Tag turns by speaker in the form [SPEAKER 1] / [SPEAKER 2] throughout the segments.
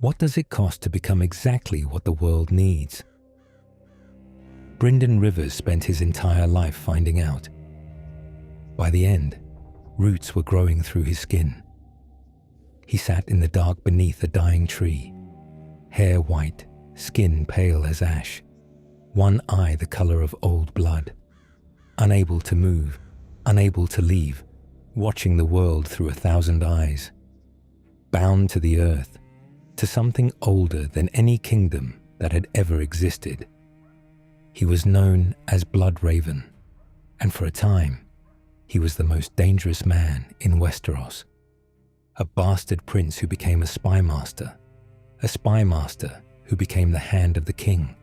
[SPEAKER 1] What does it cost to become exactly what the world needs? Brynden Rivers spent his entire life finding out. By the end, roots were growing through his skin. He sat in the dark beneath a dying tree, hair white, skin pale as ash, one eye the color of old blood, unable to move, unable to leave, watching the world through 1,000 eyes, bound to the earth, to something older than any kingdom that had ever existed. He was known as Bloodraven, and for a time, he was the most dangerous man in Westeros. A bastard prince who became a spymaster who became the hand of the king,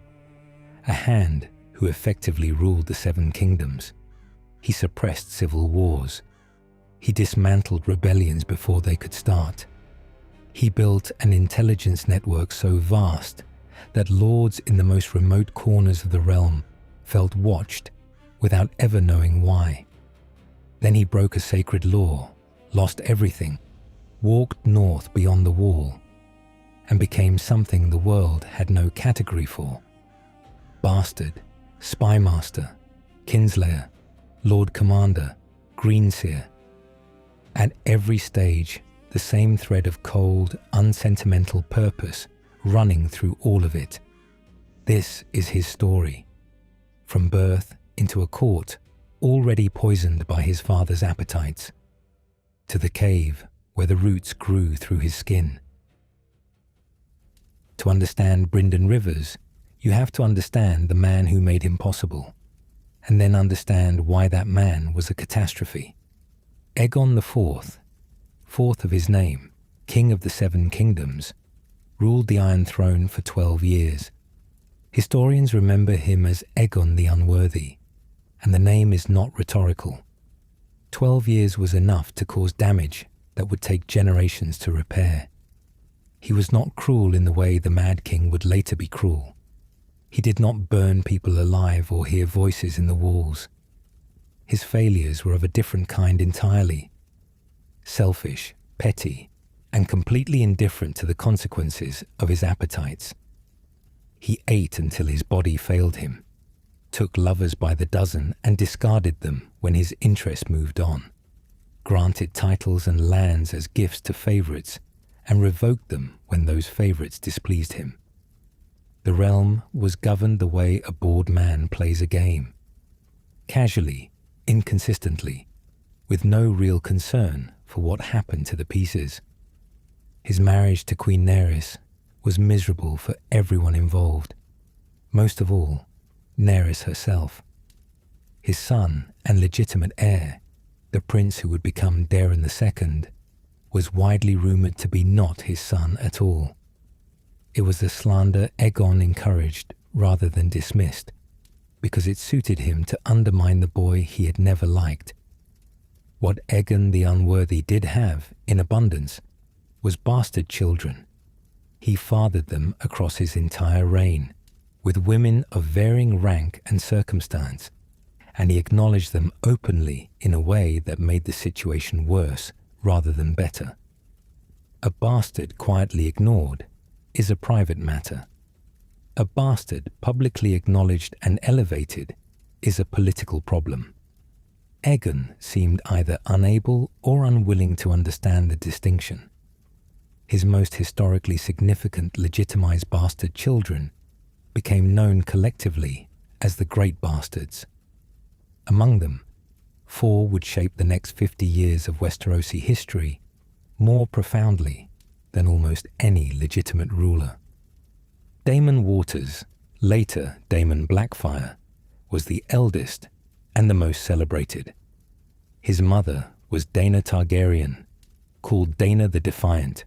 [SPEAKER 1] a hand who effectively ruled the 7 kingdoms. He suppressed civil wars. He dismantled rebellions before they could start. He built an intelligence network so vast that lords in the most remote corners of the realm felt watched without ever knowing why. Then he broke a sacred law, lost everything, walked north beyond the wall, and became something the world had no category for. Bastard, spymaster, kinslayer, lord commander, greenseer. At every stage, the same thread of cold, unsentimental purpose running through all of it. This is his story. From birth into a court already poisoned by his father's appetites, to the cave where the roots grew through his skin. To understand Brynden Rivers, you have to understand the man who made him possible, and then understand why that man was a catastrophe. Aegon IV, fourth of his name, king of the 7 kingdoms, ruled the Iron Throne for 12 years. Historians remember him as Aegon the Unworthy, and the name is not rhetorical. 12 years was enough to cause damage that would take generations to repair. He was not cruel in the way the Mad King would later be cruel. He did not burn people alive or hear voices in the walls. His failures were of a different kind entirely. Selfish, petty, and completely indifferent to the consequences of his appetites. He ate until his body failed him, took lovers by the dozen and discarded them when his interest moved on, granted titles and lands as gifts to favorites, and revoked them when those favorites displeased him. The realm was governed the way a bored man plays a game. Casually, inconsistently, with no real concern for what happened to the pieces. His marriage to Queen Nerys was miserable for everyone involved, most of all, Nerys herself. His son and legitimate heir, the prince who would become Daeron II, was widely rumoured to be not his son at all. It was a slander Aegon encouraged rather than dismissed, because it suited him to undermine the boy he had never liked. What Aegon the Unworthy did have, in abundance, was bastard children. He fathered them across his entire reign, with women of varying rank and circumstance, and he acknowledged them openly in a way that made the situation worse rather than better. A bastard quietly ignored is a private matter. A bastard publicly acknowledged and elevated is a political problem. Aegon seemed either unable or unwilling to understand the distinction. His most historically significant legitimized bastard children became known collectively as the Great Bastards. Among them, 4 would shape the next 50 years of Westerosi history more profoundly than almost any legitimate ruler. Daemon Waters, later Daemon Blackfyre, was the eldest and the most celebrated. His mother was Daena Targaryen, called Daena the Defiant,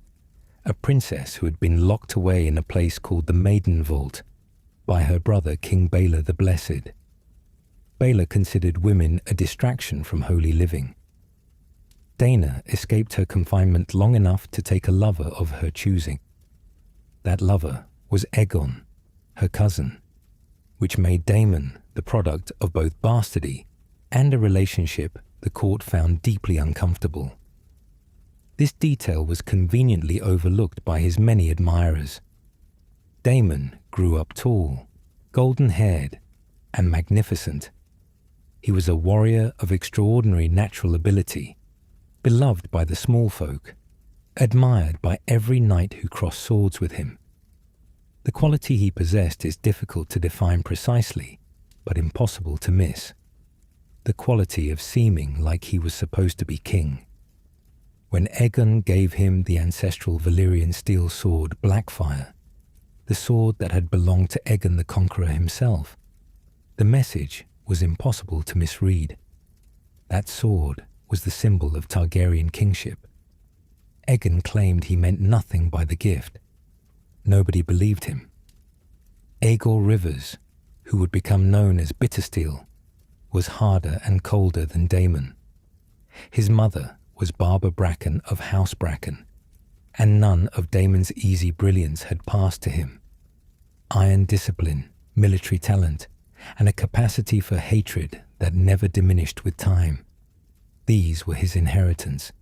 [SPEAKER 1] a princess who had been locked away in a place called the Maiden Vault by her brother King Baelor the Blessed. Baelor considered women a distraction from holy living. Daena escaped her confinement long enough to take a lover of her choosing. That lover was Aegon, her cousin, which made Daemon the product of both bastardy and a relationship the court found deeply uncomfortable. This detail was conveniently overlooked by his many admirers. Daemon grew up tall, golden-haired, and magnificent. He was a warrior of extraordinary natural ability, beloved by the small folk, admired by every knight who crossed swords with him. The quality he possessed is difficult to define precisely, but impossible to miss. The quality of seeming like he was supposed to be king. When Aegon gave him the ancestral Valyrian steel sword Blackfyre, the sword that had belonged to Aegon the Conqueror himself, the message was impossible to misread. That sword was the symbol of Targaryen kingship. Aegon claimed he meant nothing by the gift. Nobody believed him. Brynden Rivers, who would become known as Bittersteel, was harder and colder than Daemon. His mother was Barbara Bracken of House Bracken, and none of Daemon's easy brilliance had passed to him. Iron discipline, military talent, and a capacity for hatred that never diminished with time. These were his inheritance.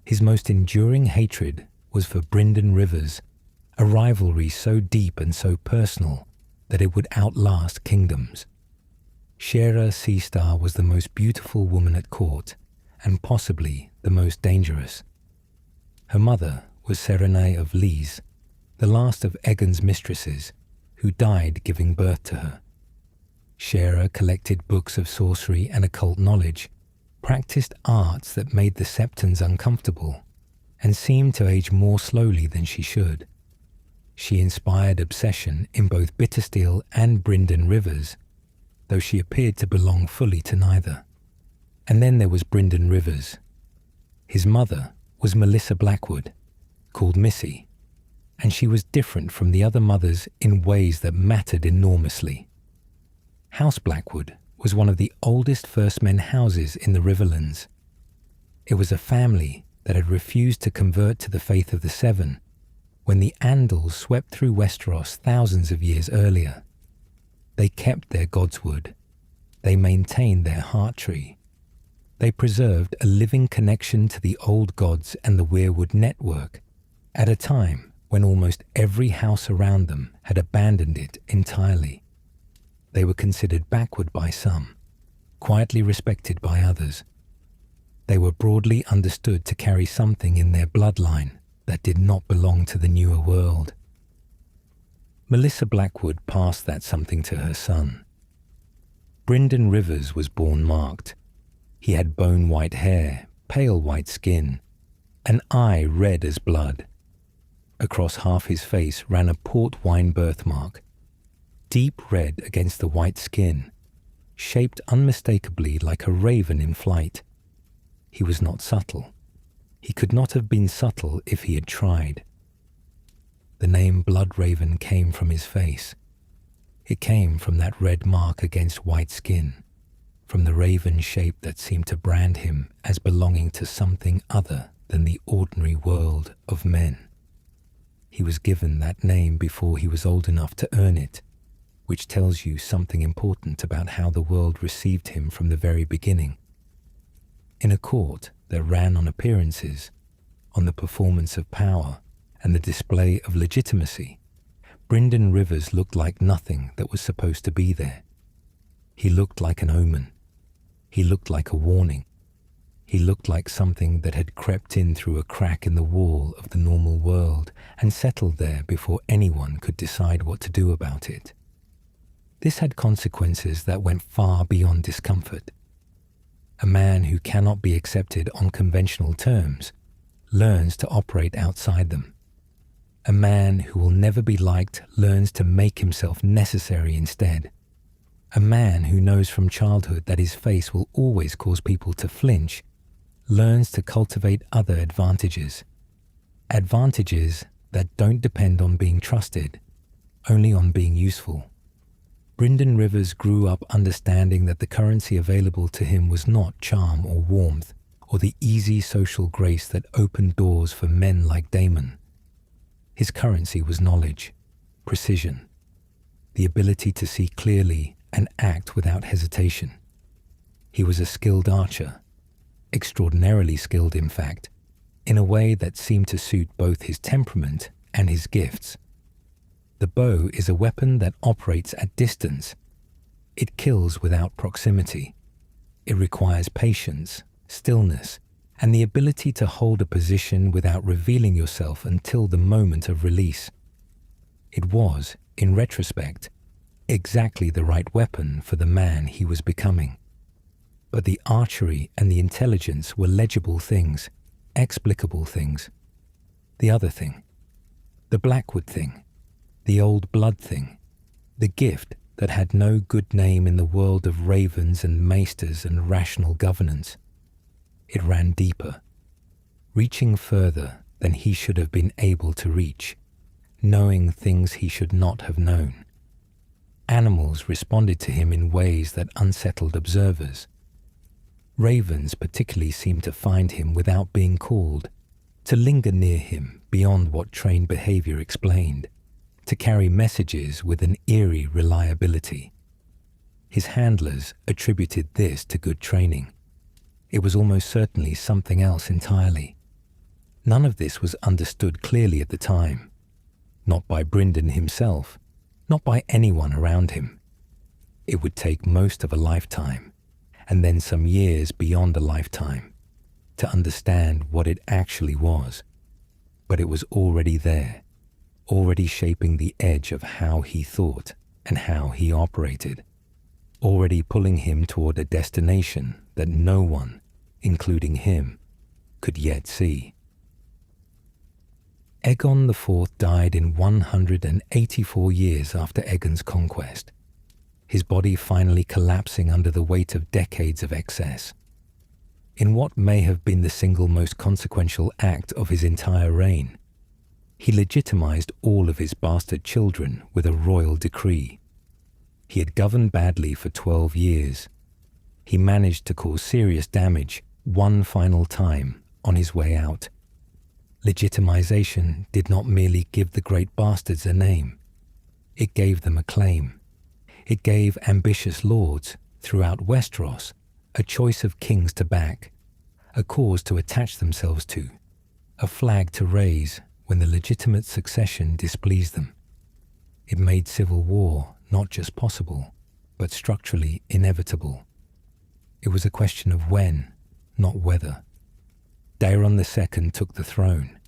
[SPEAKER 1] His most enduring hatred was for Brynden Rivers, a rivalry so deep and so personal that it would outlast kingdoms. Shera Seastar was the most beautiful woman at court, and possibly the most dangerous. Her mother was Serene of Lys, the last of Aegon's mistresses, who died giving birth to her. Shera collected books of sorcery and occult knowledge, practiced arts that made the Septons uncomfortable, and seemed to age more slowly than she should. She inspired obsession in both Bittersteel and Brynden Rivers, though she appeared to belong fully to neither. And then there was Brynden Rivers. His mother was Melissa Blackwood, called Missy, and she was different from the other mothers in ways that mattered enormously. House Blackwood was one of the oldest First Men houses in the Riverlands. It was a family that had refused to convert to the faith of the Seven when the Andals swept through Westeros thousands of years earlier. They kept their godswood. They maintained their heart tree. They preserved a living connection to the old gods and the weirwood network at a time when almost every house around them had abandoned it entirely. They were considered backward by some, quietly respected by others. They were broadly understood to carry something in their bloodline that did not belong to the newer world. Melissa Blackwood passed that something to her son. Brynden Rivers was born marked. He had bone-white hair, pale white skin, an eye red as blood. Across half his face ran a port wine birthmark, deep red against the white skin, shaped unmistakably like a raven in flight. He was not subtle. He could not have been subtle if he had tried. The name Bloodraven came from his face. It came from that red mark against white skin, from the raven shape that seemed to brand him as belonging to something other than the ordinary world of men. He was given that name before he was old enough to earn it, which tells you something important about how the world received him from the very beginning. In a court that ran on appearances, on the performance of power and the display of legitimacy, Brynden Rivers looked like nothing that was supposed to be there. He looked like an omen. He looked like a warning. He looked like something that had crept in through a crack in the wall of the normal world and settled there before anyone could decide what to do about it. This had consequences that went far beyond discomfort. A man who cannot be accepted on conventional terms learns to operate outside them. A man who will never be liked learns to make himself necessary instead. A man who knows from childhood that his face will always cause people to flinch learns to cultivate other advantages. Advantages that don't depend on being trusted, only on being useful. Brynden Rivers grew up understanding that the currency available to him was not charm or warmth or the easy social grace that opened doors for men like Daemon. His currency was knowledge, precision, the ability to see clearly and act without hesitation. He was a skilled archer, extraordinarily skilled in fact, in a way that seemed to suit both his temperament and his gifts. The bow is a weapon that operates at distance. It kills without proximity. It requires patience, stillness, and the ability to hold a position without revealing yourself until the moment of release. It was, in retrospect, exactly the right weapon for the man he was becoming. But the archery and the intelligence were legible things, explicable things. The other thing, the Blackwood thing, the old blood thing, the gift that had no good name in the world of ravens and maesters and rational governance. It ran deeper, reaching further than he should have been able to reach, knowing things he should not have known. Animals responded to him in ways that unsettled observers. Ravens particularly seemed to find him without being called, to linger near him beyond what trained behavior explained, to carry messages with an eerie reliability. His handlers attributed this to good training. It was almost certainly something else entirely. None of this was understood clearly at the time, not by Brynden himself, not by anyone around him. It would take most of a lifetime, and then some years beyond a lifetime, to understand what it actually was. But it was already there, already shaping the edge of how he thought and how he operated, already pulling him toward a destination that no one, including him, could yet see. Aegon IV died in 184 years after Aegon's conquest, his body finally collapsing under the weight of decades of excess. In what may have been the single most consequential act of his entire reign, he legitimized all of his bastard children with a royal decree. He had governed badly for 12 years. He managed to cause serious damage one final time on his way out. Legitimization did not merely give the great bastards a name. It gave them a claim. It gave ambitious lords throughout Westeros a choice of kings to back, a cause to attach themselves to, a flag to raise when the legitimate succession displeased them. It made civil war not just possible, but structurally inevitable. It was a question of when, not whether. Daeron II took the throne.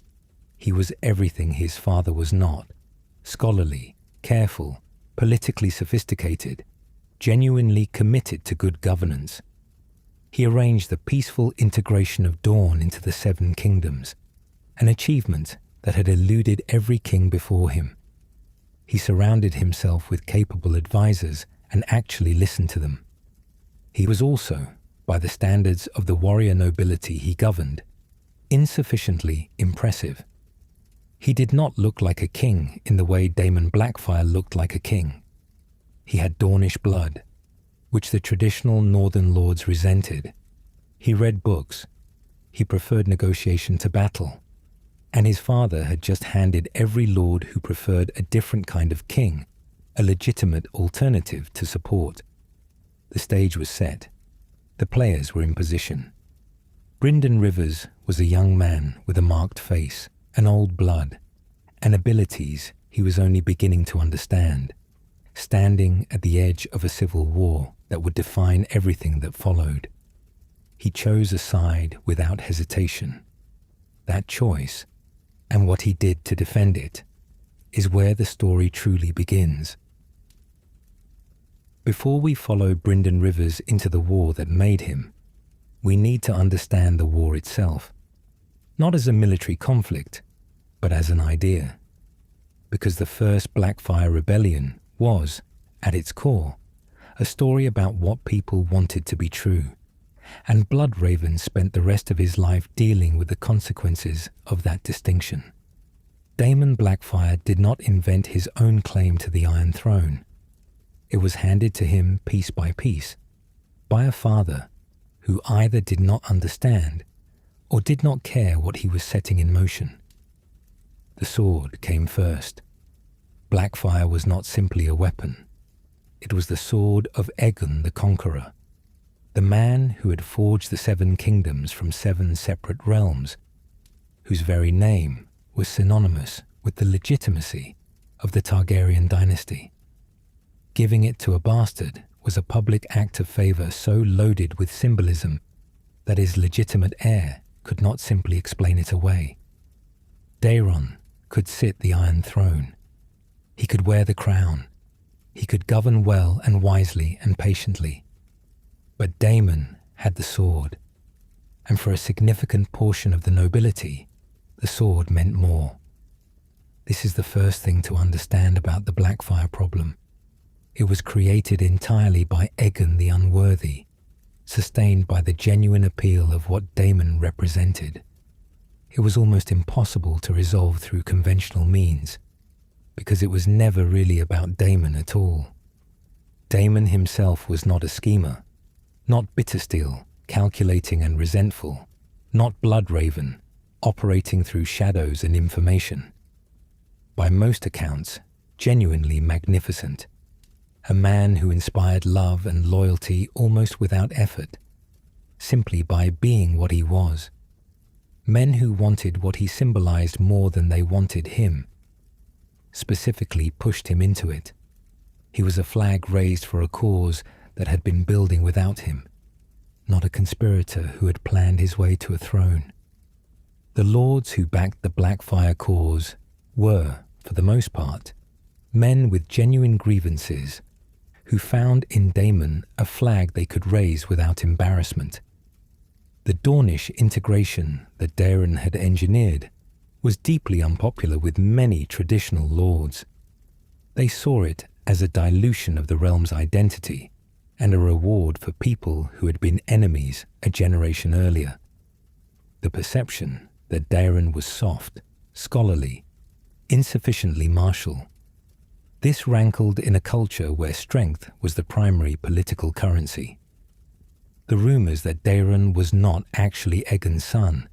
[SPEAKER 1] He was everything his father was not: scholarly, careful, politically sophisticated, genuinely committed to good governance. He arranged the peaceful integration of Dawn into the Seven Kingdoms, an achievement that had eluded every king before him. He surrounded himself with capable advisors and actually listened to them. He was also, by the standards of the warrior nobility he governed, insufficiently impressive. He did not look like a king in the way Daemon Blackfyre looked like a king. He had Dornish blood, which the traditional northern lords resented. He read books. He preferred negotiation to battle. And his father had just handed every lord who preferred a different kind of king a legitimate alternative to support. The stage was set. The players were in position. Brynden Rivers was a young man with a marked face, an old blood, and abilities he was only beginning to understand, standing at the edge of a civil war that would define everything that followed. He chose a side without hesitation. That choice, and what he did to defend it, is where the story truly begins. Before we follow Brynden Rivers into the war that made him, we need to understand the war itself, not as a military conflict, but as an idea. Because the first Blackfyre Rebellion was, at its core, a story about what people wanted to be true, and Bloodraven spent the rest of his life dealing with the consequences of that distinction. Daemon Blackfyre did not invent his own claim to the Iron Throne. It was handed to him piece by piece, by a father who either did not understand or did not care what he was setting in motion. The sword came first. Blackfyre was not simply a weapon. It was the sword of Aegon the Conqueror, the man who had forged the Seven Kingdoms from 7 separate realms, whose very name was synonymous with the legitimacy of the Targaryen dynasty. Giving it to a bastard was a public act of favour so loaded with symbolism that his legitimate heir could not simply explain it away. Daeron could sit the Iron Throne. He could wear the crown. He could govern well and wisely and patiently. But Daemon had the sword, and for a significant portion of the nobility, the sword meant more. This is the first thing to understand about the Blackfyre problem. It was created entirely by Aegon the Unworthy, sustained by the genuine appeal of what Daemon represented. It was almost impossible to resolve through conventional means, because it was never really about Daemon at all. Daemon himself was not a schemer, not Bittersteel, calculating and resentful, not Bloodraven, operating through shadows and information. By most accounts, genuinely magnificent. A man who inspired love and loyalty almost without effort, simply by being what he was. Men who wanted what he symbolized more than they wanted him, specifically pushed him into it. He was a flag raised for a cause that had been building without him, not a conspirator who had planned his way to a throne. The lords who backed the Blackfyre cause were, for the most part, men with genuine grievances who found in Daemon a flag they could raise without embarrassment. The Dornish integration that Daeron had engineered was deeply unpopular with many traditional lords. They saw it as a dilution of the realm's identity and a reward for people who had been enemies a generation earlier. The perception that Daeron was soft, scholarly, insufficiently martial. This rankled in a culture where strength was the primary political currency. The rumours that Daeron was not actually Aegon's son,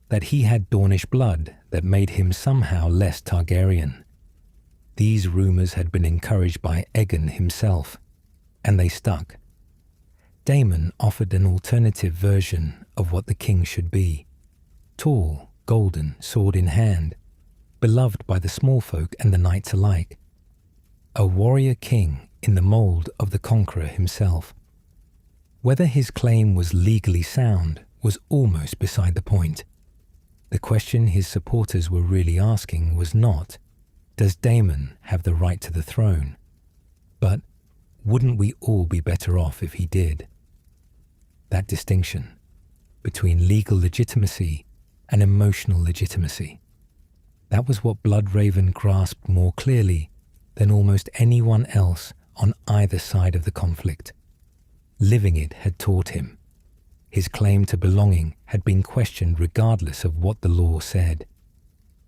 [SPEAKER 1] that he had Dornish blood that made him somehow less Targaryen. These rumours had been encouraged by Aegon himself, and they stuck. Daemon offered an alternative version of what the king should be. Tall, golden, sword in hand, beloved by the small folk and the knights alike. A warrior king in the mould of the conqueror himself. Whether his claim was legally sound was almost beside the point. The question his supporters were really asking was not, does Daemon have the right to the throne? But, wouldn't we all be better off if he did? That distinction between legal legitimacy and emotional legitimacy. That was what Bloodraven grasped more clearly than almost anyone else on either side of the conflict. Living it had taught him. His claim to belonging had been questioned regardless of what the law said.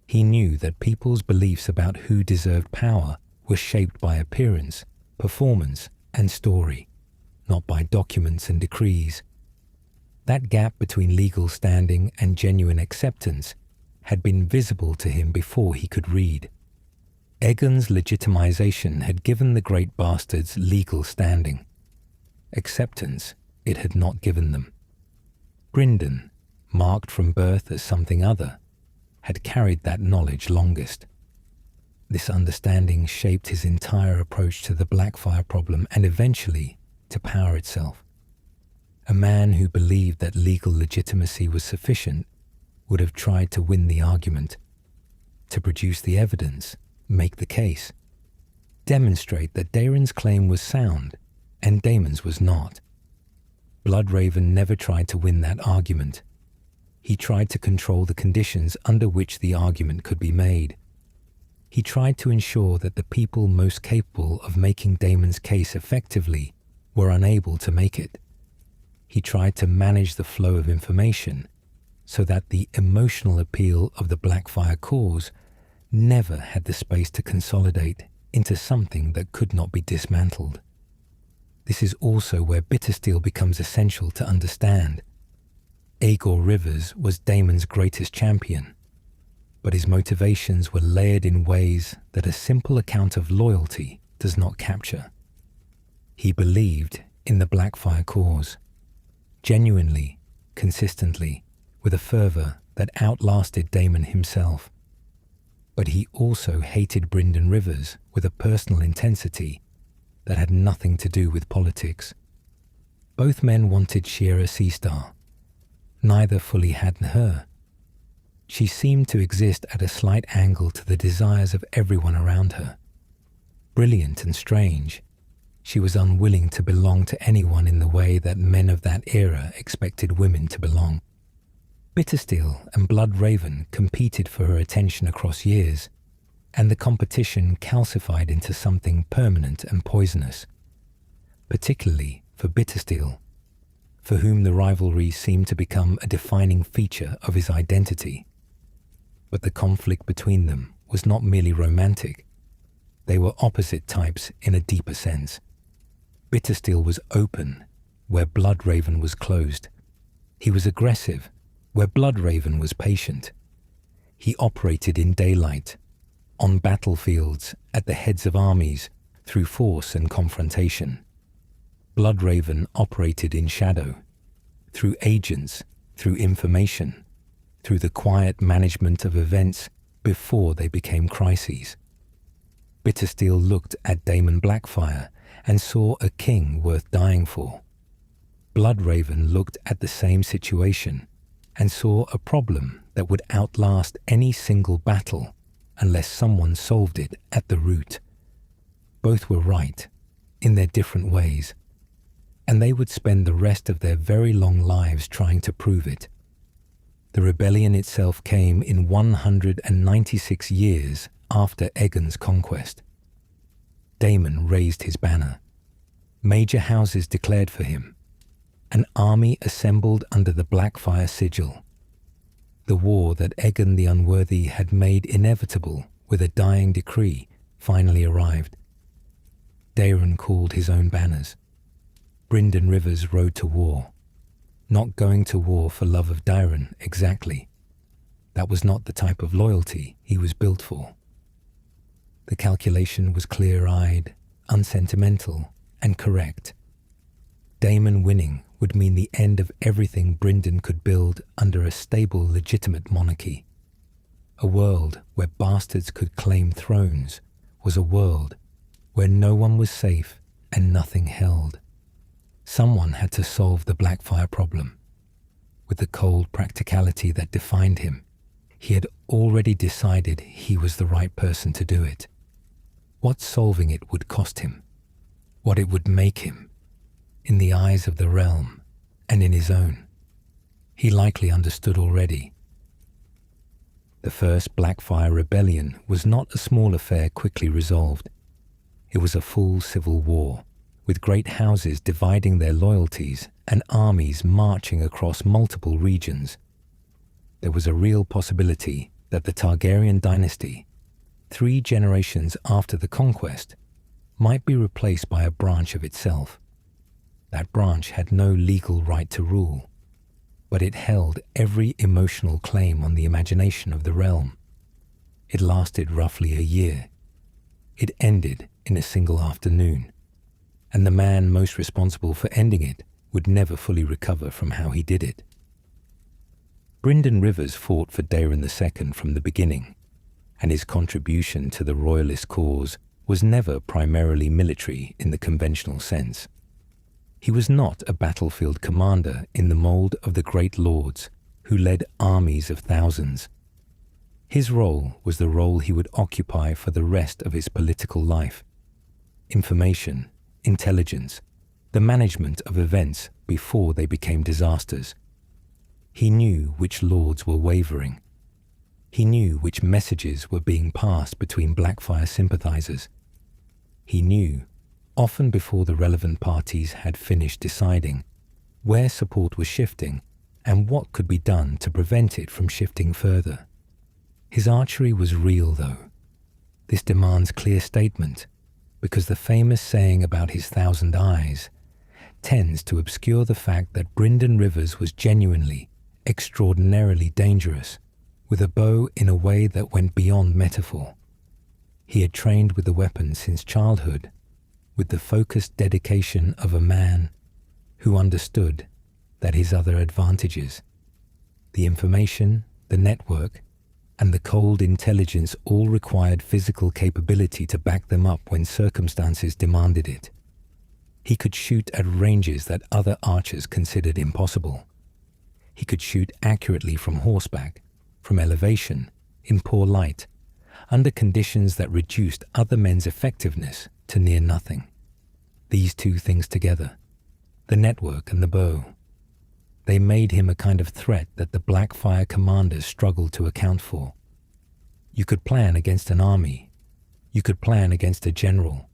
[SPEAKER 1] He knew that people's beliefs about who deserved power were shaped by appearance, performance, and story, not by documents and decrees. That gap between legal standing and genuine acceptance had been visible to him before he could read. Aegon's legitimization had given the great bastards legal standing. Acceptance it had not given them. Brynden, marked from birth as something other, had carried that knowledge longest. This understanding shaped his entire approach to the Blackfyre problem and eventually to power itself. A man who believed that legal legitimacy was sufficient would have tried to win the argument, to produce the evidence, make the case, demonstrate that Daeron's claim was sound and Daemon's was not. Bloodraven never tried to win that argument. He tried to control the conditions under which the argument could be made. He tried to ensure that the people most capable of making Daemon's case effectively were unable to make it. He tried to manage the flow of information so that the emotional appeal of the Blackfyre cause never had the space to consolidate into something that could not be dismantled. This is also where Bittersteel becomes essential to understand. Brynden Rivers was Daemon's greatest champion, but his motivations were layered in ways that a simple account of loyalty does not capture. He believed in the Blackfyre cause, genuinely, consistently, with a fervor that outlasted Daemon himself. But he also hated Brynden Rivers with a personal intensity that had nothing to do with politics. Both men wanted Shiera Seastar. Neither fully had her. She seemed to exist at a slight angle to the desires of everyone around her. Brilliant and strange, she was unwilling to belong to anyone in the way that men of that era expected women to belong. Bittersteel and Bloodraven competed for her attention across years, and the competition calcified into something permanent and poisonous, particularly for Bittersteel, for whom the rivalry seemed to become a defining feature of his identity. But the conflict between them was not merely romantic. They were opposite types in a deeper sense. Bittersteel was open, where Bloodraven was closed. He was aggressive, where Bloodraven was patient. He operated in daylight, on battlefields, at the heads of armies, through force and confrontation. Bloodraven operated in shadow, through agents, through information, through the quiet management of events before they became crises. Bittersteel looked at Daemon Blackfyre and saw a king worth dying for. Bloodraven looked at the same situation and saw a problem that would outlast any single battle unless someone solved it at the root. Both were right, in their different ways, and they would spend the rest of their very long lives trying to prove it. The rebellion itself came in 196 years after Aegon's conquest. Daemon raised his banner. Major houses declared for him. An army assembled under the Blackfyre sigil. The war that Aegon the Unworthy had made inevitable with a dying decree finally arrived. Daeron called his own banners. Brynden Rivers rode to war. Not going to war for love of Daeron, exactly. That was not the type of loyalty he was built for. The calculation was clear-eyed, unsentimental, and correct. Daemon winning would mean the end of everything Brynden could build under a stable, legitimate monarchy. A world where bastards could claim thrones was a world where no one was safe and nothing held. Someone had to solve the Blackfyre problem. With the cold practicality that defined him, he had already decided he was the right person to do it. What solving it would cost him, what it would make him, in the eyes of the realm and in his own, he likely understood already. The first Blackfyre Rebellion was not a small affair quickly resolved. It was a full civil war, with great houses dividing their loyalties and armies marching across multiple regions. There was a real possibility that the Targaryen dynasty, 3 generations after the conquest, might be replaced by a branch of itself. That branch had no legal right to rule, but it held every emotional claim on the imagination of the realm. It lasted roughly a year. It ended in a single afternoon, and the man most responsible for ending it would never fully recover from how he did it. Brynden Rivers fought for Daeron II from the beginning, and his contribution to the royalist cause was never primarily military in the conventional sense. He was not a battlefield commander in the mold of the great lords who led armies of thousands. His role was the role he would occupy for the rest of his political life. Information, intelligence, the management of events before they became disasters. He knew which lords were wavering. He knew which messages were being passed between Blackfyre sympathizers. He knew, often before the relevant parties had finished deciding, where support was shifting and what could be done to prevent it from shifting further. His archery was real, though. This demands clear statement, because the famous saying about his 1,000 eyes tends to obscure the fact that Brynden Rivers was genuinely, extraordinarily dangerous, with a bow in a way that went beyond metaphor. He had trained with the weapon since childhood, with the focused dedication of a man who understood that his other advantages, the information, the network, and the cold intelligence all required physical capability to back them up when circumstances demanded it. He could shoot at ranges that other archers considered impossible. He could shoot accurately from horseback, from elevation, in poor light, under conditions that reduced other men's effectiveness to near nothing. These two things together, the network and the bow, they made him a kind of threat that the Blackfyre commanders struggled to account for. You could plan against an army. You could plan against a general.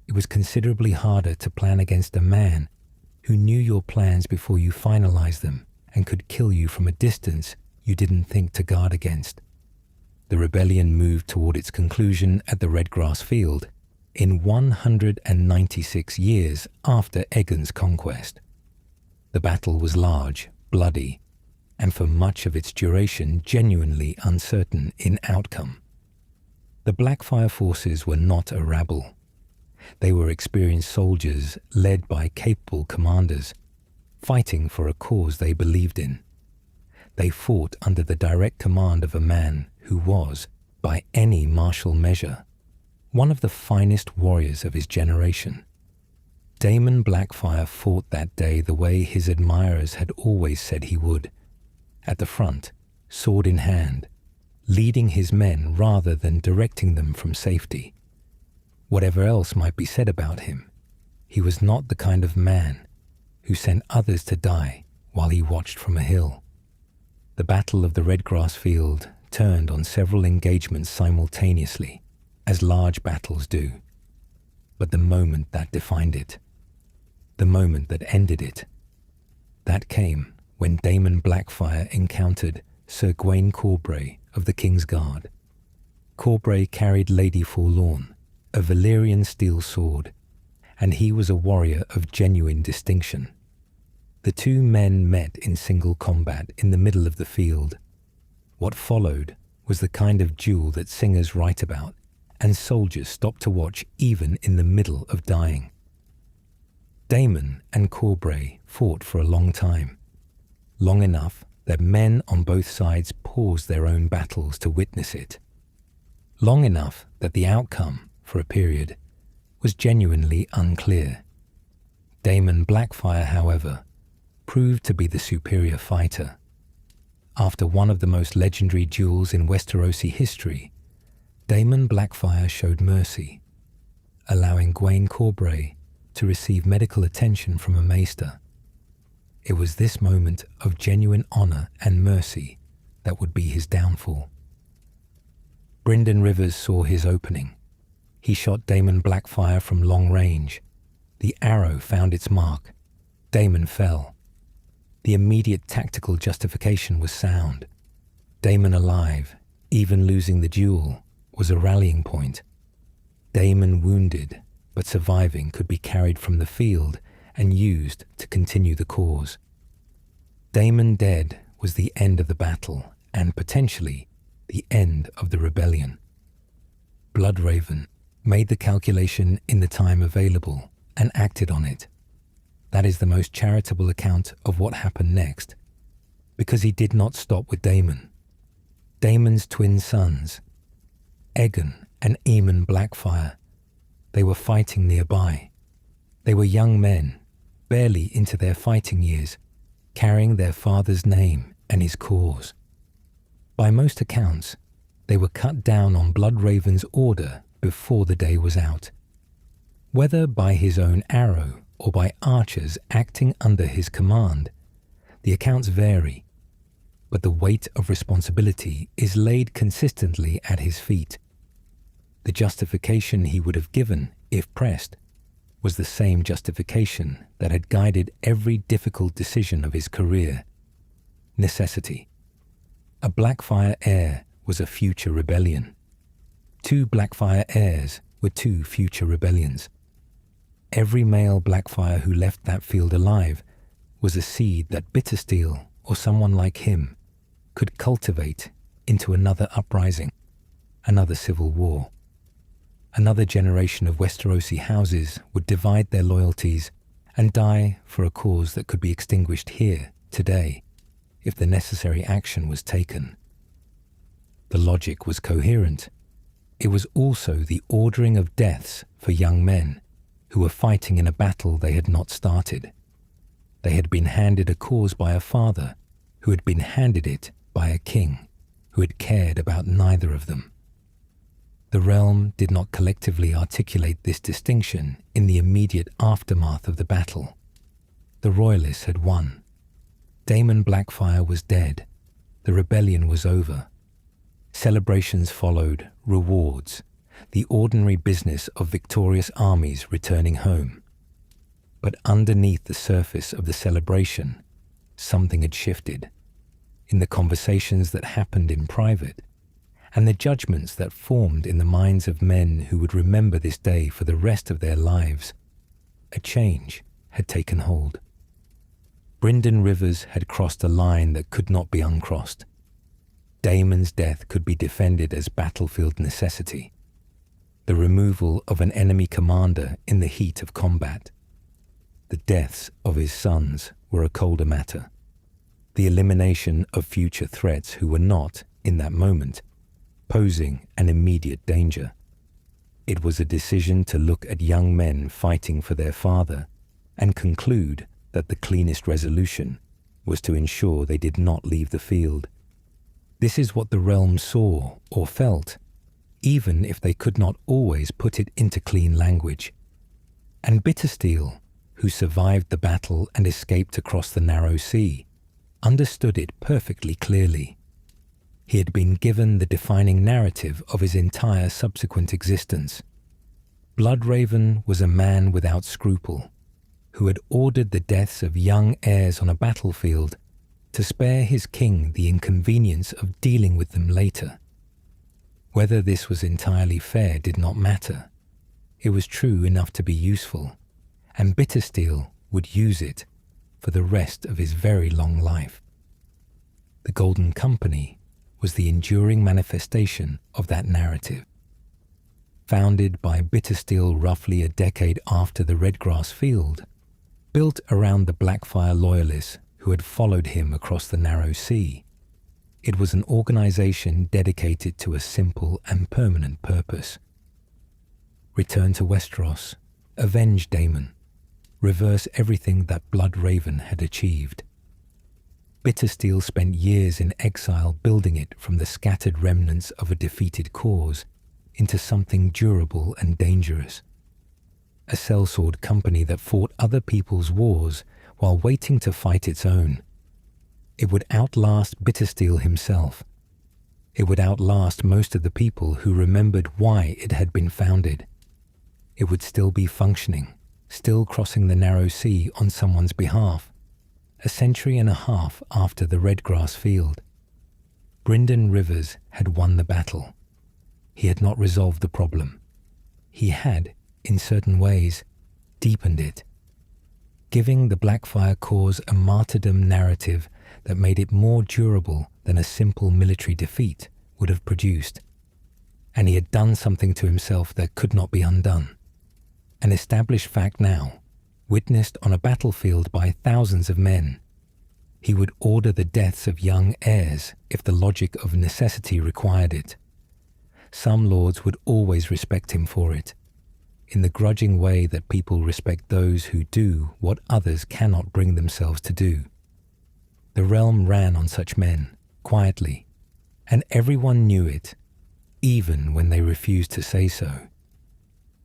[SPEAKER 1] It was considerably harder to plan against a man who knew your plans before you finalized them and could kill you from a distance you didn't think to guard against. The rebellion moved toward its conclusion at the Redgrass Field in 196 years after Aegon's conquest. The battle was large, bloody, and for much of its duration genuinely uncertain in outcome. The Blackfyre forces were not a rabble. They were experienced soldiers led by capable commanders, fighting for a cause they believed in. They fought under the direct command of a man who was, by any martial measure, one of the finest warriors of his generation. Daemon Blackfyre fought that day the way his admirers had always said he would, at the front, sword in hand, leading his men rather than directing them from safety. Whatever else might be said about him, he was not the kind of man who sent others to die while he watched from a hill. The Battle of the Redgrass Field turned on several engagements simultaneously, as large battles do. But the moment that defined it, the moment that ended it, that came when Daemon Blackfyre encountered Sir Gawain Corbray of the King's Guard. Corbray carried Lady Forlorn, a Valyrian steel sword, and he was a warrior of genuine distinction. The two men met in single combat in the middle of the field. What followed was the kind of duel that singers write about, and soldiers stop to watch even in the middle of dying. Daemon and Corbray fought for a long time, long enough that men on both sides paused their own battles to witness it, long enough that the outcome, for a period, was genuinely unclear. Daemon Blackfyre, however, proved to be the superior fighter. After one of the most legendary duels in Westerosi history, Daemon Blackfyre showed mercy, allowing Gawain Corbray to receive medical attention from a maester. It was this moment of genuine honor and mercy that would be his downfall. Brynden Rivers saw his opening. He shot Daemon Blackfyre from long range. The arrow found its mark. Daemon fell. The immediate tactical justification was sound. Daemon alive, even losing the duel, was a rallying point. Daemon wounded, but surviving could be carried from the field and used to continue the cause. Daemon dead was the end of the battle and potentially the end of the rebellion. Bloodraven made the calculation in the time available and acted on it. That is the most charitable account of what happened next, because he did not stop with Daemon. Daemon's twin sons, Aegon and Aemon Blackfyre, they were fighting nearby. They were young men, barely into their fighting years, carrying their father's name and his cause. By most accounts, they were cut down on Bloodraven's order before the day was out. Whether by his own arrow or by archers acting under his command, the accounts vary, but the weight of responsibility is laid consistently at his feet. The justification he would have given, if pressed, was the same justification that had guided every difficult decision of his career: necessity. A Blackfyre heir was a future rebellion. Two Blackfyre heirs were two future rebellions. Every male Blackfyre who left that field alive was a seed that Bittersteel, or someone like him, could cultivate into another uprising, another civil war. Another generation of Westerosi houses would divide their loyalties and die for a cause that could be extinguished here, today, if the necessary action was taken. The logic was coherent. It was also the ordering of deaths for young men who were fighting in a battle they had not started. They had been handed a cause by a father who had been handed it by a king who had cared about neither of them. The realm did not collectively articulate this distinction in the immediate aftermath of the battle. The royalists had won. Daemon Blackfyre was dead. The rebellion was over. Celebrations followed, rewards, the ordinary business of victorious armies returning home. But underneath the surface of the celebration, something had shifted. In the conversations that happened in private, and the judgments that formed in the minds of men who would remember this day for the rest of their lives, a change had taken hold. Brynden Rivers had crossed a line that could not be uncrossed. Daemon's death could be defended as battlefield necessity. The removal of an enemy commander in the heat of combat. The deaths of his sons were a colder matter. The elimination of future threats who were not, in that moment, posing an immediate danger. It was a decision to look at young men fighting for their father and conclude that the cleanest resolution was to ensure they did not leave the field. This is what the realm saw or felt, even if they could not always put it into clean language. And Bittersteel, who survived the battle and escaped across the narrow sea, understood it perfectly clearly. He had been given the defining narrative of his entire subsequent existence. Bloodraven was a man without scruple, who had ordered the deaths of young heirs on a battlefield to spare his king the inconvenience of dealing with them later. Whether this was entirely fair did not matter. It was true enough to be useful, and Bittersteel would use it for the rest of his very long life. The Golden Company was the enduring manifestation of that narrative. Founded by Bittersteel roughly a decade after the Redgrass Field, built around the Blackfyre loyalists who had followed him across the narrow sea, it was an organization dedicated to a simple and permanent purpose. Return to Westeros, avenge Daemon, reverse everything that Bloodraven had achieved. Bittersteel spent years in exile building it from the scattered remnants of a defeated cause into something durable and dangerous. A sellsword company that fought other people's wars while waiting to fight its own. It would outlast Bittersteel himself. It would outlast most of the people who remembered why it had been founded. It would still be functioning, still crossing the narrow sea on someone's behalf, a century and a half after the Redgrass Field. Brynden Rivers had won the battle. He had not resolved the problem. He had, in certain ways, deepened it, giving the Blackfyre cause a martyrdom narrative that made it more durable than a simple military defeat would have produced. And he had done something to himself that could not be undone. An established fact now, witnessed on a battlefield by thousands of men. He would order the deaths of young heirs if the logic of necessity required it. Some lords would always respect him for it, in the grudging way that people respect those who do what others cannot bring themselves to do. The realm ran on such men, quietly, and everyone knew it, even when they refused to say so.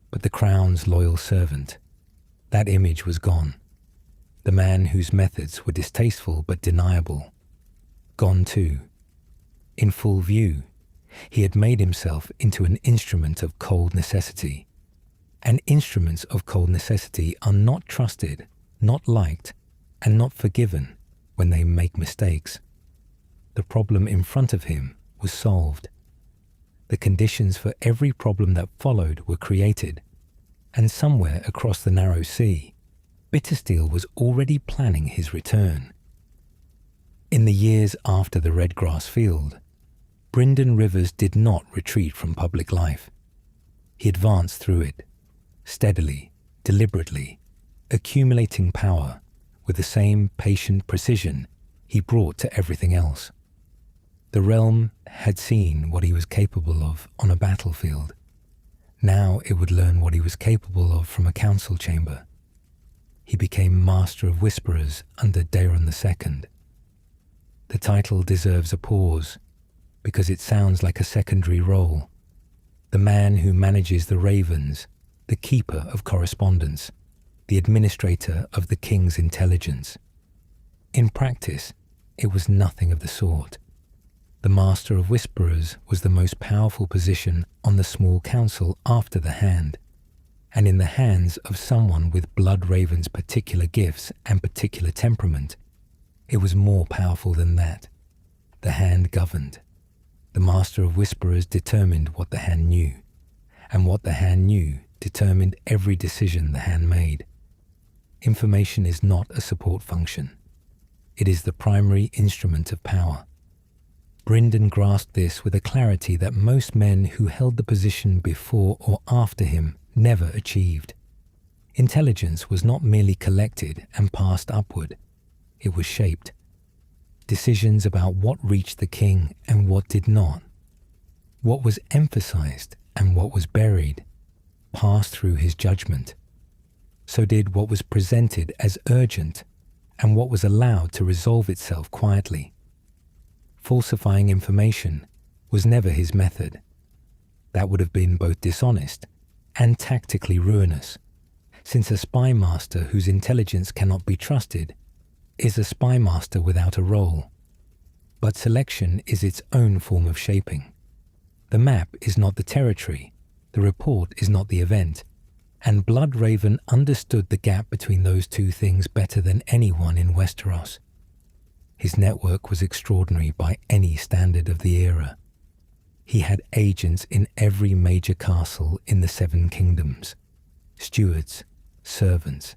[SPEAKER 1] But the crown's loyal servant, that image was gone. The man whose methods were distasteful but deniable, gone too. In full view, he had made himself into an instrument of cold necessity. And instruments of cold necessity are not trusted, not liked, and not forgiven when they make mistakes. The problem in front of him was solved. The conditions for every problem that followed were created, and somewhere across the narrow sea, Bittersteel was already planning his return. In the years after the Redgrass Field, Brynden Rivers did not retreat from public life. He advanced through it, steadily, deliberately, accumulating power with the same patient precision he brought to everything else. The realm had seen what he was capable of on a battlefield. Now it would learn what he was capable of from a council chamber. He became Master of Whisperers under Daeron II. The title deserves a pause because it sounds like a secondary role. The man who manages the ravens, the keeper of correspondence, the administrator of the king's intelligence. In practice, it was nothing of the sort. The Master of Whisperers was the most powerful position on the small council after the Hand, and in the hands of someone with Bloodraven's particular gifts and particular temperament, it was more powerful than that. The Hand governed. The Master of Whisperers determined what the Hand knew, and what the Hand knew determined every decision the Hand made. Information is not a support function. It is the primary instrument of power. Brynden grasped this with a clarity that most men who held the position before or after him never achieved. Intelligence was not merely collected and passed upward. It was shaped. Decisions about what reached the king and what did not, what was emphasized and what was buried, passed through his judgment. So did what was presented as urgent and what was allowed to resolve itself quietly. Falsifying information was never his method. That would have been both dishonest and tactically ruinous, since a spymaster whose intelligence cannot be trusted is a spymaster without a role. But selection is its own form of shaping. The map is not the territory, the report is not the event, and Bloodraven understood the gap between those two things better than anyone in Westeros. His network was extraordinary by any standard of the era. He had agents in every major castle in the Seven Kingdoms, stewards, servants,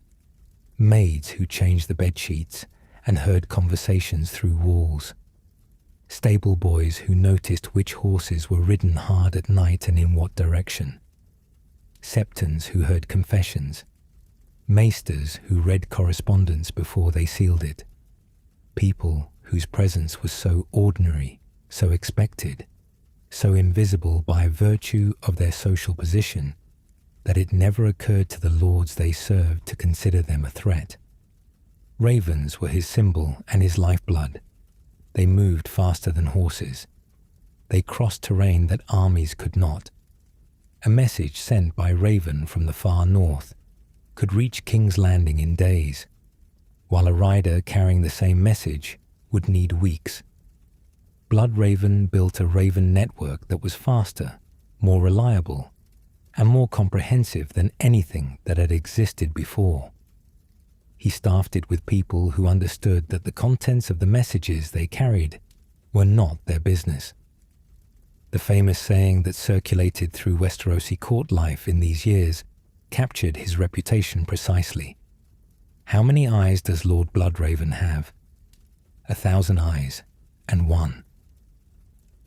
[SPEAKER 1] maids who changed the bedsheets and heard conversations through walls, stable boys who noticed which horses were ridden hard at night and in what direction, septons who heard confessions, maesters who read correspondence before they sealed it, people whose presence was so ordinary, so expected, so invisible by virtue of their social position that it never occurred to the lords they served to consider them a threat. Ravens were his symbol and his lifeblood. They moved faster than horses. They crossed terrain that armies could not. A message sent by Raven from the far north could reach King's Landing in days, while a rider carrying the same message would need weeks. Bloodraven built a Raven network that was faster, more reliable, and more comprehensive than anything that had existed before. He staffed it with people who understood that the contents of the messages they carried were not their business. The famous saying that circulated through Westerosi court life in these years captured his reputation precisely. How many eyes does Lord Bloodraven have? 1,000 eyes, and one.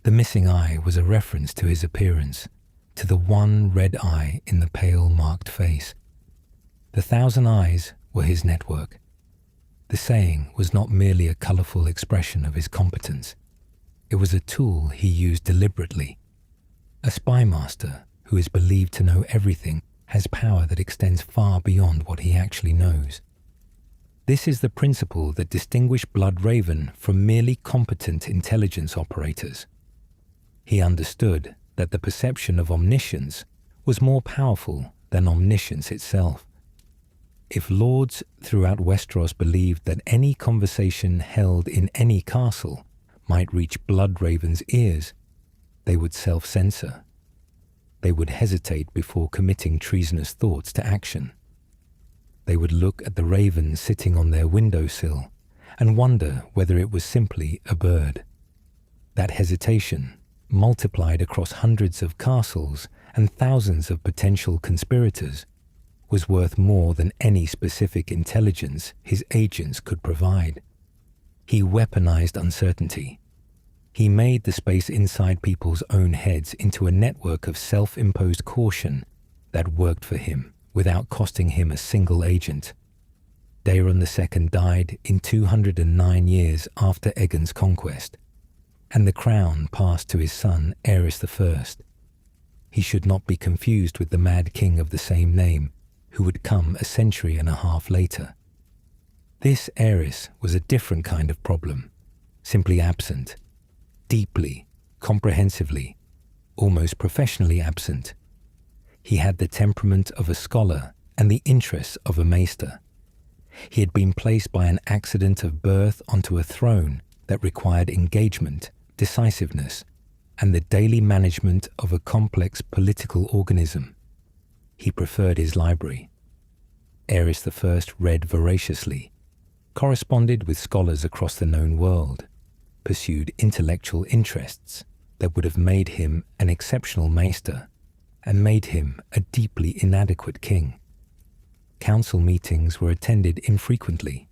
[SPEAKER 1] The missing eye was a reference to his appearance, to the one red eye in the pale marked face. The 1,000 eyes were his network. The saying was not merely a colourful expression of his competence. It was a tool he used deliberately. A spymaster who is believed to know everything has power that extends far beyond what he actually knows. This is the principle that distinguished Bloodraven from merely competent intelligence operators. He understood that the perception of omniscience was more powerful than omniscience itself. If lords throughout Westeros believed that any conversation held in any castle might reach Bloodraven's ears, they would self-censor. They would hesitate before committing treasonous thoughts to action. They would look at the raven sitting on their windowsill and wonder whether it was simply a bird. That hesitation, multiplied across hundreds of castles and thousands of potential conspirators, was worth more than any specific intelligence his agents could provide. He weaponized uncertainty. He made the space inside people's own heads into a network of self-imposed caution that worked for him without costing him a single agent. Daeron II died in 209 years after Aegon's conquest, and the crown passed to his son Aerys I. He should not be confused with the mad king of the same name, who would come a century and a half later. This Aerys was a different kind of problem, simply absent, deeply, comprehensively, almost professionally absent. He had the temperament of a scholar and the interests of a maester. He had been placed by an accident of birth onto a throne that required engagement, decisiveness, and the daily management of a complex political organism. He preferred his library. Aerys I read voraciously, corresponded with scholars across the known world, pursued intellectual interests that would have made him an exceptional maester and made him a deeply inadequate king. Council meetings were attended infrequently.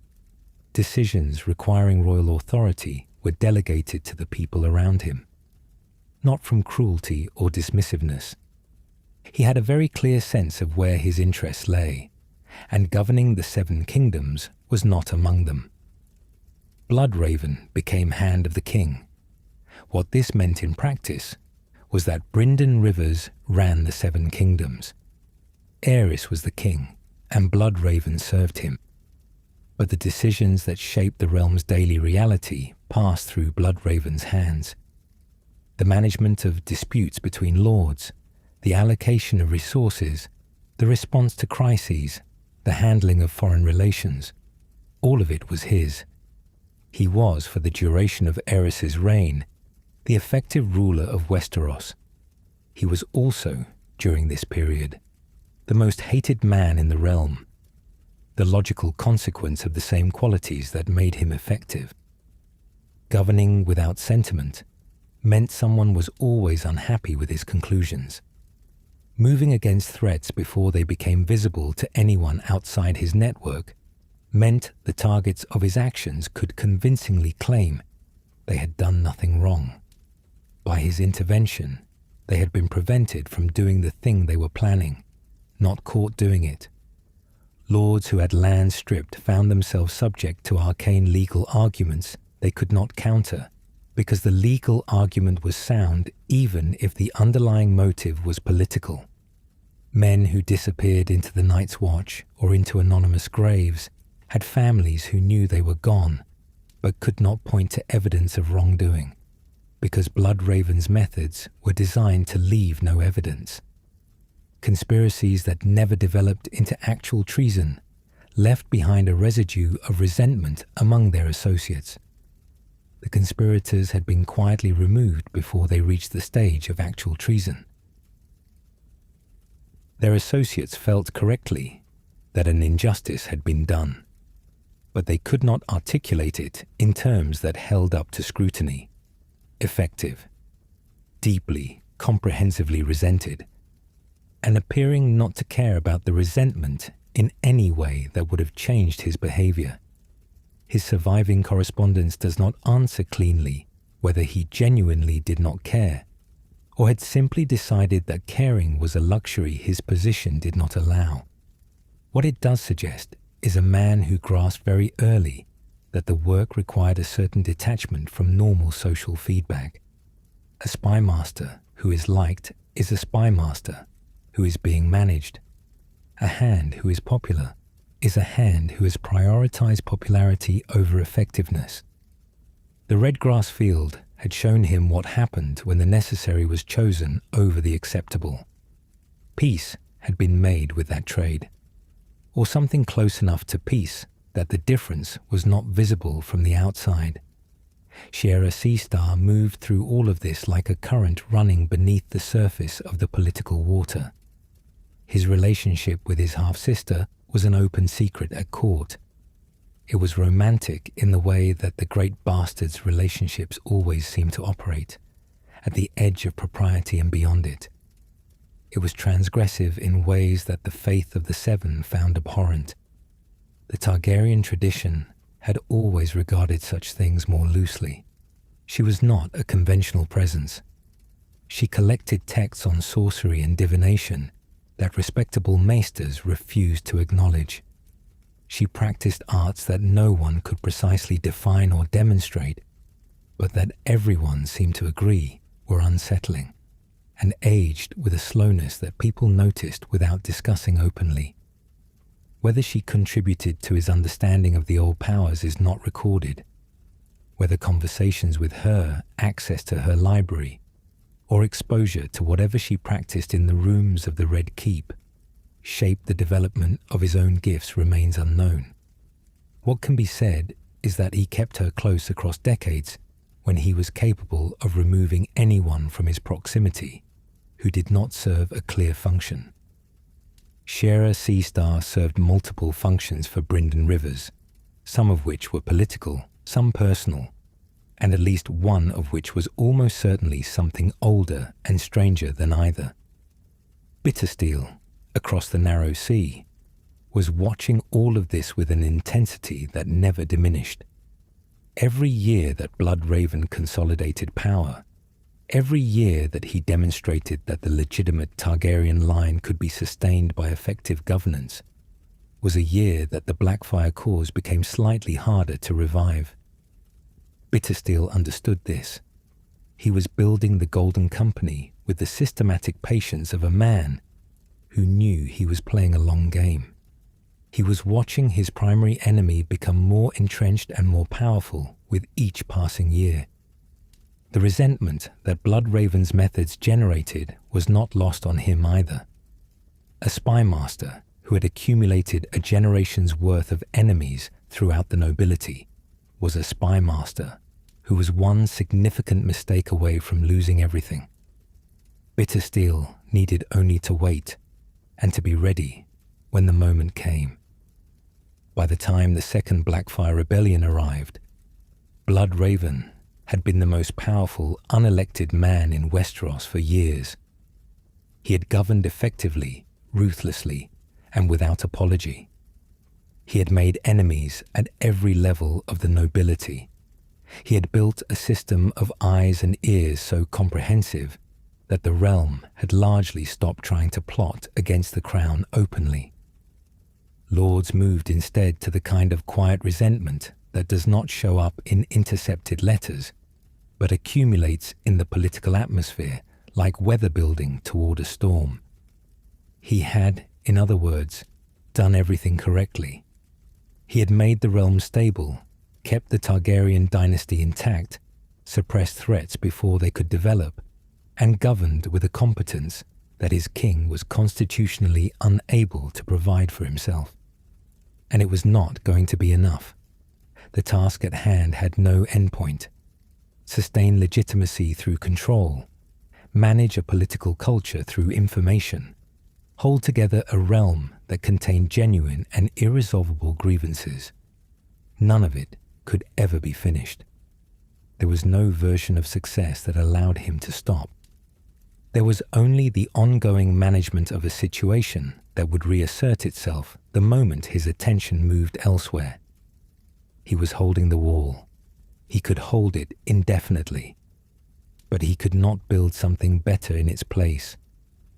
[SPEAKER 1] Decisions requiring royal authority were delegated to the people around him, not from cruelty or dismissiveness. He had a very clear sense of where his interests lay, and governing the 7 kingdoms was not among them. Bloodraven became Hand of the King. What this meant in practice was that Brynden Rivers ran the 7 kingdoms. Aerys was the king, and Bloodraven served him. But the decisions that shaped the realm's daily reality passed through Bloodraven's hands. The management of disputes between lords, the allocation of resources, the response to crises, the handling of foreign relations, all of it was his. He was, for the duration of Aerys's reign, the effective ruler of Westeros. He was also, during this period, the most hated man in the realm, the logical consequence of the same qualities that made him effective. Governing without sentiment meant someone was always unhappy with his conclusions. Moving against threats before they became visible to anyone outside his network meant the targets of his actions could convincingly claim they had done nothing wrong. By his intervention, they had been prevented from doing the thing they were planning, not caught doing it. Lords who had land stripped found themselves subject to arcane legal arguments they could not counter, because the legal argument was sound even if the underlying motive was political. Men who disappeared into the Night's Watch or into anonymous graves had families who knew they were gone, but could not point to evidence of wrongdoing, because Bloodraven's methods were designed to leave no evidence. Conspiracies that never developed into actual treason left behind a residue of resentment among their associates. The conspirators had been quietly removed before they reached the stage of actual treason. Their associates felt correctly that an injustice had been done, but they could not articulate it in terms that held up to scrutiny. Effective, deeply, comprehensively resented, and appearing not to care about the resentment in any way that would have changed his behavior. His surviving correspondence does not answer cleanly whether he genuinely did not care, or had simply decided that caring was a luxury his position did not allow. What it does suggest is a man who grasped very early that the work required a certain detachment from normal social feedback. A spymaster who is liked is a spymaster who is being managed. A hand who is popular is a hand who has prioritized popularity over effectiveness. The red grass field had shown him what happened when the necessary was chosen over the acceptable. Peace had been made with that trade, or something close enough to peace that the difference was not visible from the outside. Shiera Seastar moved through all of this like a current running beneath the surface of the political water. His relationship with his half-sister was an open secret at court. It was romantic in the way that the great bastards' relationships always seem to operate, at the edge of propriety and beyond it. It was transgressive in ways that the faith of the Seven found abhorrent. The Targaryen tradition had always regarded such things more loosely. She was not a conventional presence. She collected texts on sorcery and divination that respectable maesters refused to acknowledge. She practiced arts that no one could precisely define or demonstrate, but that everyone seemed to agree were unsettling, and aged with a slowness that people noticed without discussing openly. Whether she contributed to his understanding of the old powers is not recorded. Whether conversations with her, access to her library, or exposure to whatever she practiced in the rooms of the Red Keep shaped the development of his own gifts remains unknown. What can be said is that he kept her close across decades when he was capable of removing anyone from his proximity who did not serve a clear function. Shera Seastar served multiple functions for Brynden Rivers, some of which were political, some personal, and at least one of which was almost certainly something older and stranger than either. Bittersteel, across the narrow sea, was watching all of this with an intensity that never diminished. Every year that Bloodraven consolidated power, every year that he demonstrated that the legitimate Targaryen line could be sustained by effective governance, was a year that the Blackfyre cause became slightly harder to revive. Bittersteel understood this. He was building the Golden Company with the systematic patience of a man who knew he was playing a long game. He was watching his primary enemy become more entrenched and more powerful with each passing year. The resentment that Bloodraven's methods generated was not lost on him either. A spymaster who had accumulated a generation's worth of enemies throughout the nobility was a spymaster who was one significant mistake away from losing everything. Bittersteel needed only to wait and to be ready when the moment came. By the time the second Blackfyre Rebellion arrived, Bloodraven had been the most powerful unelected man in Westeros for years. He had governed effectively, ruthlessly, and without apology. He had made enemies at every level of the nobility. He had built a system of eyes and ears so comprehensive that the realm had largely stopped trying to plot against the crown openly. Lords moved instead to the kind of quiet resentment that does not show up in intercepted letters, but accumulates in the political atmosphere like weather building toward a storm. He had, in other words, done everything correctly. He had made the realm stable, kept the Targaryen dynasty intact, suppressed threats before they could develop, and governed with a competence that his king was constitutionally unable to provide for himself. And it was not going to be enough. The task at hand had no endpoint. Sustain legitimacy through control, manage a political culture through information, hold together a realm that contained genuine and irresolvable grievances. None of it could ever be finished. There was no version of success that allowed him to stop. There was only the ongoing management of a situation that would reassert itself the moment his attention moved elsewhere. He was holding the wall. He could hold it indefinitely. But he could not build something better in its place,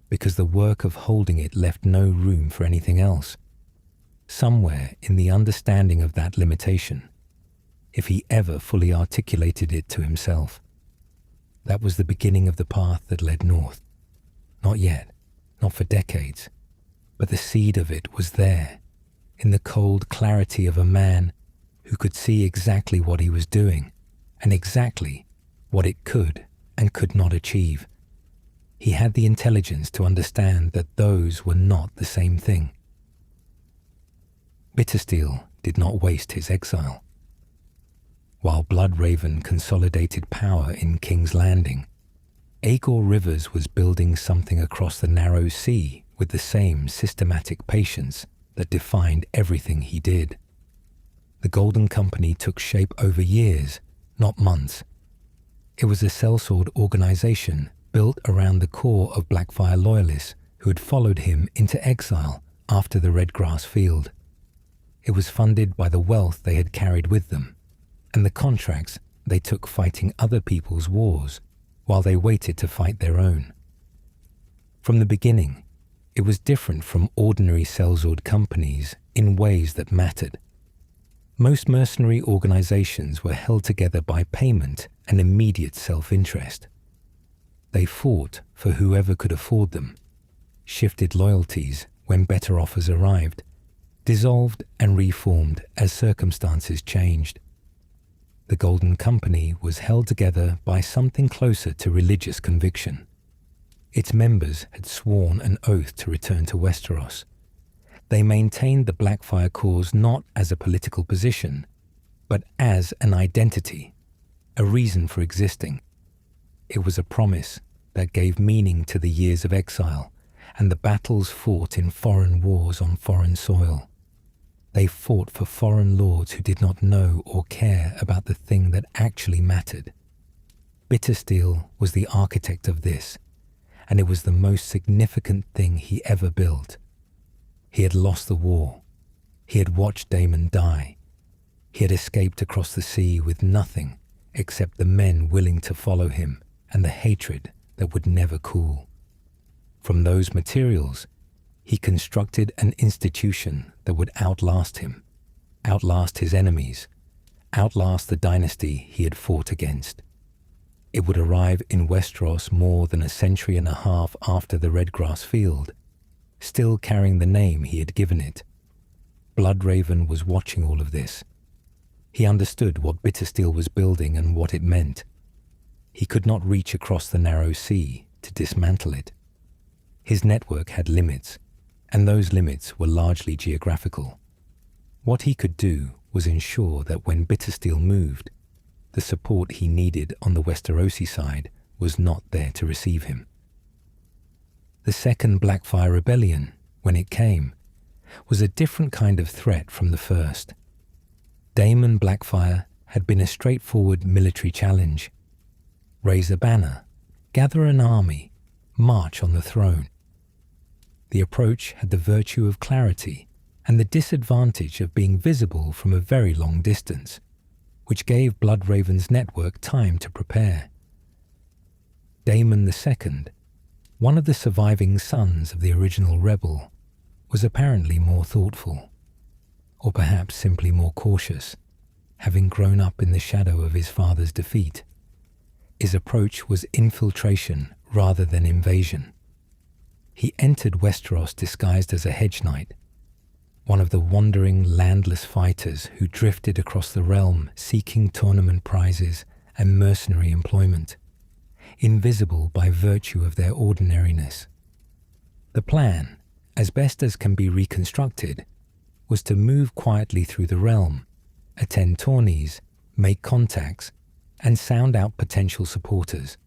[SPEAKER 1] because the work of holding it left no room for anything else. Somewhere in the understanding of that limitation, if he ever fully articulated it to himself, that was the beginning of the path that led north. Not yet, not for decades, but the seed of it was there, in the cold clarity of a man who could see exactly what he was doing and exactly what it could and could not achieve. He had the intelligence to understand that those were not the same thing. Bittersteel did not waste his exile. While Bloodraven consolidated power in King's Landing, Aegon Rivers was building something across the narrow sea with the same systematic patience that defined everything he did. The Golden Company took shape over years, not months. It was a sellsword organization built around the core of Blackfyre loyalists who had followed him into exile after the Redgrass Field. It was funded by the wealth they had carried with them, and the contracts they took fighting other people's wars while they waited to fight their own. From the beginning, It was different from ordinary sellsword companies in ways that mattered. Most mercenary organizations were held together by payment and immediate self-interest. They fought for whoever could afford them, shifted loyalties when better offers arrived, dissolved and reformed as circumstances changed. The Golden Company was held together by something closer to religious conviction. Its members had sworn an oath to return to Westeros. They maintained the Blackfyre cause not as a political position, but as an identity, a reason for existing. It was a promise that gave meaning to the years of exile and the battles fought in foreign wars on foreign soil. They fought for foreign lords who did not know or care about the thing that actually mattered. Bittersteel was the architect of this, and it was the most significant thing he ever built. He had lost the war. He had watched Daemon die. He had escaped across the sea with nothing except the men willing to follow him and the hatred that would never cool. From those materials, he constructed an institution that would outlast him, outlast his enemies, outlast the dynasty he had fought against. It would arrive in Westeros more than a century and a half after the Redgrass Field, still carrying the name he had given it. Bloodraven was watching all of this. He understood what Bittersteel was building and what it meant. He could not reach across the narrow sea to dismantle it. His network had limits, and those limits were largely geographical. What he could do was ensure that when Bittersteel moved, the support he needed on the Westerosi side was not there to receive him. The second Blackfyre Rebellion, when it came, was a different kind of threat from the first. Daemon Blackfyre had been a straightforward military challenge. Raise a banner, gather an army, march on the throne. The approach had the virtue of clarity and the disadvantage of being visible from a very long distance, which gave Bloodraven's network time to prepare. Daemon II, one of the surviving sons of the original rebel, was apparently more thoughtful, or perhaps simply more cautious, having grown up in the shadow of his father's defeat. His approach was infiltration rather than invasion. He entered Westeros disguised as a hedge knight, one of the wandering, landless fighters who drifted across the realm seeking tournament prizes and mercenary employment, invisible by virtue of their ordinariness. The plan, as best as can be reconstructed, was to move quietly through the realm, attend tourneys, make contacts, and sound out potential supporters.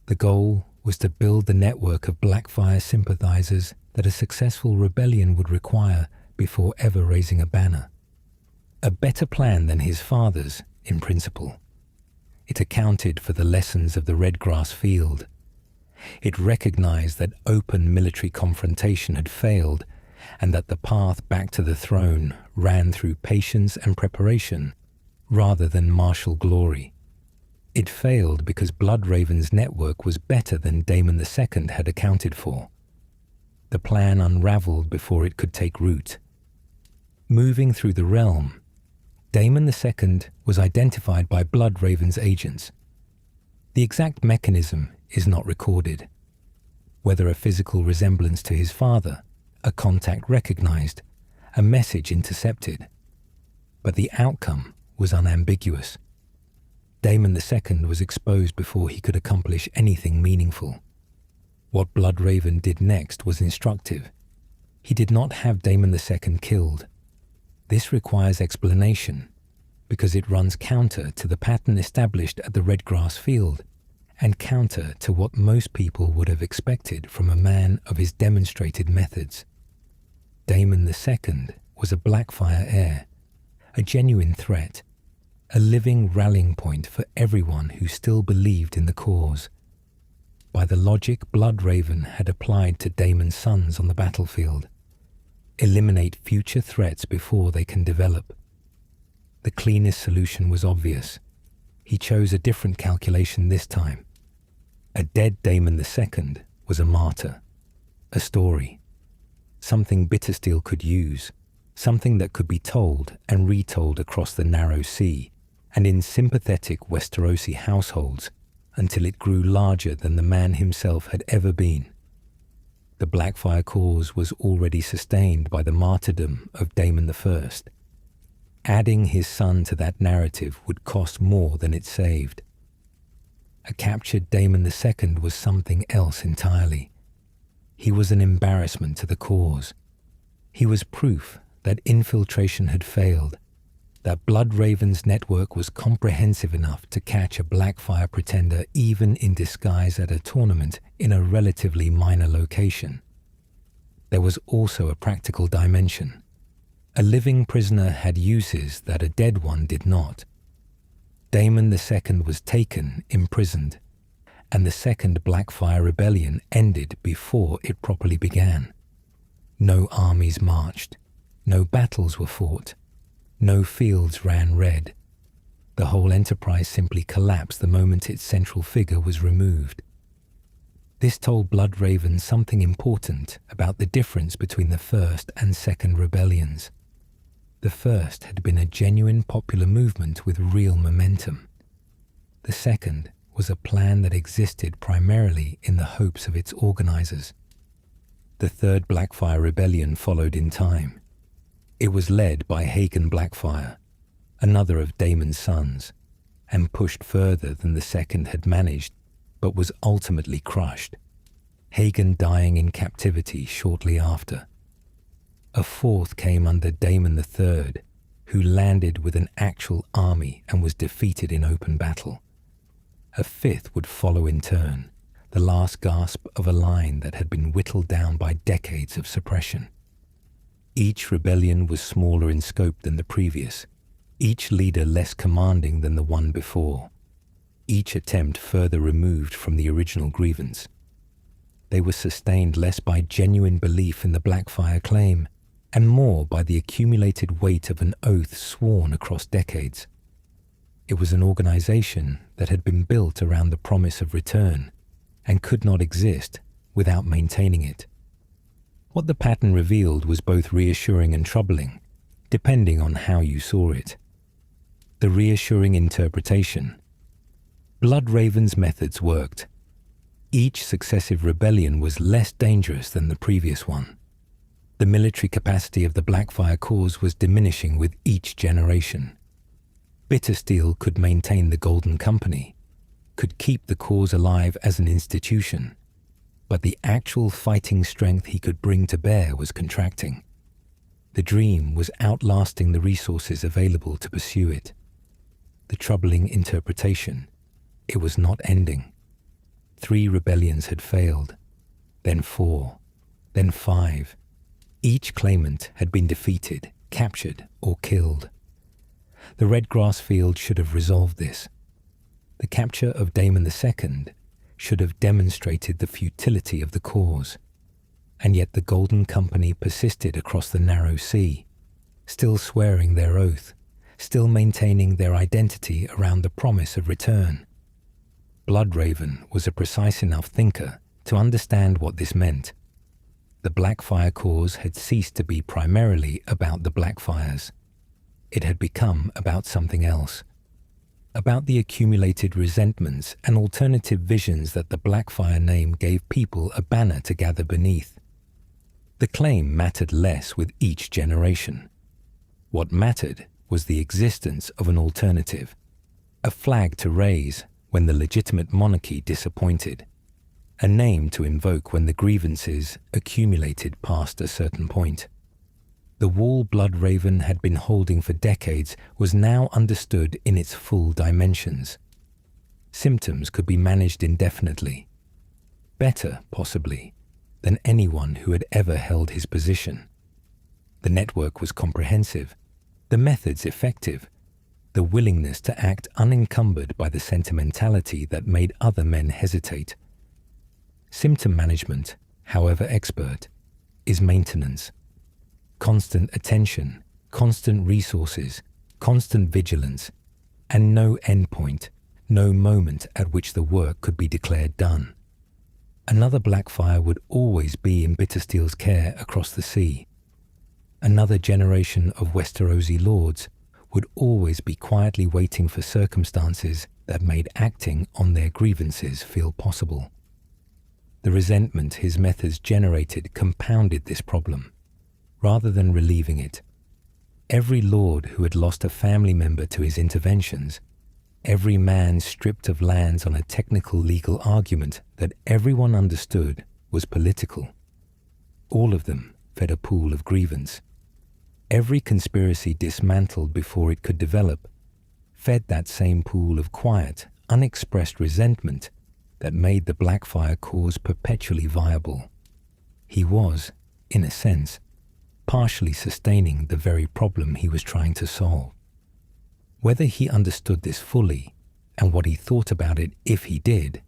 [SPEAKER 1] The goal was to build the network of Blackfyre sympathizers that a successful rebellion would require before ever raising a banner. A better plan than his father's, in principle. It accounted for the lessons of the Redgrass Field. It recognized that open military confrontation had failed and that the path back to the throne ran through patience and preparation rather than martial glory. It failed because Bloodraven's network was better than Daemon II had accounted for. The plan unraveled before it could take root. Moving through the realm, Daemon II was identified by Bloodraven's agents. The exact mechanism is not recorded. Whether a physical resemblance to his father, a contact recognized, a message intercepted. But the outcome was unambiguous. Daemon II was exposed before he could accomplish anything meaningful. What Bloodraven did next was instructive. He did not have Daemon II killed. This requires explanation, because it runs counter to the pattern established at the Redgrass Field, and counter to what most people would have expected from a man of his demonstrated methods. Daemon II was a Blackfyre heir, a genuine threat, a living rallying point for everyone who still believed in the cause. By the logic Bloodraven had applied to Daemon's sons on the battlefield, eliminate future threats before they can develop. The cleanest solution was obvious. He chose a different calculation this time. A dead Daemon II was a martyr. a story. Something Bittersteel could use, something that could be told and retold across the narrow sea and in sympathetic Westerosi households until it grew larger than the man himself had ever been. The Blackfyre cause was already sustained by the martyrdom of Daemon I. Adding his son to that narrative would cost more than it saved. A captured Daemon II was something else entirely. He was an embarrassment to the cause. He was proof that infiltration had failed, that Bloodraven's network was comprehensive enough to catch a Blackfyre pretender even in disguise at a tournament in a relatively minor location. There was also a practical dimension. A living prisoner had uses that a dead one did not. Daemon II was taken, imprisoned, and the Second Blackfyre Rebellion ended before it properly began. No armies marched, no battles were fought, no fields ran red. The whole enterprise simply collapsed the moment its central figure was removed. This told Bloodraven something important about the difference between the First and Second Rebellions. The first had been a genuine popular movement with real momentum. The second was a plan that existed primarily in the hopes of its organizers. The Third Blackfyre Rebellion followed in time. It was led by Aegon Blackfyre, another of Daemon's sons, and pushed further than the second had managed, but was ultimately crushed, Aegon dying in captivity shortly after. A fourth came under Daemon III, who landed with an actual army and was defeated in open battle. A fifth would follow in turn, the last gasp of a line that had been whittled down by decades of suppression. Each rebellion was smaller in scope than the previous, each leader less commanding than the one before, each attempt further removed from the original grievance. They were sustained less by genuine belief in the Blackfyre claim, and more by the accumulated weight of an oath sworn across decades. It was an organization that had been built around the promise of return, and could not exist without maintaining it. What the pattern revealed was both reassuring and troubling, depending on how you saw it. The reassuring interpretation. Bloodraven's methods worked. Each successive rebellion was less dangerous than the previous one. The military capacity of the Blackfyre cause was diminishing with each generation. Bittersteel could maintain the Golden Company, could keep the cause alive as an institution, but the actual fighting strength he could bring to bear was contracting. The dream was outlasting the resources available to pursue it. The troubling interpretation. It was not ending. 3 rebellions had failed, then 4, then 5. Each claimant had been defeated, captured, or killed. The red grass field should have resolved this. The capture of Daemon II should have demonstrated the futility of the cause, and yet the Golden Company persisted across the narrow sea, still swearing their oath, still maintaining their identity around the promise of return. Bloodraven was a precise enough thinker to understand what this meant. The Blackfyre cause had ceased to be primarily about the Blackfyres. It had become about something else. About the accumulated resentments and alternative visions that the Blackfyre name gave people a banner to gather beneath. The claim mattered less with each generation. What mattered was the existence of an alternative, a flag to raise when the legitimate monarchy disappointed, a name to invoke when the grievances accumulated past a certain point. The wall Bloodraven had been holding for decades was now understood in its full dimensions. Symptoms could be managed indefinitely. Better, possibly, than anyone who had ever held his position. The network was comprehensive, the methods effective, the willingness to act unencumbered by the sentimentality that made other men hesitate. Symptom management, however expert, is maintenance. Constant attention, constant resources, constant vigilance, and no endpoint, no moment at which the work could be declared done. Another Blackfyre would always be in Bittersteel's care across the sea. Another generation of Westerosi lords would always be quietly waiting for circumstances that made acting on their grievances feel possible. The resentment his methods generated compounded this problem, rather than relieving it. Every lord who had lost a family member to his interventions, every man stripped of lands on a technical legal argument that everyone understood was political, all of them fed a pool of grievance. Every conspiracy dismantled before it could develop fed that same pool of quiet, unexpressed resentment that made the Blackfyre cause perpetually viable. He was, in a sense, partially sustaining the very problem he was trying to solve. Whether he understood this fully, and what he thought about it if he did,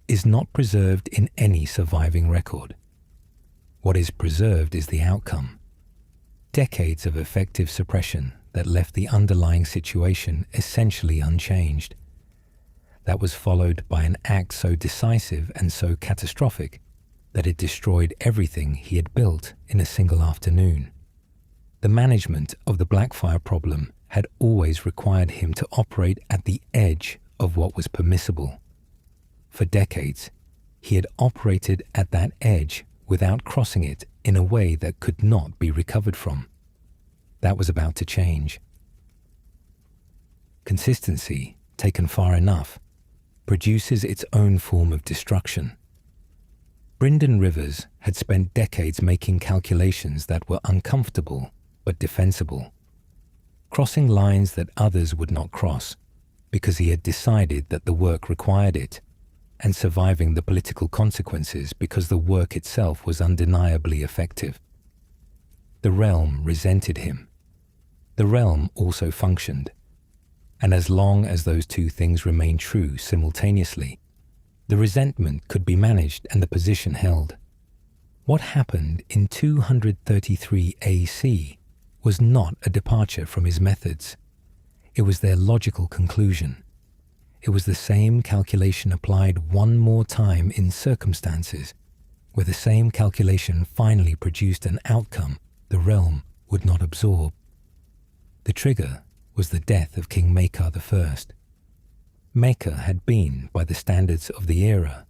[SPEAKER 1] is not preserved in any surviving record. What is preserved is the outcome. Decades of effective suppression that left the underlying situation essentially unchanged. That was followed by an act so decisive and so catastrophic that it destroyed everything he had built in a single afternoon. The management of the Blackfyre problem had always required him to operate at the edge of what was permissible. For decades, he had operated at that edge without crossing it in a way that could not be recovered from. That was about to change. Consistency, taken far enough, produces its own form of destruction. Brynden Rivers had spent decades making calculations that were uncomfortable but defensible, crossing lines that others would not cross because he had decided that the work required it, and surviving the political consequences because the work itself was undeniably effective. The realm resented him. The realm also functioned, and as long as those two things remained true simultaneously, the resentment could be managed and the position held. What happened in 233 AC was not a departure from his methods. It was their logical conclusion. It was the same calculation applied one more time in circumstances where the same calculation finally produced an outcome the realm would not absorb. The trigger was the death of King Maekar I. Maekar had been, by the standards of the era,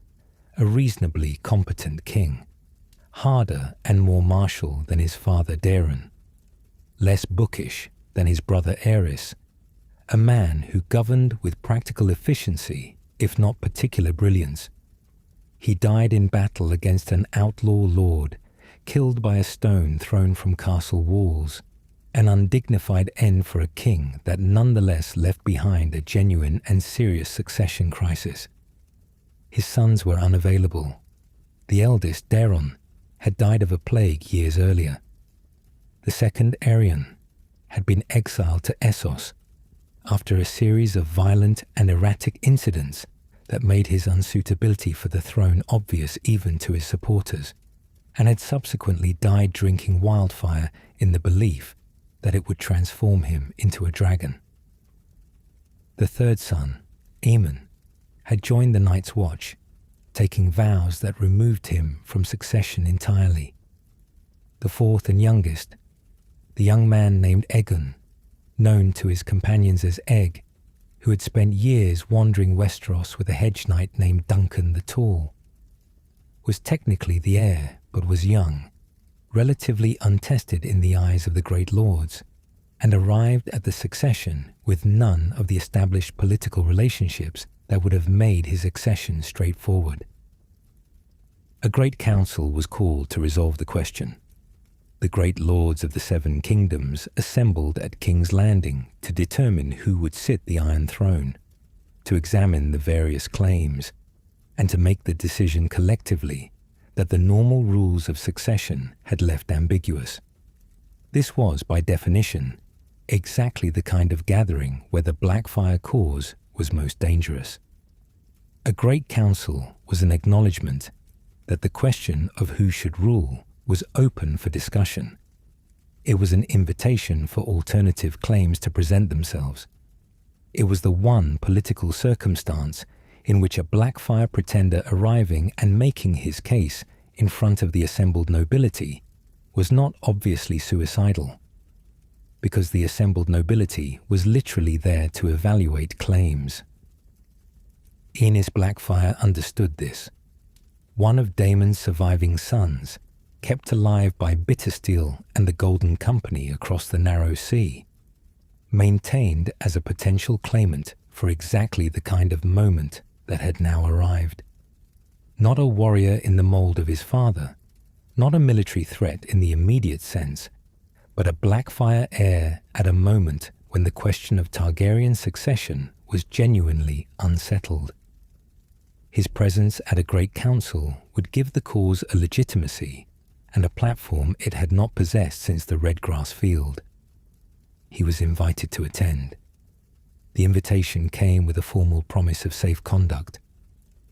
[SPEAKER 1] a reasonably competent king, harder and more martial than his father Daeron, less bookish than his brother Aerys, a man who governed with practical efficiency, if not particular brilliance. He died in battle against an outlaw lord, killed by a stone thrown from castle walls, an undignified end for a king that nonetheless left behind a genuine and serious succession crisis. His sons were unavailable. The eldest, Daeron, had died of a plague years earlier. The second, Aegon, had been exiled to Essos after a series of violent and erratic incidents that made his unsuitability for the throne obvious even to his supporters, and had subsequently died drinking wildfire in the belief that it would transform him into a dragon. The third son, Aemon, had joined the Night's Watch, taking vows that removed him from succession entirely. The fourth and youngest, the young man named Aegon, known to his companions as Egg, who had spent years wandering Westeros with a hedge knight named Duncan the Tall, was technically the heir but was young, relatively untested in the eyes of the great lords, and arrived at the succession with none of the established political relationships that would have made his accession straightforward. A great council was called to resolve the question. The great lords of the Seven Kingdoms assembled at King's Landing to determine who would sit the Iron Throne, to examine the various claims, and to make the decision collectively that the normal rules of succession had left ambiguous. This was, by definition, exactly the kind of gathering where the Blackfyre cause was most dangerous. A great council was an acknowledgement that the question of who should rule was open for discussion. It was an invitation for alternative claims to present themselves. It was the one political circumstance in which a Blackfyre pretender arriving and making his case in front of the assembled nobility was not obviously suicidal, because the assembled nobility was literally there to evaluate claims. Aenys Blackfyre understood this. One of Daemon's surviving sons, kept alive by Bittersteel and the Golden Company across the narrow sea, maintained as a potential claimant for exactly the kind of moment that had now arrived. Not a warrior in the mold of his father, not a military threat in the immediate sense, but a Blackfyre heir at a moment when the question of Targaryen succession was genuinely unsettled. His presence at a great council would give the cause a legitimacy and a platform it had not possessed since the Redgrass Field. He was invited to attend. The invitation came with a formal promise of safe conduct,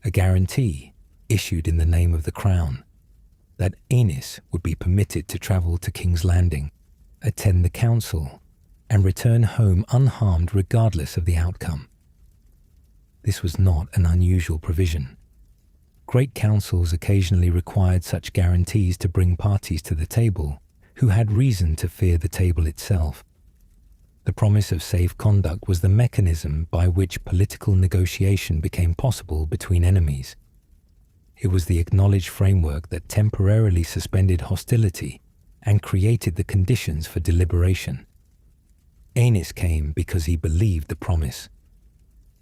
[SPEAKER 1] a guarantee issued in the name of the Crown that Aenys would be permitted to travel to King's Landing, attend the council, and return home unharmed regardless of the outcome. This was not an unusual provision. Great councils occasionally required such guarantees to bring parties to the table who had reason to fear the table itself. The promise of safe conduct was the mechanism by which political negotiation became possible between enemies. It was the acknowledged framework that temporarily suspended hostility and created the conditions for deliberation. Aenys came because he believed the promise.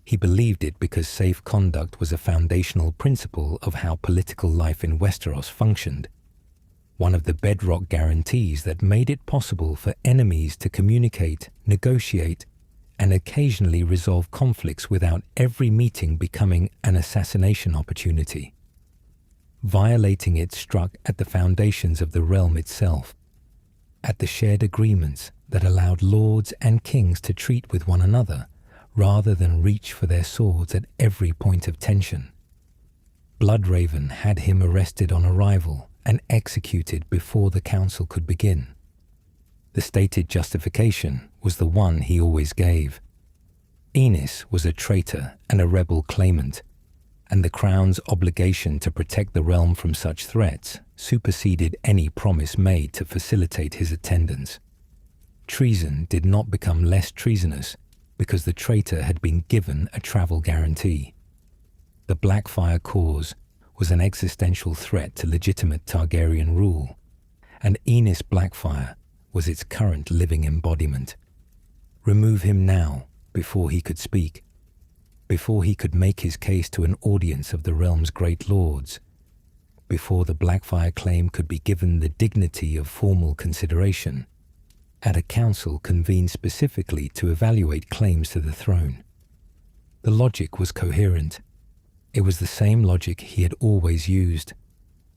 [SPEAKER 1] He believed it because safe conduct was a foundational principle of how political life in Westeros functioned, one of the bedrock guarantees that made it possible for enemies to communicate, negotiate, and occasionally resolve conflicts without every meeting becoming an assassination opportunity. Violating it struck at the foundations of the realm itself, at the shared agreements that allowed lords and kings to treat with one another rather than reach for their swords at every point of tension. Bloodraven had him arrested on arrival and executed before the council could begin. The stated justification was the one he always gave. Aenys was a traitor and a rebel claimant, and the Crown's obligation to protect the realm from such threats superseded any promise made to facilitate his attendance. Treason did not become less treasonous because the traitor had been given a travel guarantee. The Blackfyre cause was an existential threat to legitimate Targaryen rule, and Aenys Blackfyre was its current living embodiment. Remove him now, before he could speak, before he could make his case to an audience of the realm's great lords, before the Blackfyre claim could be given the dignity of formal consideration, at a council convened specifically to evaluate claims to the throne. The logic was coherent. It was the same logic he had always used.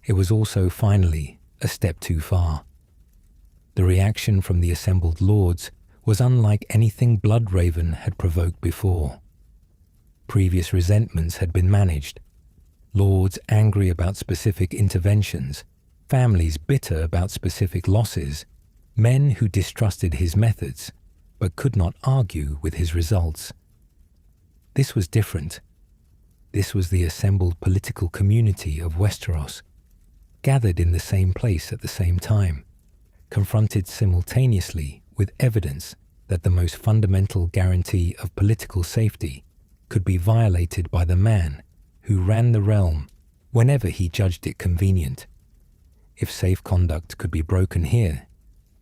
[SPEAKER 1] It was also, finally, a step too far. The reaction from the assembled lords was unlike anything Bloodraven had provoked before. Previous resentments had been managed. Lords angry about specific interventions, families bitter about specific losses, men who distrusted his methods but could not argue with his results. This was different. This was the assembled political community of Westeros, gathered in the same place at the same time, confronted simultaneously with evidence that the most fundamental guarantee of political safety could be violated by the man who ran the realm whenever he judged it convenient. If safe conduct could be broken here,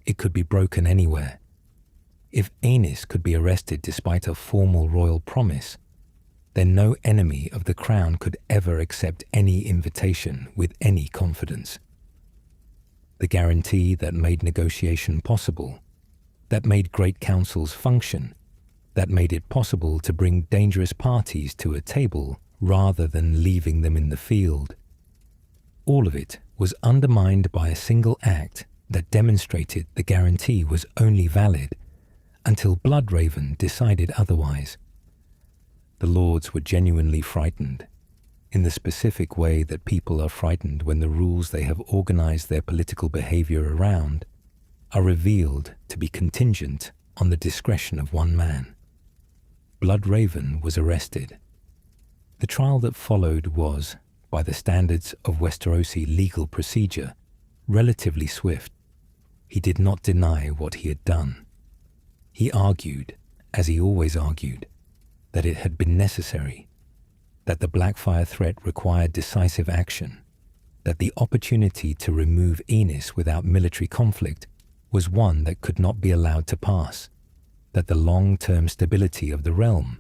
[SPEAKER 1] it could be broken anywhere. If Aenys could be arrested despite a formal royal promise, then no enemy of the crown could ever accept any invitation with any confidence. The guarantee that made negotiation possible, that made great councils function, that made it possible to bring dangerous parties to a table rather than leaving them in the field. All of it was undermined by a single act that demonstrated the guarantee was only valid until Bloodraven decided otherwise. The lords were genuinely frightened, in the specific way that people are frightened when the rules they have organized their political behavior around are revealed to be contingent on the discretion of one man. Bloodraven was arrested. The trial that followed was, by the standards of Westerosi legal procedure, relatively swift. He did not deny what he had done. He argued, as he always argued, that it had been necessary, that the Blackfyre threat required decisive action, that the opportunity to remove Aenys without military conflict was one that could not be allowed to pass, that the long-term stability of the realm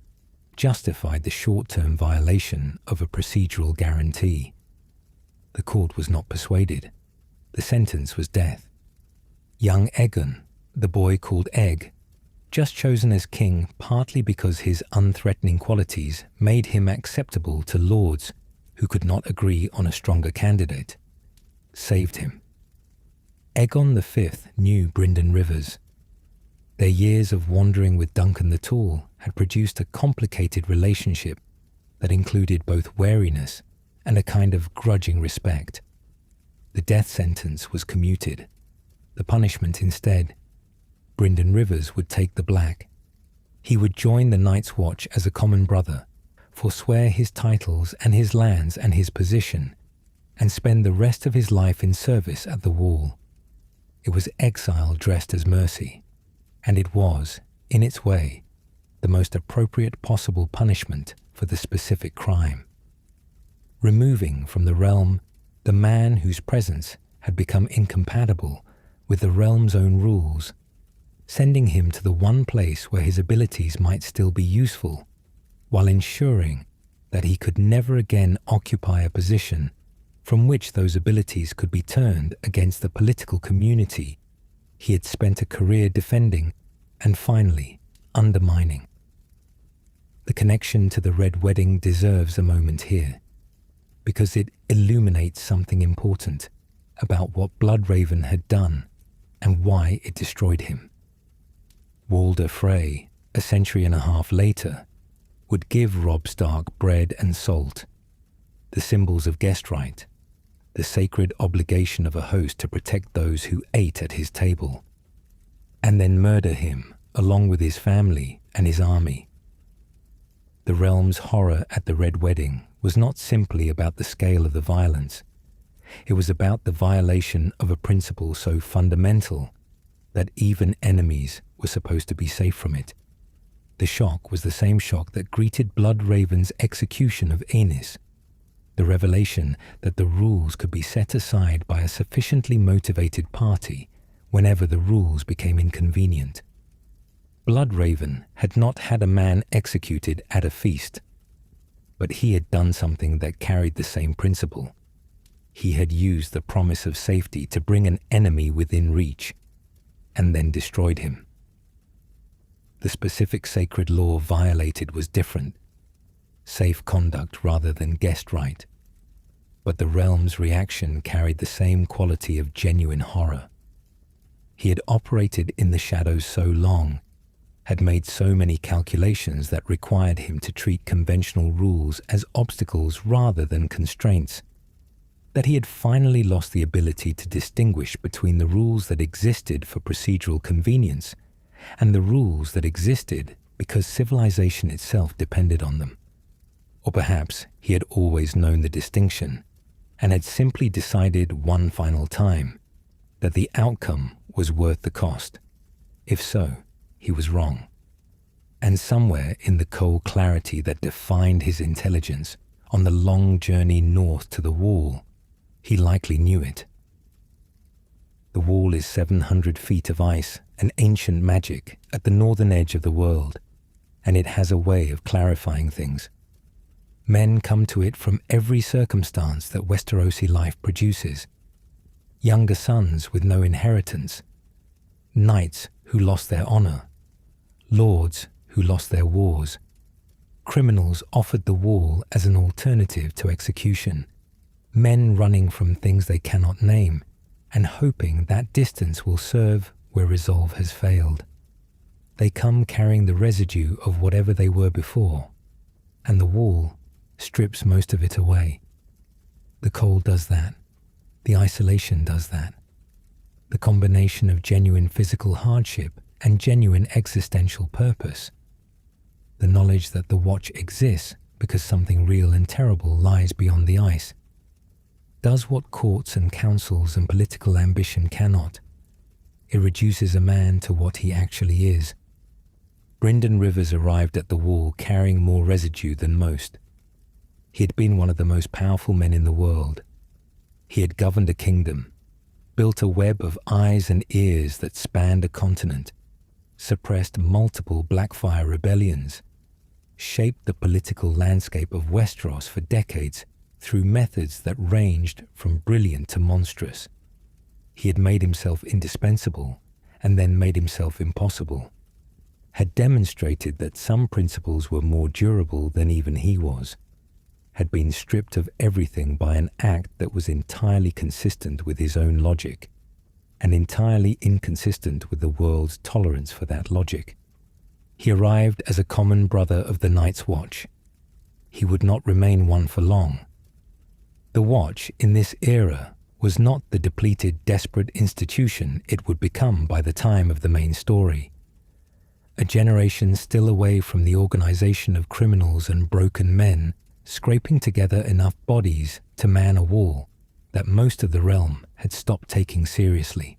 [SPEAKER 1] justified the short-term violation of a procedural guarantee. The court was not persuaded. The sentence was death. Young Aegon, the boy called Egg, just chosen as king partly because his unthreatening qualities made him acceptable to lords who could not agree on a stronger candidate, saved him. Aegon V knew Brynden Rivers. Their years of wandering with Duncan the Tall had produced a complicated relationship that included both wariness and a kind of grudging respect. The death sentence was commuted. The punishment instead, Brynden Rivers would take the black. He would join the Night's Watch as a common brother, forswear his titles and his lands and his position, and spend the rest of his life in service at the Wall. It was exile dressed as mercy, and it was, in its way, the most appropriate possible punishment for the specific crime. Removing from the realm the man whose presence had become incompatible with the realm's own rules, sending him to the one place where his abilities might still be useful, while ensuring that he could never again occupy a position from which those abilities could be turned against the political community he had spent a career defending and finally undermining. The connection to the Red Wedding deserves a moment here, because it illuminates something important about what Bloodraven had done and why it destroyed him. Walder Frey, a century and a half later, would give Robb Stark bread and salt, the symbols of guest right, the sacred obligation of a host to protect those who ate at his table, and then murder him along with his family and his army. The realm's horror at the Red Wedding was not simply about the scale of the violence. It was about the violation of a principle so fundamental that even enemies were supposed to be safe from it. The shock was the same shock that greeted Bloodraven's execution of Aenys, the revelation that the rules could be set aside by a sufficiently motivated party whenever the rules became inconvenient. Bloodraven had not had a man executed at a feast, but he had done something that carried the same principle. He had used the promise of safety to bring an enemy within reach, and then destroyed him. The specific sacred law violated was different, safe conduct rather than guest right, but the realm's reaction carried the same quality of genuine horror. He had operated in the shadows so long, had made so many calculations that required him to treat conventional rules as obstacles rather than constraints, that he had finally lost the ability to distinguish between the rules that existed for procedural convenience and the rules that existed because civilization itself depended on them. Or perhaps he had always known the distinction and had simply decided one final time that the outcome was worth the cost. If so, he was wrong. And somewhere in the cold clarity that defined his intelligence on the long journey north to the Wall, he likely knew it. The Wall is 700 feet of ice and ancient magic at the northern edge of the world, and it has a way of clarifying things. Men come to it from every circumstance that Westerosi life produces. Younger sons with no inheritance, knights who lost their honor, lords who lost their wars, criminals offered the Wall as an alternative to execution, men running from things they cannot name and hoping that distance will serve where resolve has failed. They come carrying the residue of whatever they were before, and the Wall strips most of it away. The cold does that. The isolation does that. The combination of genuine physical hardship and genuine existential purpose. The knowledge that the Watch exists because something real and terrible lies beyond the ice. Does what courts and councils and political ambition cannot. It reduces a man to what he actually is. Brynden Rivers arrived at the wall carrying more residue than most. He had been one of the most powerful men in the world. He had governed a kingdom, built a web of eyes and ears that spanned a continent, suppressed multiple Blackfyre Rebellions, shaped the political landscape of Westeros for decades through methods that ranged from brilliant to monstrous. He had made himself indispensable and then made himself impossible, had demonstrated that some principles were more durable than even he was, had been stripped of everything by an act that was entirely consistent with his own logic, and entirely inconsistent with the world's tolerance for that logic. He arrived as a common brother of the Night's Watch. He would not remain one for long. The Watch, in this era, was not the depleted, desperate institution it would become by the time of the main story. A generation still away from the organization of criminals and broken men, scraping together enough bodies to man a wall that most of the realm had stopped taking seriously.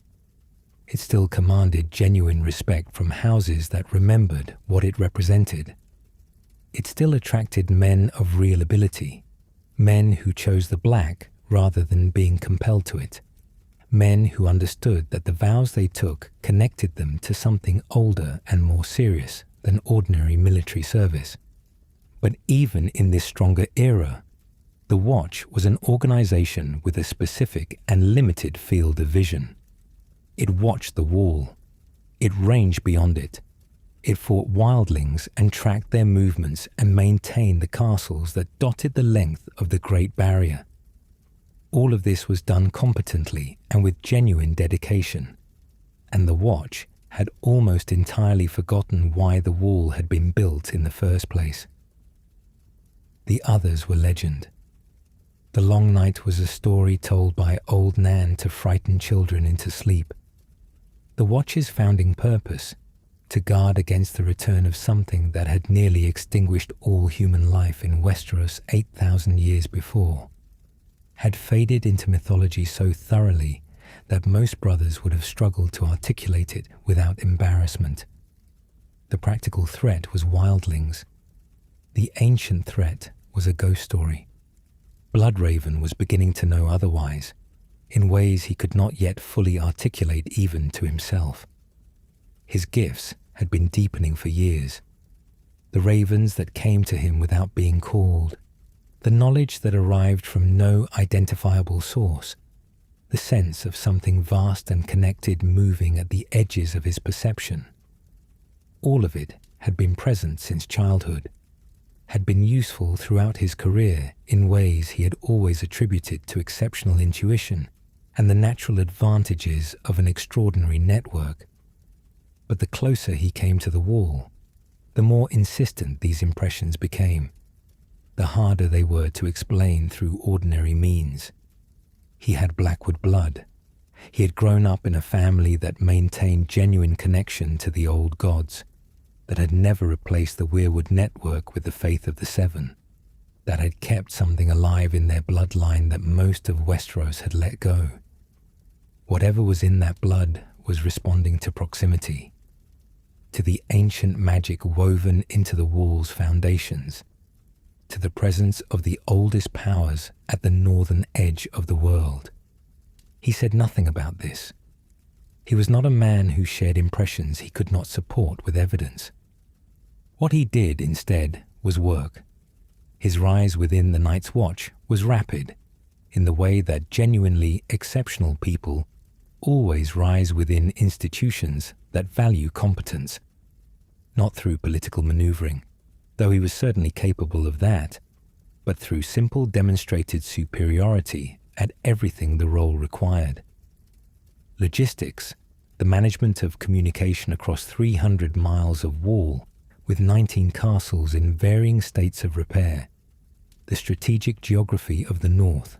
[SPEAKER 1] It still commanded genuine respect from houses that remembered what it represented. It still attracted men of real ability, men who chose the black rather than being compelled to it, men who understood that the vows they took connected them to something older and more serious than ordinary military service. But even in this stronger era, the Watch was an organization with a specific and limited field of vision. It watched the wall. It ranged beyond it. It fought wildlings and tracked their movements and maintained the castles that dotted the length of the Great Barrier. All of this was done competently and with genuine dedication, and the Watch had almost entirely forgotten why the wall had been built in the first place. The others were legend. The Long Night was a story told by Old Nan to frighten children into sleep. The Watch's founding purpose, to guard against the return of something that had nearly extinguished all human life in Westeros 8,000 years before, had faded into mythology so thoroughly that most brothers would have struggled to articulate it without embarrassment. The practical threat was wildlings. The ancient threat was a ghost story. Bloodraven was beginning to know otherwise, in ways he could not yet fully articulate even to himself. His gifts had been deepening for years. The ravens that came to him without being called, the knowledge that arrived from no identifiable source, the sense of something vast and connected moving at the edges of his perception. All of it had been present since childhood, had been useful throughout his career in ways he had always attributed to exceptional intuition and the natural advantages of an extraordinary network. But the closer he came to the wall, the more insistent these impressions became, the harder they were to explain through ordinary means. He had Blackwood blood. He had grown up in a family that maintained genuine connection to the old gods, that had never replaced the Weirwood network with the faith of the Seven, that had kept something alive in their bloodline that most of Westeros had let go. Whatever was in that blood was responding to proximity, to the ancient magic woven into the wall's foundations, to the presence of the oldest powers at the northern edge of the world. He said nothing about this. He was not a man who shared impressions he could not support with evidence. What he did instead was work. His rise within the Night's Watch was rapid, in the way that genuinely exceptional people always rise within institutions that value competence, not through political maneuvering, though he was certainly capable of that, but through simple demonstrated superiority at everything the role required. Logistics, the management of communication across 300 miles of wall with 19 castles in varying states of repair, the strategic geography of the north.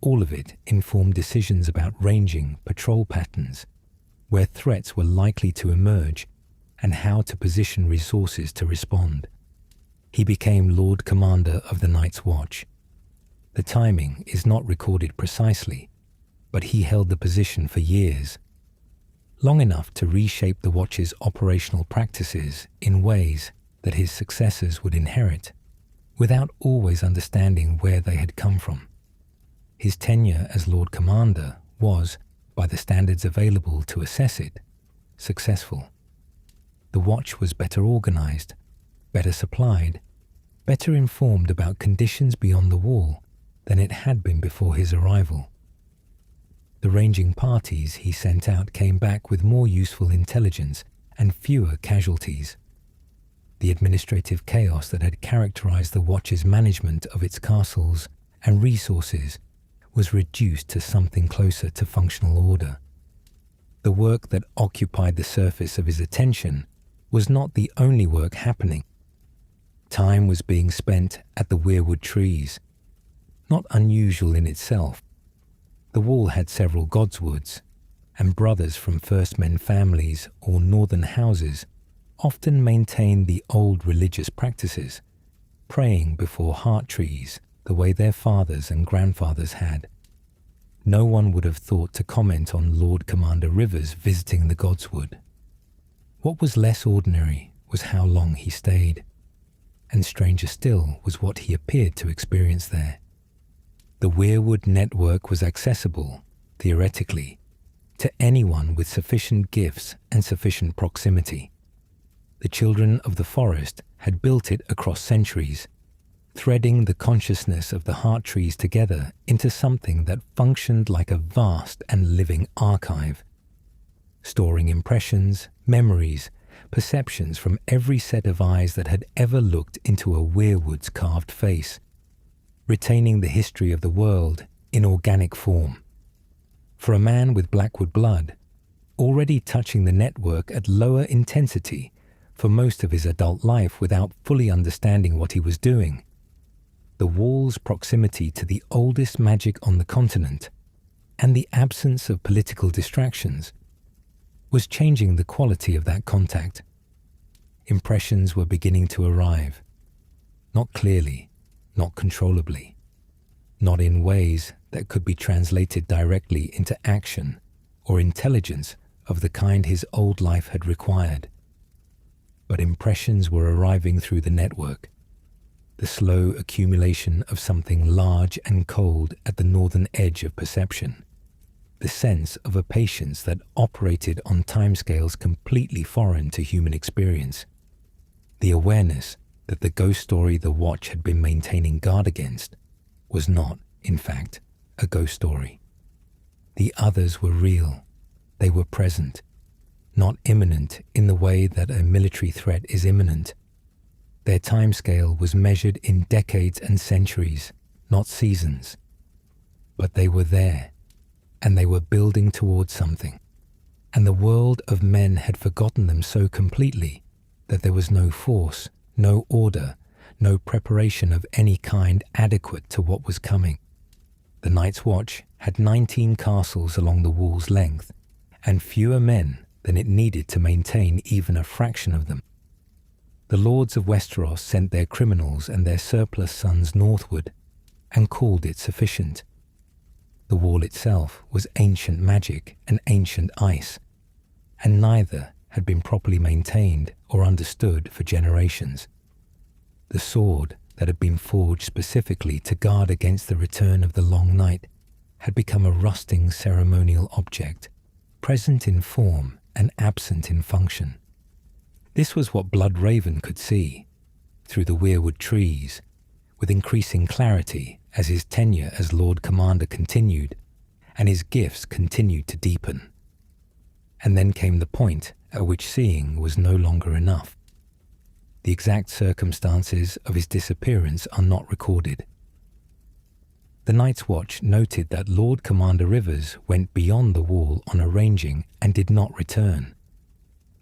[SPEAKER 1] All of it informed decisions about ranging, patrol patterns, where threats were likely to emerge, and how to position resources to respond. He became Lord Commander of the Night's Watch. The timing is not recorded precisely, but he held the position for years, long enough to reshape the Watch's operational practices in ways that his successors would inherit, without always understanding where they had come from. His tenure as Lord Commander was, by the standards available to assess it, successful. The Watch was better organized, better supplied, better informed about conditions beyond the wall than it had been before his arrival. The ranging parties he sent out came back with more useful intelligence and fewer casualties. The administrative chaos that had characterized the Watch's management of its castles and resources was reduced to something closer to functional order. The work that occupied the surface of his attention was not the only work happening. Time was being spent at the weirwood trees, not unusual in itself. The wall had several godswoods, and brothers from First Men families or northern houses often maintained the old religious practices, praying before heart trees the way their fathers and grandfathers had. No one would have thought to comment on Lord Commander Rivers visiting the godswood. What was less ordinary was how long he stayed, and stranger still was what he appeared to experience there. The weirwood network was accessible, theoretically, to anyone with sufficient gifts and sufficient proximity. The children of the forest had built it across centuries, threading the consciousness of the heart trees together into something that functioned like a vast and living archive, storing impressions, memories, perceptions from every set of eyes that had ever looked into a weirwood's carved face, retaining the history of the world in organic form. For a man with Blackwood blood, already touching the network at lower intensity for most of his adult life without fully understanding what he was doing, the wall's proximity to the oldest magic on the continent and the absence of political distractions was changing the quality of that contact. Impressions were beginning to arrive, not clearly, not controllably, not in ways that could be translated directly into action or intelligence of the kind his old life had required. But impressions were arriving through the network, the slow accumulation of something large and cold at the northern edge of perception, the sense of a patience that operated on timescales completely foreign to human experience, the awareness that the ghost story the Watch had been maintaining guard against was not, in fact, a ghost story. The others were real. They were present, not imminent in the way that a military threat is imminent. Their timescale was measured in decades and centuries, not seasons. But they were there, and they were building towards something. And the world of men had forgotten them so completely that there was no force, no order, no preparation of any kind adequate to what was coming. The Night's Watch had 19 castles along the wall's length, and fewer men than it needed to maintain even a fraction of them. The lords of Westeros sent their criminals and their surplus sons northward, and called it sufficient. The wall itself was ancient magic and ancient ice, and neither had been properly maintained or understood for generations. The sword that had been forged specifically to guard against the return of the long night had become a rusting ceremonial object, present in form and absent in function. This was what Bloodraven could see, through the weirwood trees, with increasing clarity as his tenure as Lord Commander continued, and his gifts continued to deepen. And then came the point at which seeing was no longer enough. The exact circumstances of his disappearance are not recorded. The Night's Watch noted that Lord Commander Rivers went beyond the wall on a ranging and did not return.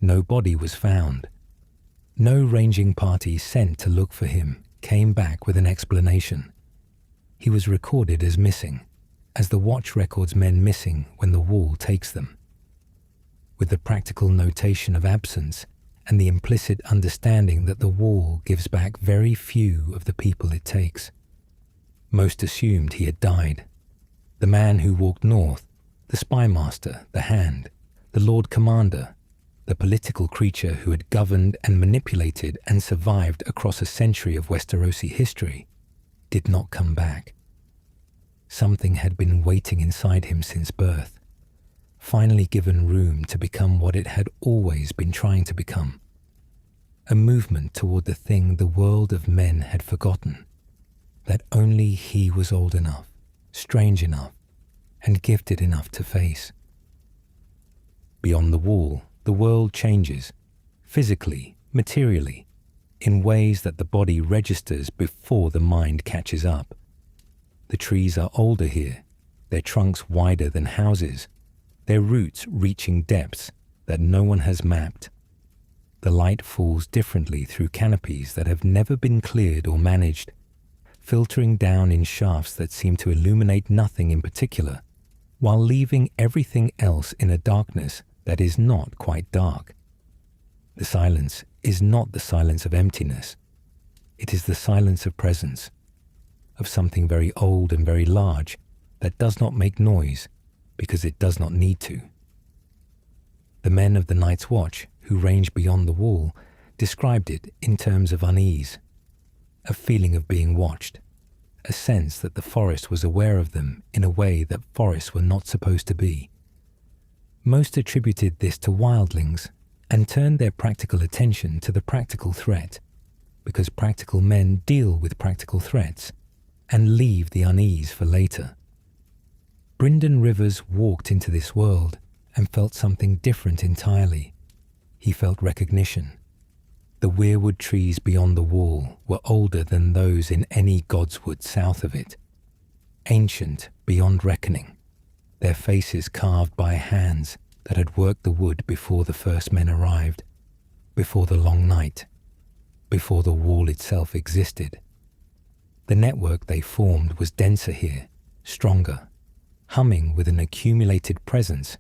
[SPEAKER 1] No body was found. No ranging party sent to look for him came back with an explanation. He was recorded as missing, as the Watch records men missing when the wall takes them. With the practical notation of absence and the implicit understanding that the wall gives back very few of the people it takes. Most assumed he had died. The man who walked north, the spymaster, the hand, the Lord Commander, the political creature who had governed and manipulated and survived across a century of Westerosi history, did not come back. Something had been waiting inside him since birth, finally given room to become what it had always been trying to become. A movement toward the thing the world of men had forgotten, that only he was old enough, strange enough, and gifted enough to face. Beyond the wall, the world changes, physically, materially, in ways that the body registers before the mind catches up. The trees are older here, their trunks wider than houses, their roots reaching depths that no one has mapped. The light falls differently through canopies that have never been cleared or managed, filtering down in shafts that seem to illuminate nothing in particular, while leaving everything else in a darkness that is not quite dark. The silence is not the silence of emptiness. It is the silence of presence, of something very old and very large that does not make noise because it does not need to. The men of the Night's Watch who range beyond the wall described it in terms of unease, a feeling of being watched, a sense that the forest was aware of them in a way that forests were not supposed to be. Most attributed this to wildlings and turned their practical attention to the practical threat, because practical men deal with practical threats and leave the unease for later. Brynden Rivers walked into this world and felt something different entirely. He felt recognition. The weirwood trees beyond the wall were older than those in any godswood south of it, ancient beyond reckoning, their faces carved by hands that had worked the wood before the first men arrived, before the long night, before the wall itself existed. The network they formed was denser here, stronger, humming with an accumulated presence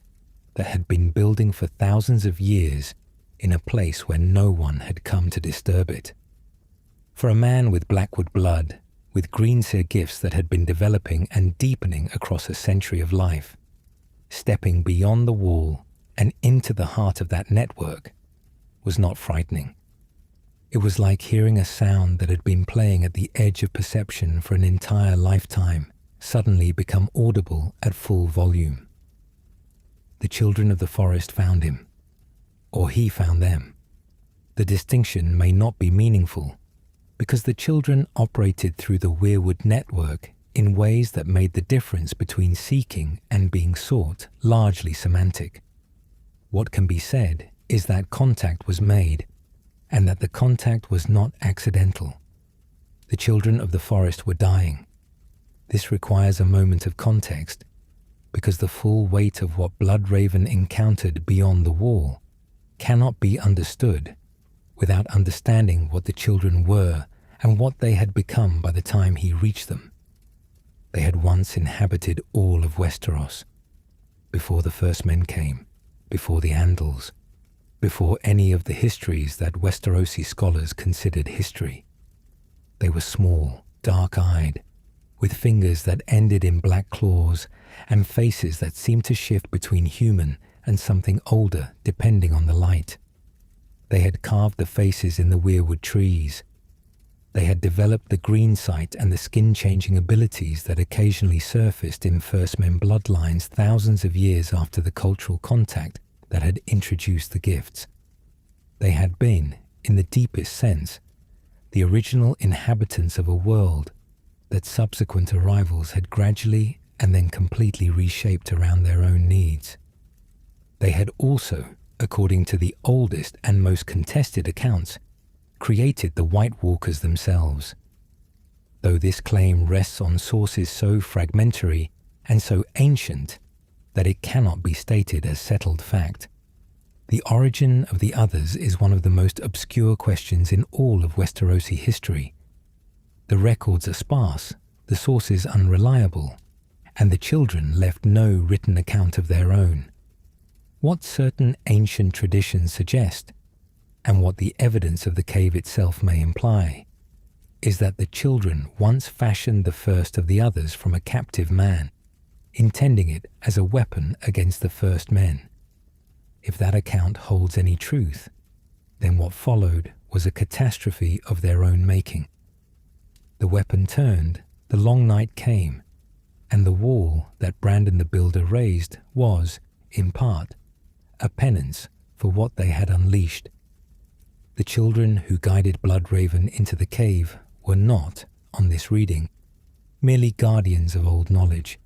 [SPEAKER 1] that had been building for thousands of years in a place where no one had come to disturb it. For a man with Blackwood blood, with greenseer gifts that had been developing and deepening across a century of life, stepping beyond the wall and into the heart of that network was not frightening. It was like hearing a sound that had been playing at the edge of perception for an entire lifetime suddenly become audible at full volume. The children of the forest found him, or he found them. The distinction may not be meaningful, because the children operated through the weirwood network in ways that made the difference between seeking and being sought largely semantic. What can be said is that contact was made, and that the contact was not accidental. The children of the forest were dying. This requires a moment of context, because the full weight of what Bloodraven encountered beyond the wall cannot be understood without understanding what the children were and what they had become by the time he reached them. They had once inhabited all of Westeros, before the first men came, before the Andals, before any of the histories that Westerosi scholars considered history. They were small, dark-eyed, with fingers that ended in black claws and faces that seemed to shift between human and something older depending on the light. They had carved the faces in the weirwood trees. They had developed the green sight and the skin-changing abilities that occasionally surfaced in First Men bloodlines thousands of years after the cultural contact that had introduced the gifts. They had been, in the deepest sense, the original inhabitants of a world that subsequent arrivals had gradually and then completely reshaped around their own needs. They had also, according to the oldest and most contested accounts, created the White Walkers themselves. Though this claim rests on sources so fragmentary and so ancient that it cannot be stated as settled fact, the origin of the others is one of the most obscure questions in all of Westerosi history. The records are sparse, the sources unreliable, and the children left no written account of their own. What certain ancient traditions suggest and what the evidence of the cave itself may imply, is that the children once fashioned the first of the others from a captive man, intending it as a weapon against the first men. If that account holds any truth, then what followed was a catastrophe of their own making. The weapon turned, the long night came, and the wall that Brynden the Builder raised was, in part, a penance for what they had unleashed. The children who guided Bloodraven into the cave were not, on this reading, merely guardians of old knowledge.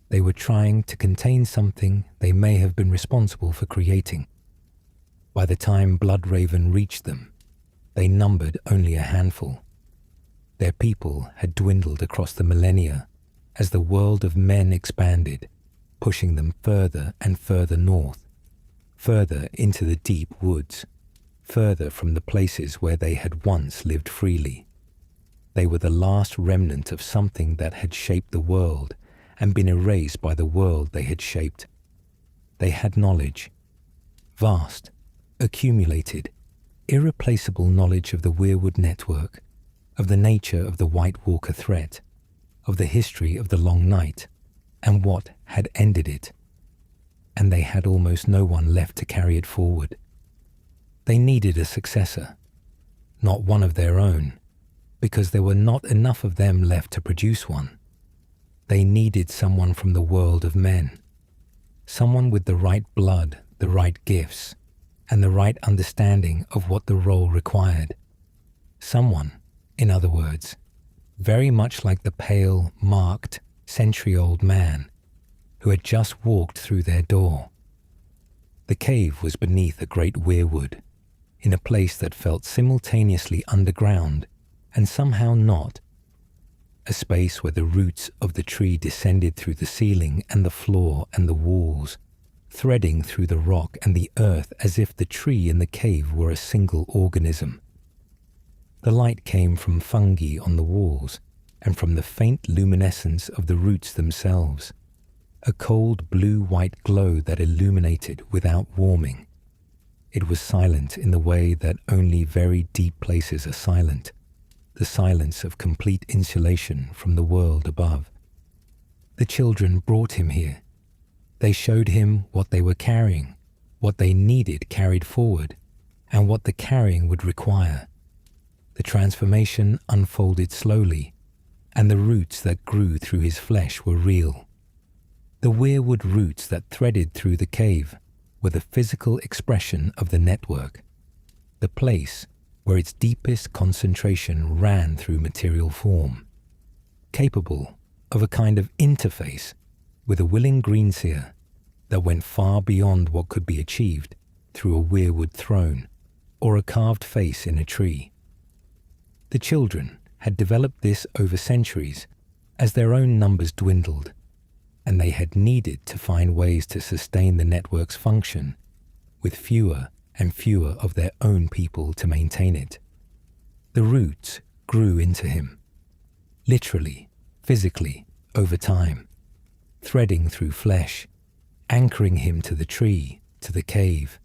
[SPEAKER 1] They were trying to contain something they may have been responsible for creating. By the time Bloodraven reached them, they numbered only a handful. Their people had dwindled across the millennia as the world of men expanded, pushing them further and further north, further into the deep woods, further from the places where they had once lived freely. They were the last remnant of something that had shaped the world and been erased by the world they had shaped. They had knowledge, vast, accumulated, irreplaceable knowledge of the Weirwood network, of the nature of the White Walker threat, of the history of the Long Night, and what had ended it. And they had almost no one left to carry it forward. They needed a successor, not one of their own, because there were not enough of them left to produce one. They needed someone from the world of men, someone with the right blood, the right gifts, and the right understanding of what the role required. Someone, in other words, very much like the pale, marked, century-old man who had just walked through their door. The cave was beneath a great weirwood, in a place that felt simultaneously underground and somehow not, a space where the roots of the tree descended through the ceiling and the floor and the walls, threading through the rock and the earth as if the tree in the cave were a single organism. The light came from fungi on the walls and from the faint luminescence of the roots themselves, a cold blue-white glow that illuminated without warming. It was silent in the way that only very deep places are silent, the silence of complete insulation from the world above. The children brought him here. They showed him what they were carrying, what they needed carried forward, and what the carrying would require. The transformation unfolded slowly, and the roots that grew through his flesh were real. The weirwood roots that threaded through the cave were the physical expression of the network, the place where its deepest concentration ran through material form, capable of a kind of interface with a willing greenseer that went far beyond what could be achieved through a weirwood throne or a carved face in a tree. The children had developed this over centuries as their own numbers dwindled, and they had needed to find ways to sustain the network's function with fewer and fewer of their own people to maintain it. The roots grew into him, literally, physically, over time, threading through flesh, anchoring him to the tree, to the cave,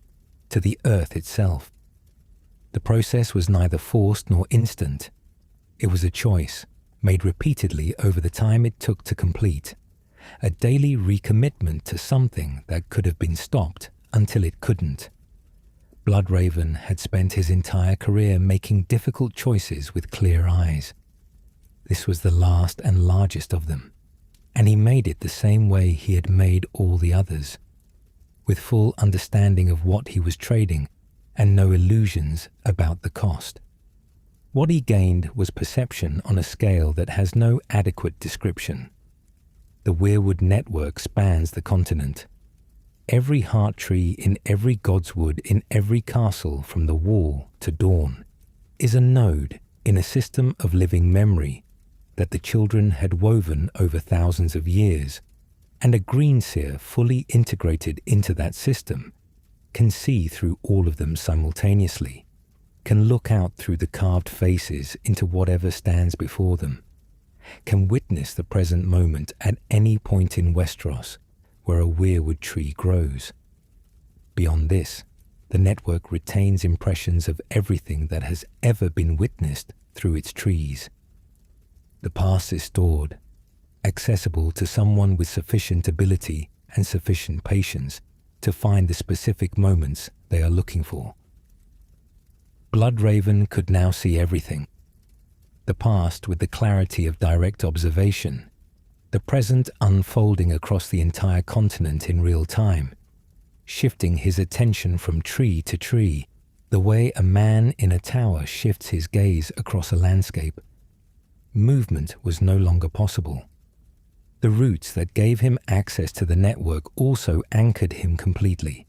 [SPEAKER 1] to the earth itself. The process was neither forced nor instant. It was a choice, made repeatedly over the time it took to complete, a daily recommitment to something that could have been stopped until it couldn't. Bloodraven had spent his entire career making difficult choices with clear eyes. This was the last and largest of them, and he made it the same way he had made all the others, with full understanding of what he was trading and no illusions about the cost. What he gained was perception on a scale that has no adequate description. The Weirwood network spans the continent. Every heart tree in every godswood in every castle from the wall to dawn is a node in a system of living memory that the children had woven over thousands of years, and a greenseer fully integrated into that system can see through all of them simultaneously, can look out through the carved faces into whatever stands before them, can witness the present moment at any point in Westeros where a weirwood tree grows. Beyond this, The network retains impressions of everything that has ever been witnessed through its trees. The past is stored, accessible to someone with sufficient ability and sufficient patience to find the specific moments they are looking for. Bloodraven could now see everything. The past with the clarity of direct observation, the present unfolding across the entire continent in real time, shifting his attention from tree to tree, the way a man in a tower shifts his gaze across a landscape. Movement was no longer possible. The roots that gave him access to the network also anchored him completely.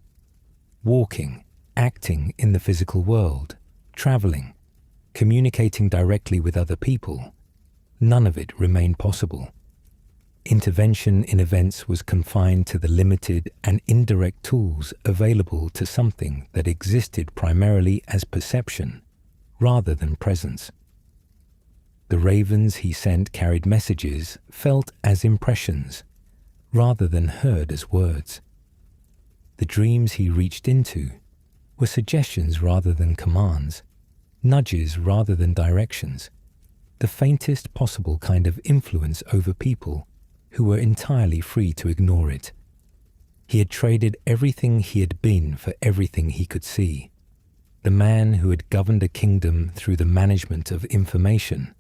[SPEAKER 1] Walking, acting in the physical world, traveling, communicating directly with other people, none of it remained possible. Intervention in events was confined to the limited and indirect tools available to something that existed primarily as perception rather than presence. The ravens he sent carried messages felt as impressions rather than heard as words. The dreams he reached into were suggestions rather than commands, nudges rather than directions, the faintest possible kind of influence over people who were entirely free to ignore it. He had traded everything he had been for everything he could see. The man who had governed a kingdom through the management of information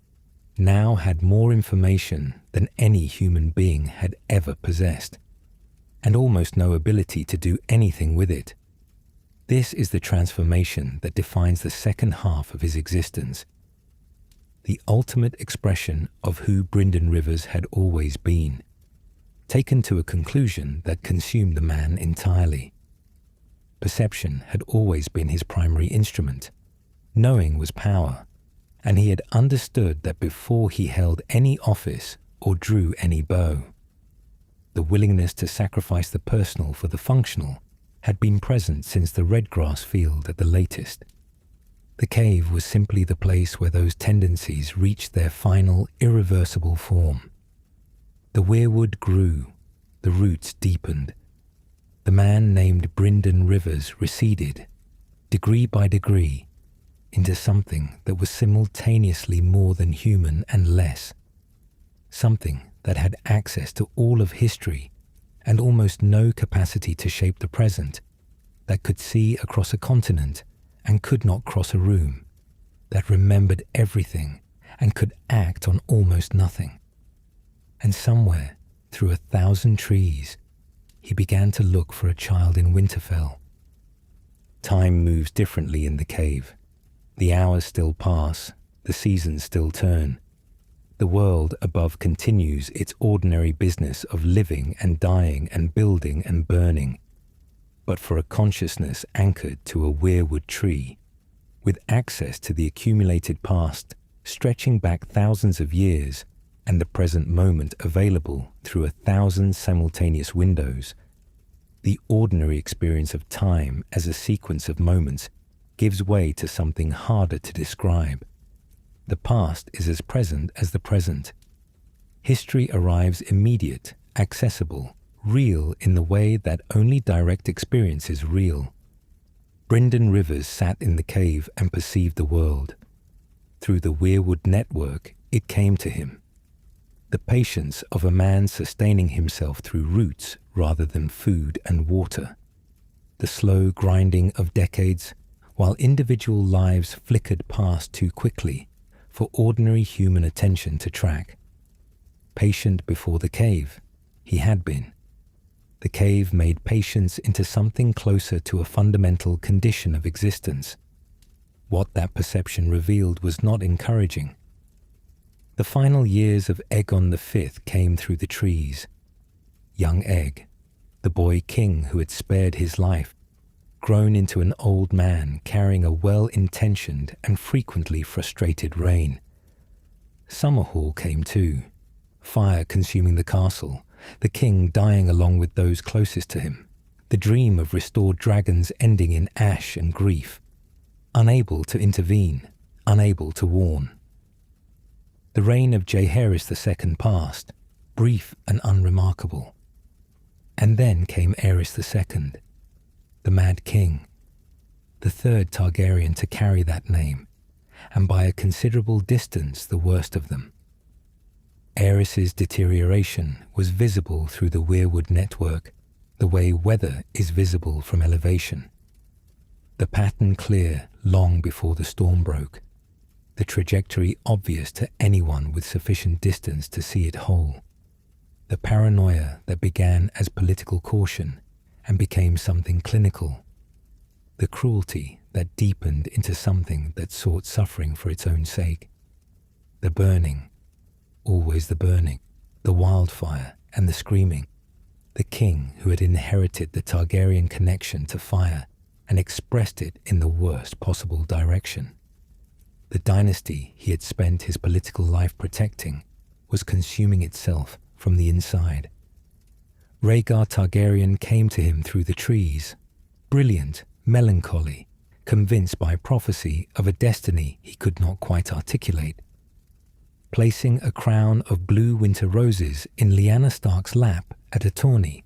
[SPEAKER 1] now had more information than any human being had ever possessed, and almost no ability to do anything with it. This is the transformation that defines the second half of his existence, the ultimate expression of who Brynden Rivers had always been, taken to a conclusion that consumed the man entirely. Perception had always been his primary instrument. Knowing was power, and he had understood that before he held any office or drew any bow. The willingness to sacrifice the personal for the functional had been present since the Redgrass field at the latest. The cave was simply the place where those tendencies reached their final, irreversible form. The weirwood grew, the roots deepened. The man named Brynden Rivers receded, degree by degree, into something that was simultaneously more than human and less. Something that had access to all of history and almost no capacity to shape the present, that could see across a continent and could not cross a room, that remembered everything and could act on almost nothing. And somewhere, through 1,000 trees, he began to look for a child in Winterfell. Time moves differently in the cave. The hours still pass, the seasons still turn. The world above continues its ordinary business of living and dying and building and burning. But for a consciousness anchored to a weirwood tree, with access to the accumulated past stretching back thousands of years and the present moment available through 1,000 simultaneous windows, the ordinary experience of time as a sequence of moments gives way to something harder to describe. The past is as present as the present. History arrives immediate, accessible, real in the way that only direct experience is real. Brynden Rivers sat in the cave and perceived the world. Through the weirwood network, it came to him. The patience of a man sustaining himself through roots rather than food and water. The slow grinding of decades, while individual lives flickered past too quickly for ordinary human attention to track. Patient before the cave, he had been. The cave made patience into something closer to a fundamental condition of existence. What that perception revealed was not encouraging. The final years of Aegon V came through the trees. Young Egg, the boy king who had spared his life, grown into an old man carrying a well-intentioned and frequently frustrated reign. Summerhall came too, fire consuming the castle, the king dying along with those closest to him, the dream of restored dragons ending in ash and grief, unable to intervene, unable to warn. The reign of Jaehaerys II passed, brief and unremarkable. And then came Aerys II, the Mad King, the third Targaryen to carry that name, and by a considerable distance the worst of them. Aerys's deterioration was visible through the weirwood network, the way weather is visible from elevation. The pattern clear long before the storm broke, the trajectory obvious to anyone with sufficient distance to see it whole. The paranoia that began as political caution and became something clinical. The cruelty that deepened into something that sought suffering for its own sake. The burning, always the burning, the wildfire and the screaming. The king who had inherited the Targaryen connection to fire and expressed it in the worst possible direction. The dynasty he had spent his political life protecting was consuming itself from the inside. Rhaegar Targaryen came to him through the trees, brilliant, melancholy, convinced by prophecy of a destiny he could not quite articulate. Placing a crown of blue winter roses in Lyanna Stark's lap at a tourney,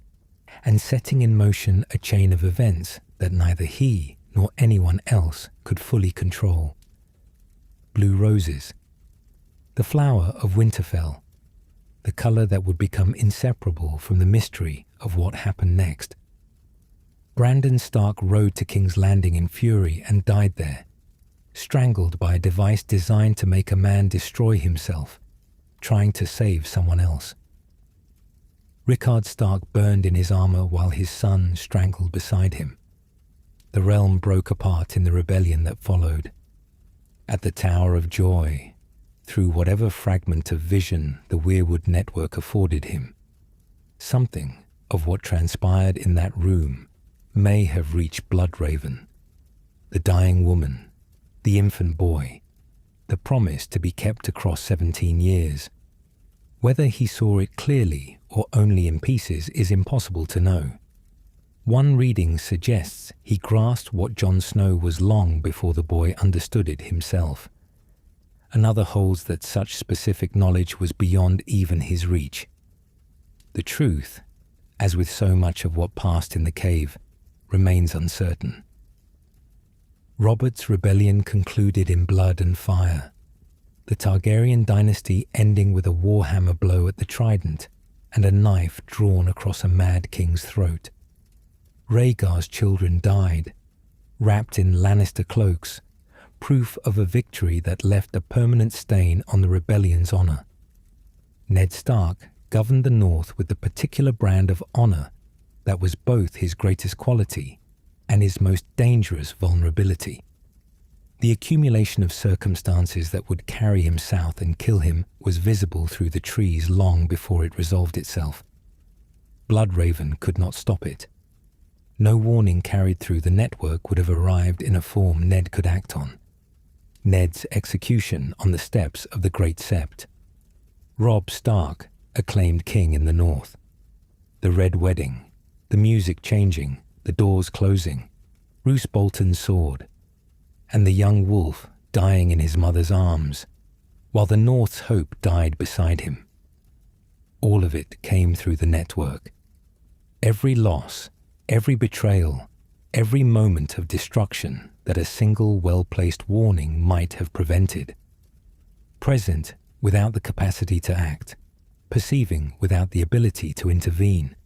[SPEAKER 1] and setting in motion a chain of events that neither he nor anyone else could fully control. Blue roses, the flower of Winterfell, the colour that would become inseparable from the mystery of what happened next. Brandon Stark rode to King's Landing in fury and died there, strangled by a device designed to make a man destroy himself, trying to save someone else. Rickard Stark burned in his armour while his son strangled beside him. The realm broke apart in the rebellion that followed. At the Tower of Joy, through whatever fragment of vision the weirwood network afforded him, something of what transpired in that room may have reached Bloodraven, the dying woman, the infant boy, the promise to be kept across 17 years. Whether he saw it clearly or only in pieces is impossible to know. One reading suggests he grasped what Jon Snow was long before the boy understood it himself. Another holds that such specific knowledge was beyond even his reach. The truth, as with so much of what passed in the cave, remains uncertain. Robert's rebellion concluded in blood and fire, the Targaryen dynasty ending with a warhammer blow at the trident and a knife drawn across a mad king's throat. Rhaegar's children died, wrapped in Lannister cloaks, proof of a victory that left a permanent stain on the rebellion's honour. Ned Stark governed the North with the particular brand of honour that was both his greatest quality and his most dangerous vulnerability. The accumulation of circumstances that would carry him south and kill him was visible through the trees long before it resolved itself. Bloodraven could not stop it. No warning carried through the network would have arrived in a form Ned could act on. Ned's execution on the steps of the Great Sept. Robb Stark, acclaimed king in the North. The Red Wedding, the music changing, the doors closing, Roose Bolton's sword, and the young wolf dying in his mother's arms, while the North's hope died beside him. All of it came through the network. Every loss, every betrayal, every moment of destruction that a single well-placed warning might have prevented. Present without the capacity to act, perceiving without the ability to intervene,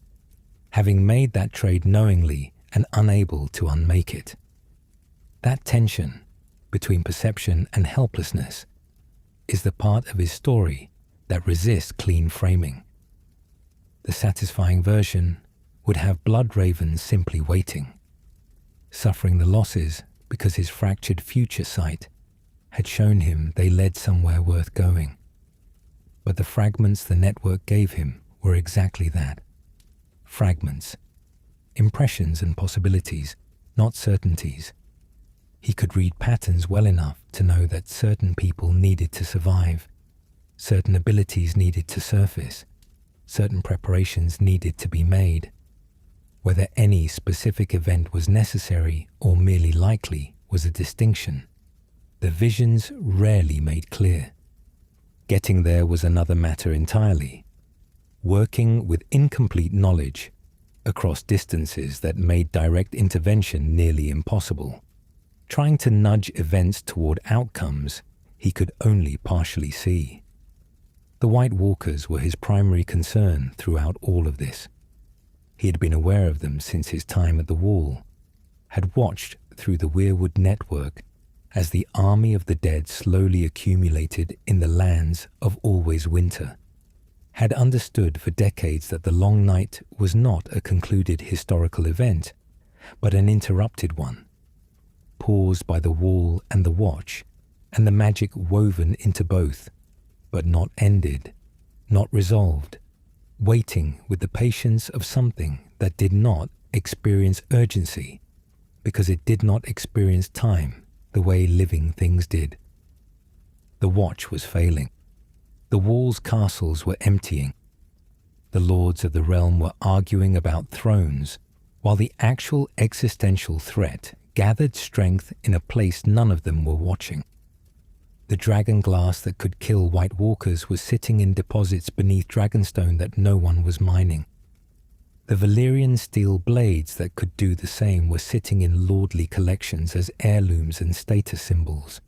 [SPEAKER 1] having made that trade knowingly and unable to unmake it. That tension between perception and helplessness is the part of his story that resists clean framing. The satisfying version would have Bloodraven simply waiting, suffering the losses because his fractured future sight had shown him they led somewhere worth going. But the fragments the network gave him were exactly that. Fragments, impressions and possibilities, not certainties. He could read patterns well enough to know that certain people needed to survive, certain abilities needed to surface, certain preparations needed to be made. Whether any specific event was necessary or merely likely was a distinction. The visions rarely made clear. Getting there was another matter entirely. Working with incomplete knowledge across distances that made direct intervention nearly impossible. trying to nudge events toward outcomes he could only partially see. The White Walkers were his primary concern throughout all of this. He had been aware of them since his time at the Wall, had watched through the Weirwood network as the army of the dead slowly accumulated in the lands of Always Winter, had understood for decades that the Long Night was not a concluded historical event, but an interrupted one, paused by the Wall and the Watch, and the magic woven into both, but not ended, not resolved, waiting with the patience of something that did not experience urgency, because it did not experience time the way living things did. The Watch was failing. The Wall's castles were emptying. The lords of the realm were arguing about thrones, while the actual existential threat gathered strength in a place none of them were watching. The dragon glass that could kill White Walkers was sitting in deposits beneath Dragonstone that no one was mining. The Valyrian steel blades that could do the same were sitting in lordly collections as heirlooms and status symbols,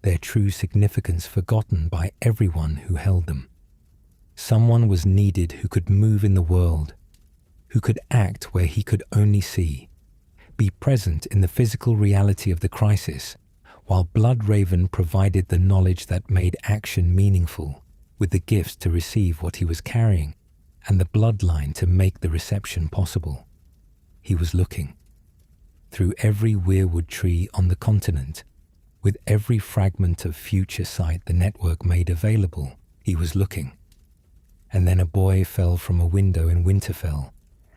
[SPEAKER 1] their true significance forgotten by everyone who held them. Someone was needed who could move in the world, who could act where he could only see, be present in the physical reality of the crisis, while Bloodraven provided the knowledge that made action meaningful, with the gifts to receive what he was carrying, and the bloodline to make the reception possible. He was looking. Through every weirwood tree on the continent, with every fragment of future sight the network made available, he was looking. And then a boy fell from a window in Winterfell,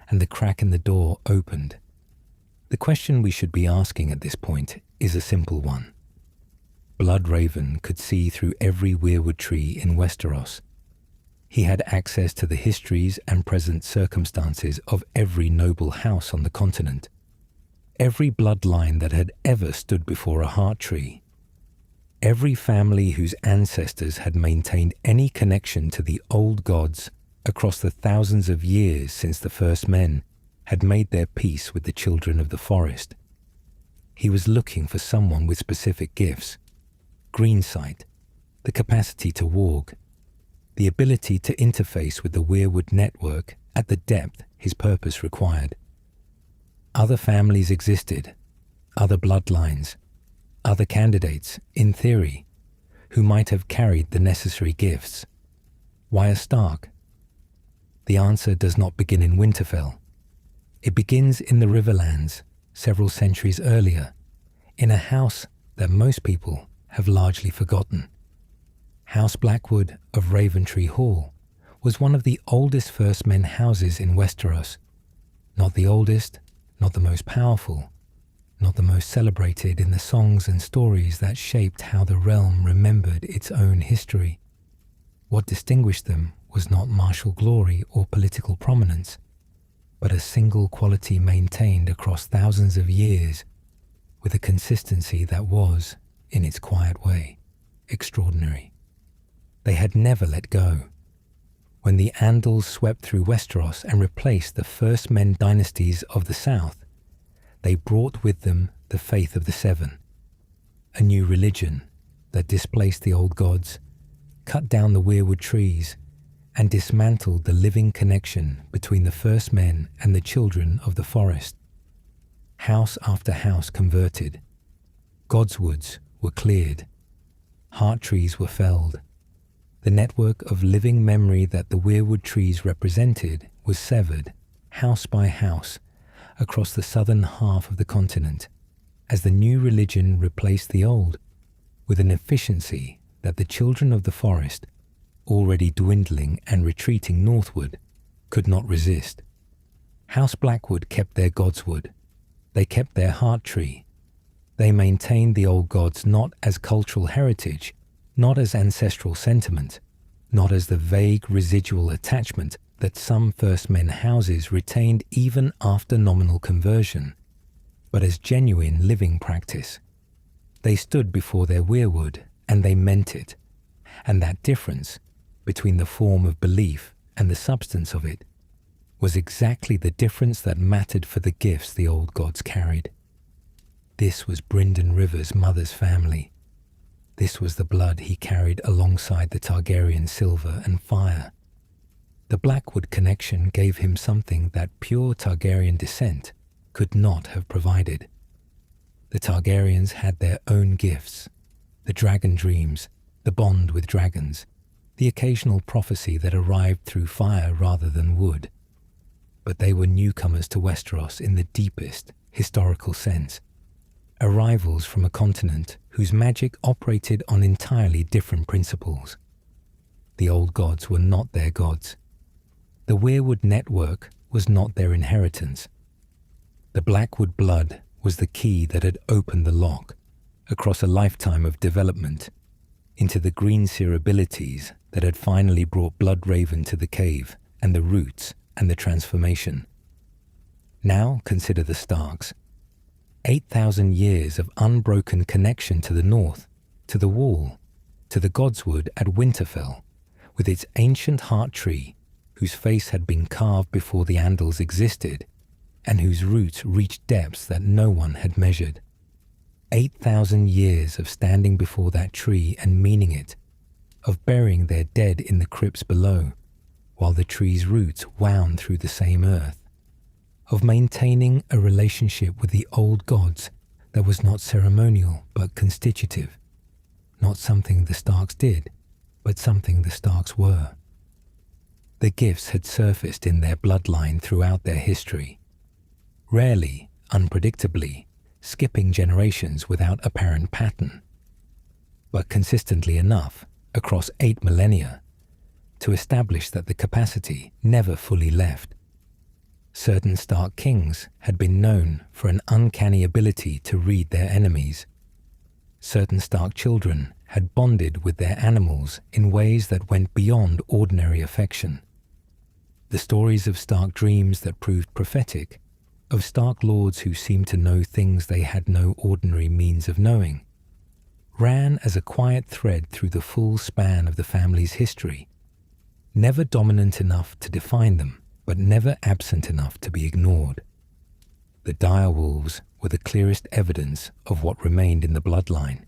[SPEAKER 1] and the crack in the door opened. The question we should be asking at this point is a simple one. Bloodraven could see through every weirwood tree in Westeros. He had access to the histories and present circumstances of every noble house on the continent, every bloodline that had ever stood before a heart tree, every family whose ancestors had maintained any connection to the old gods across the thousands of years since the first men had made their peace with the children of the forest. He was looking for someone with specific gifts: green sight, the capacity to warg, the ability to interface with the Weirwood network at the depth his purpose required. Other families existed, other bloodlines, other candidates, in theory, who might have carried the necessary gifts. Why a Stark? The answer does not begin in Winterfell. It begins in the Riverlands, several centuries earlier, in a house that most people have largely forgotten. House Blackwood of Raventree Hall was one of the oldest First Men houses in Westeros. Not the oldest, not the most powerful, not the most celebrated in the songs and stories that shaped how the realm remembered its own history. What distinguished them was not martial glory or political prominence, but a single quality maintained across thousands of years with a consistency that was, in its quiet way, extraordinary. They had never let go. When the Andals swept through Westeros and replaced the First Men dynasties of the South, they brought with them the faith of the Seven, a new religion that displaced the old gods, cut down the weirwood trees, and dismantled the living connection between the First Men and the children of the forest. House after house converted. Godswoods were cleared. Heart trees were felled. The network of living memory that the weirwood trees represented was severed, house by house, across the southern half of the continent, as the new religion replaced the old, with an efficiency that the children of the forest, already dwindling and retreating northward, could not resist. House Blackwood kept their godswood. They kept their heart tree. They maintained the old gods not as cultural heritage, not as ancestral sentiment, not as the vague residual attachment that some First Men houses retained even after nominal conversion, but as genuine living practice. They stood before their weirwood, and they meant it, and that difference between the form of belief and the substance of it was exactly the difference that mattered for the gifts the old gods carried. this was Brynden Rivers' mother's family. This was the blood he carried alongside the Targaryen silver and fire. The Blackwood connection gave him something that pure Targaryen descent could not have provided. The Targaryens had their own gifts, the dragon dreams, the bond with dragons, the occasional prophecy that arrived through fire rather than wood. But they were newcomers to Westeros in the deepest historical sense, arrivals from a continent whose magic operated on entirely different principles. The old gods were not their gods. The weirwood network was not their inheritance. The Blackwood blood was the key that had opened the lock, across a lifetime of development, into the greenseer abilities that had finally brought Bloodraven to the cave, and the roots and the transformation. Now consider the Starks. 8,000 years of unbroken connection to the north, to the wall, to the Godswood at Winterfell, with its ancient heart tree, whose face had been carved before the Andals existed, and whose roots reached depths that no one had measured. 8,000 years of standing before that tree and meaning it, of burying their dead in the crypts below, while the tree's roots wound through the same earth, of maintaining a relationship with the old gods that was not ceremonial but constitutive, not something the Starks did, but something the Starks were. The gifts had surfaced in their bloodline throughout their history, rarely, unpredictably, skipping generations without apparent pattern, but consistently enough across 8 millennia to establish that the capacity never fully left. Certain Stark kings had been known for an uncanny ability to read their enemies. Certain Stark children had bonded with their animals in ways that went beyond ordinary affection. The stories of Stark dreams that proved prophetic, of Stark lords who seemed to know things they had no ordinary means of knowing, ran as a quiet thread through the full span of the family's history, never dominant enough to define them, but never absent enough to be ignored. The direwolves were the clearest evidence of what remained in the bloodline.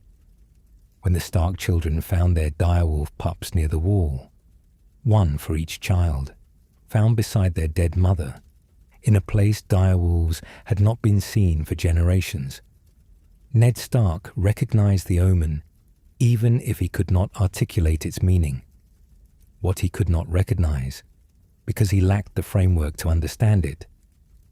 [SPEAKER 1] When the Stark children found their direwolf pups near the wall, one for each child, found beside their dead mother, in a place direwolves had not been seen for generations, Ned Stark recognized the omen, even if he could not articulate its meaning. What he could not recognize, because he lacked the framework to understand it,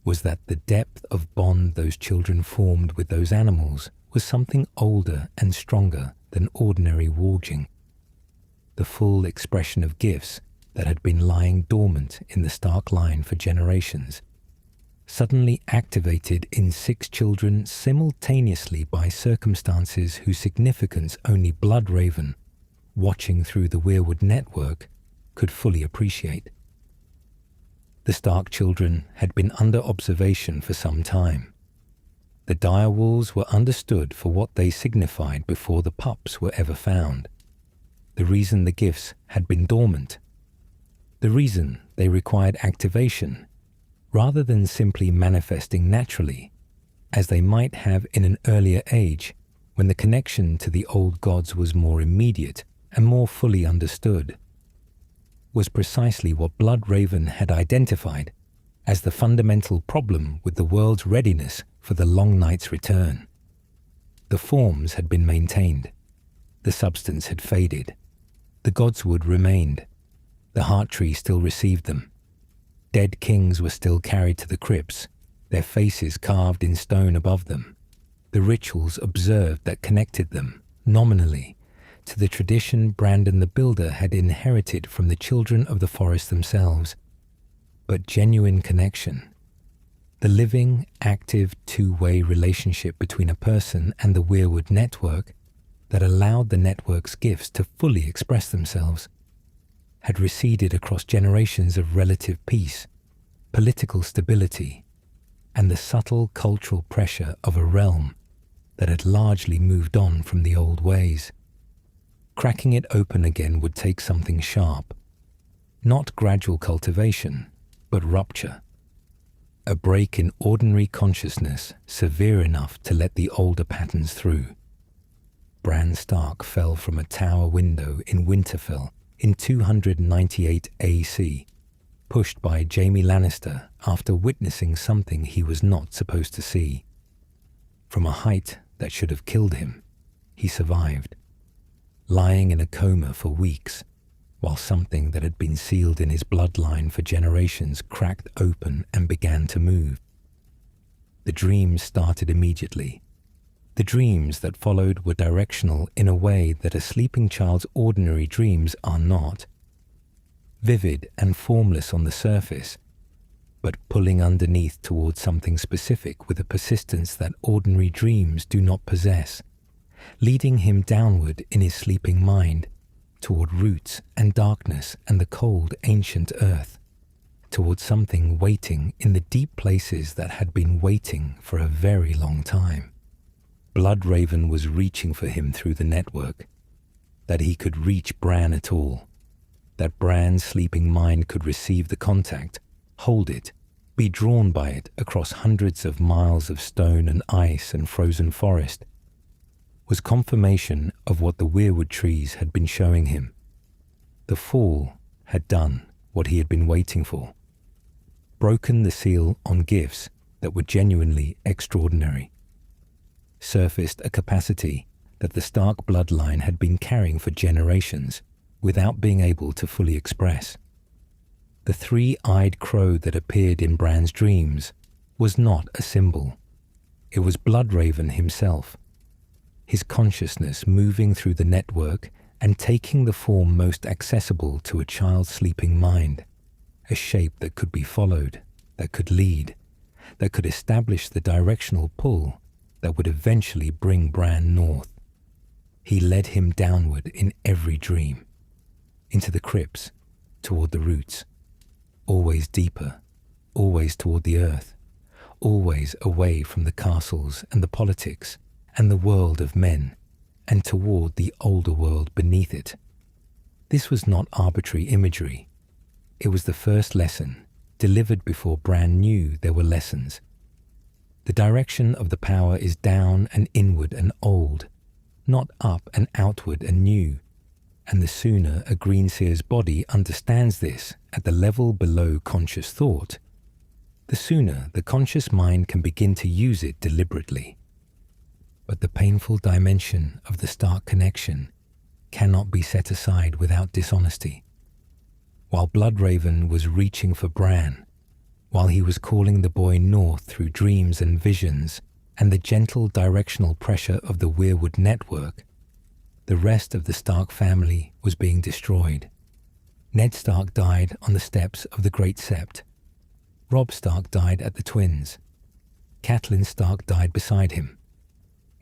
[SPEAKER 1] was that the depth of bond those children formed with those animals was something older and stronger than ordinary warging. The full expression of gifts that had been lying dormant in the Stark line for generations, suddenly activated in 6 children simultaneously by circumstances whose significance only Bloodraven, watching through the weirwood network, could fully appreciate. The Stark children had been under observation for some time. The direwolves were understood for what they signified before the pups were ever found. The reason the gifts had been dormant. The reason they required activation, rather than simply manifesting naturally, as they might have in an earlier age when the connection to the old gods was more immediate and more fully understood, was precisely what Bloodraven had identified as the fundamental problem with the world's readiness for the Long Night's return. The forms had been maintained. The substance had faded. The godswood remained. The heart tree still received them. Dead kings were still carried to the crypts, their faces carved in stone above them. The rituals observed that connected them, nominally, to the tradition Brynden the Builder had inherited from the children of the forest themselves. But genuine connection, the living, active, two-way relationship between a person and the weirwood network that allowed the network's gifts to fully express themselves, had receded across generations of relative peace, political stability, and the subtle cultural pressure of a realm that had largely moved on from the old ways. Cracking it open again would take something sharp, not gradual cultivation, but rupture. a break in ordinary consciousness severe enough to let the older patterns through. Bran Stark fell from a tower window in Winterfell in 298 AC, pushed by Jaime Lannister after witnessing something he was not supposed to see. From a height that should have killed him, he survived, lying in a coma for weeks, while something that had been sealed in his bloodline for generations cracked open and began to move. The dreams started immediately. The dreams that followed were directional in a way that a sleeping child's ordinary dreams are not. Vivid and formless on the surface, but pulling underneath towards something specific with a persistence that ordinary dreams do not possess, leading him downward in his sleeping mind, toward roots and darkness and the cold ancient earth, toward something waiting in the deep places that had been waiting for a very long time. Bloodraven was reaching for him through the network, that he could reach Bran at all, that Bran's sleeping mind could receive the contact, hold it, be drawn by it across hundreds of miles of stone and ice and frozen forest, was confirmation of what the weirwood trees had been showing him. The fall had done what he had been waiting for, broken the seal on gifts that were genuinely extraordinary, surfaced a capacity that the Stark bloodline had been carrying for generations without being able to fully express. The three-eyed crow that appeared in Bran's dreams was not a symbol. It was Bloodraven himself, his consciousness moving through the network and taking the form most accessible to a child's sleeping mind, a shape that could be followed, that could lead, that could establish the directional pull that would eventually bring Bran north. He led him downward in every dream, into the crypts, toward the roots, always deeper, always toward the earth, always away from the castles and the politics and the world of men, and toward the older world beneath it. This was not arbitrary imagery. It was the first lesson, delivered before Bran knew there were lessons. The direction of the power is down and inward and old, not up and outward and new, and the sooner a greenseer's body understands this at the level below conscious thought, the sooner the conscious mind can begin to use it deliberately. But the painful dimension of the Stark connection cannot be set aside without dishonesty. While Bloodraven was reaching for Bran, while he was calling the boy north through dreams and visions and the gentle directional pressure of the weirwood network, the rest of the Stark family was being destroyed. Ned Stark died on the steps of the Great Sept. Robb Stark died at the Twins. Catelyn Stark died beside him.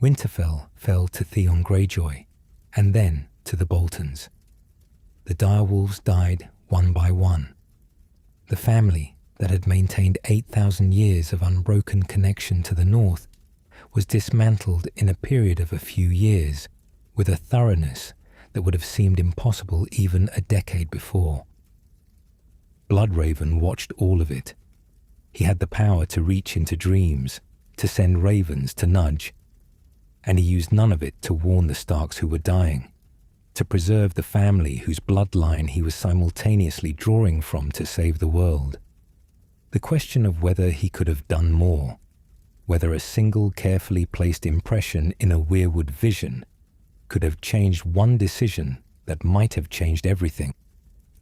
[SPEAKER 1] Winterfell fell to Theon Greyjoy, and then to the Boltons. The direwolves died one by one. The family that had maintained 8,000 years of unbroken connection to the north was dismantled in a period of a few years with a thoroughness that would have seemed impossible even a decade before. Bloodraven watched all of it. He had the power to reach into dreams, to send ravens to nudge, and he used none of it to warn the Starks who were dying, to preserve the family whose bloodline he was simultaneously drawing from to save the world. The question of whether he could have done more, whether a single carefully placed impression in a weirwood vision could have changed one decision that might have changed everything,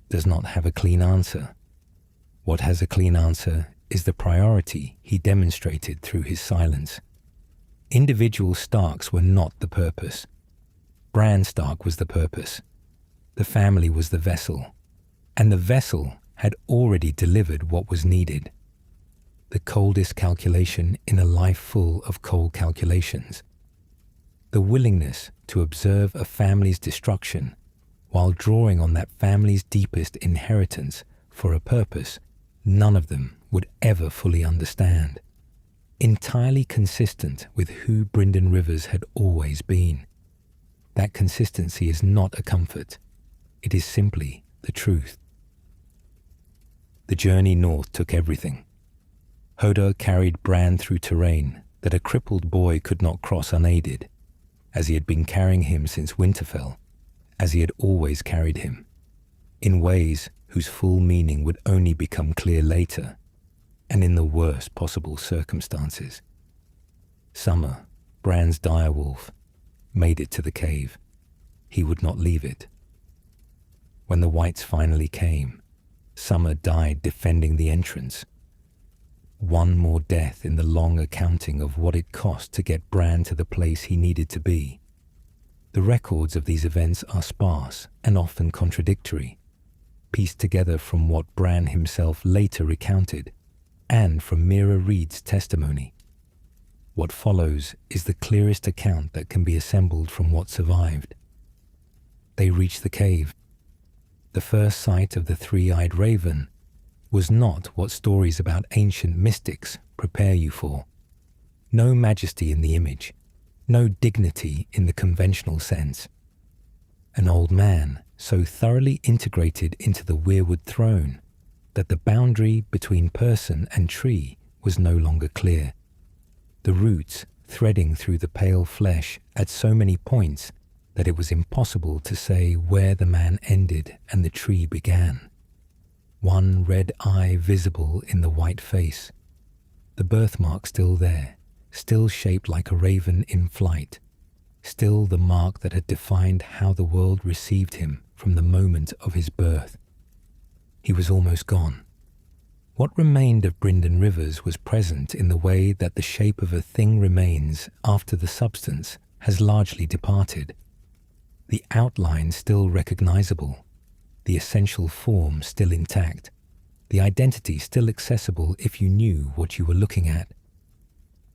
[SPEAKER 1] does not have a clean answer. What has a clean answer is the priority he demonstrated through his silence. Individual Starks were not the purpose. Bran Stark was the purpose. The family was the vessel, and the vessel had already delivered what was needed. The coldest calculation in a life full of cold calculations. The willingness to observe a family's destruction while drawing on that family's deepest inheritance for a purpose none of them would ever fully understand. Entirely consistent with who Brynden Rivers had always been. That consistency is not a comfort. It is simply the truth. The journey north took everything. Hodor carried Bran through terrain that a crippled boy could not cross unaided, as he had been carrying him since Winterfell, as he had always carried him, in ways whose full meaning would only become clear later, and in the worst possible circumstances. Summer, Bran's direwolf, made it to the cave. He would not leave it. When the Whites finally came, Summer died defending the entrance. One more death in the long accounting of what it cost to get Bran to the place he needed to be. The records of these events are sparse and often contradictory, pieced together from what Bran himself later recounted and from Mira Reed's testimony. What follows is the clearest account that can be assembled from what survived. They reached the cave. The first sight of the three-eyed raven was not what stories about ancient mystics prepare you for. No majesty in the image, no dignity in the conventional sense. An old man so thoroughly integrated into the weirwood throne that the boundary between person and tree was no longer clear. The roots threading through the pale flesh at so many points that it was impossible to say where the man ended and the tree began. One red eye visible in the white face. The birthmark still there, still shaped like a raven in flight. Still the mark that had defined how the world received him from the moment of his birth. He was almost gone. What remained of Brynden Rivers was present in the way that the shape of a thing remains after the substance has largely departed. The outline still recognizable, the essential form still intact, the identity still accessible if you knew what you were looking at.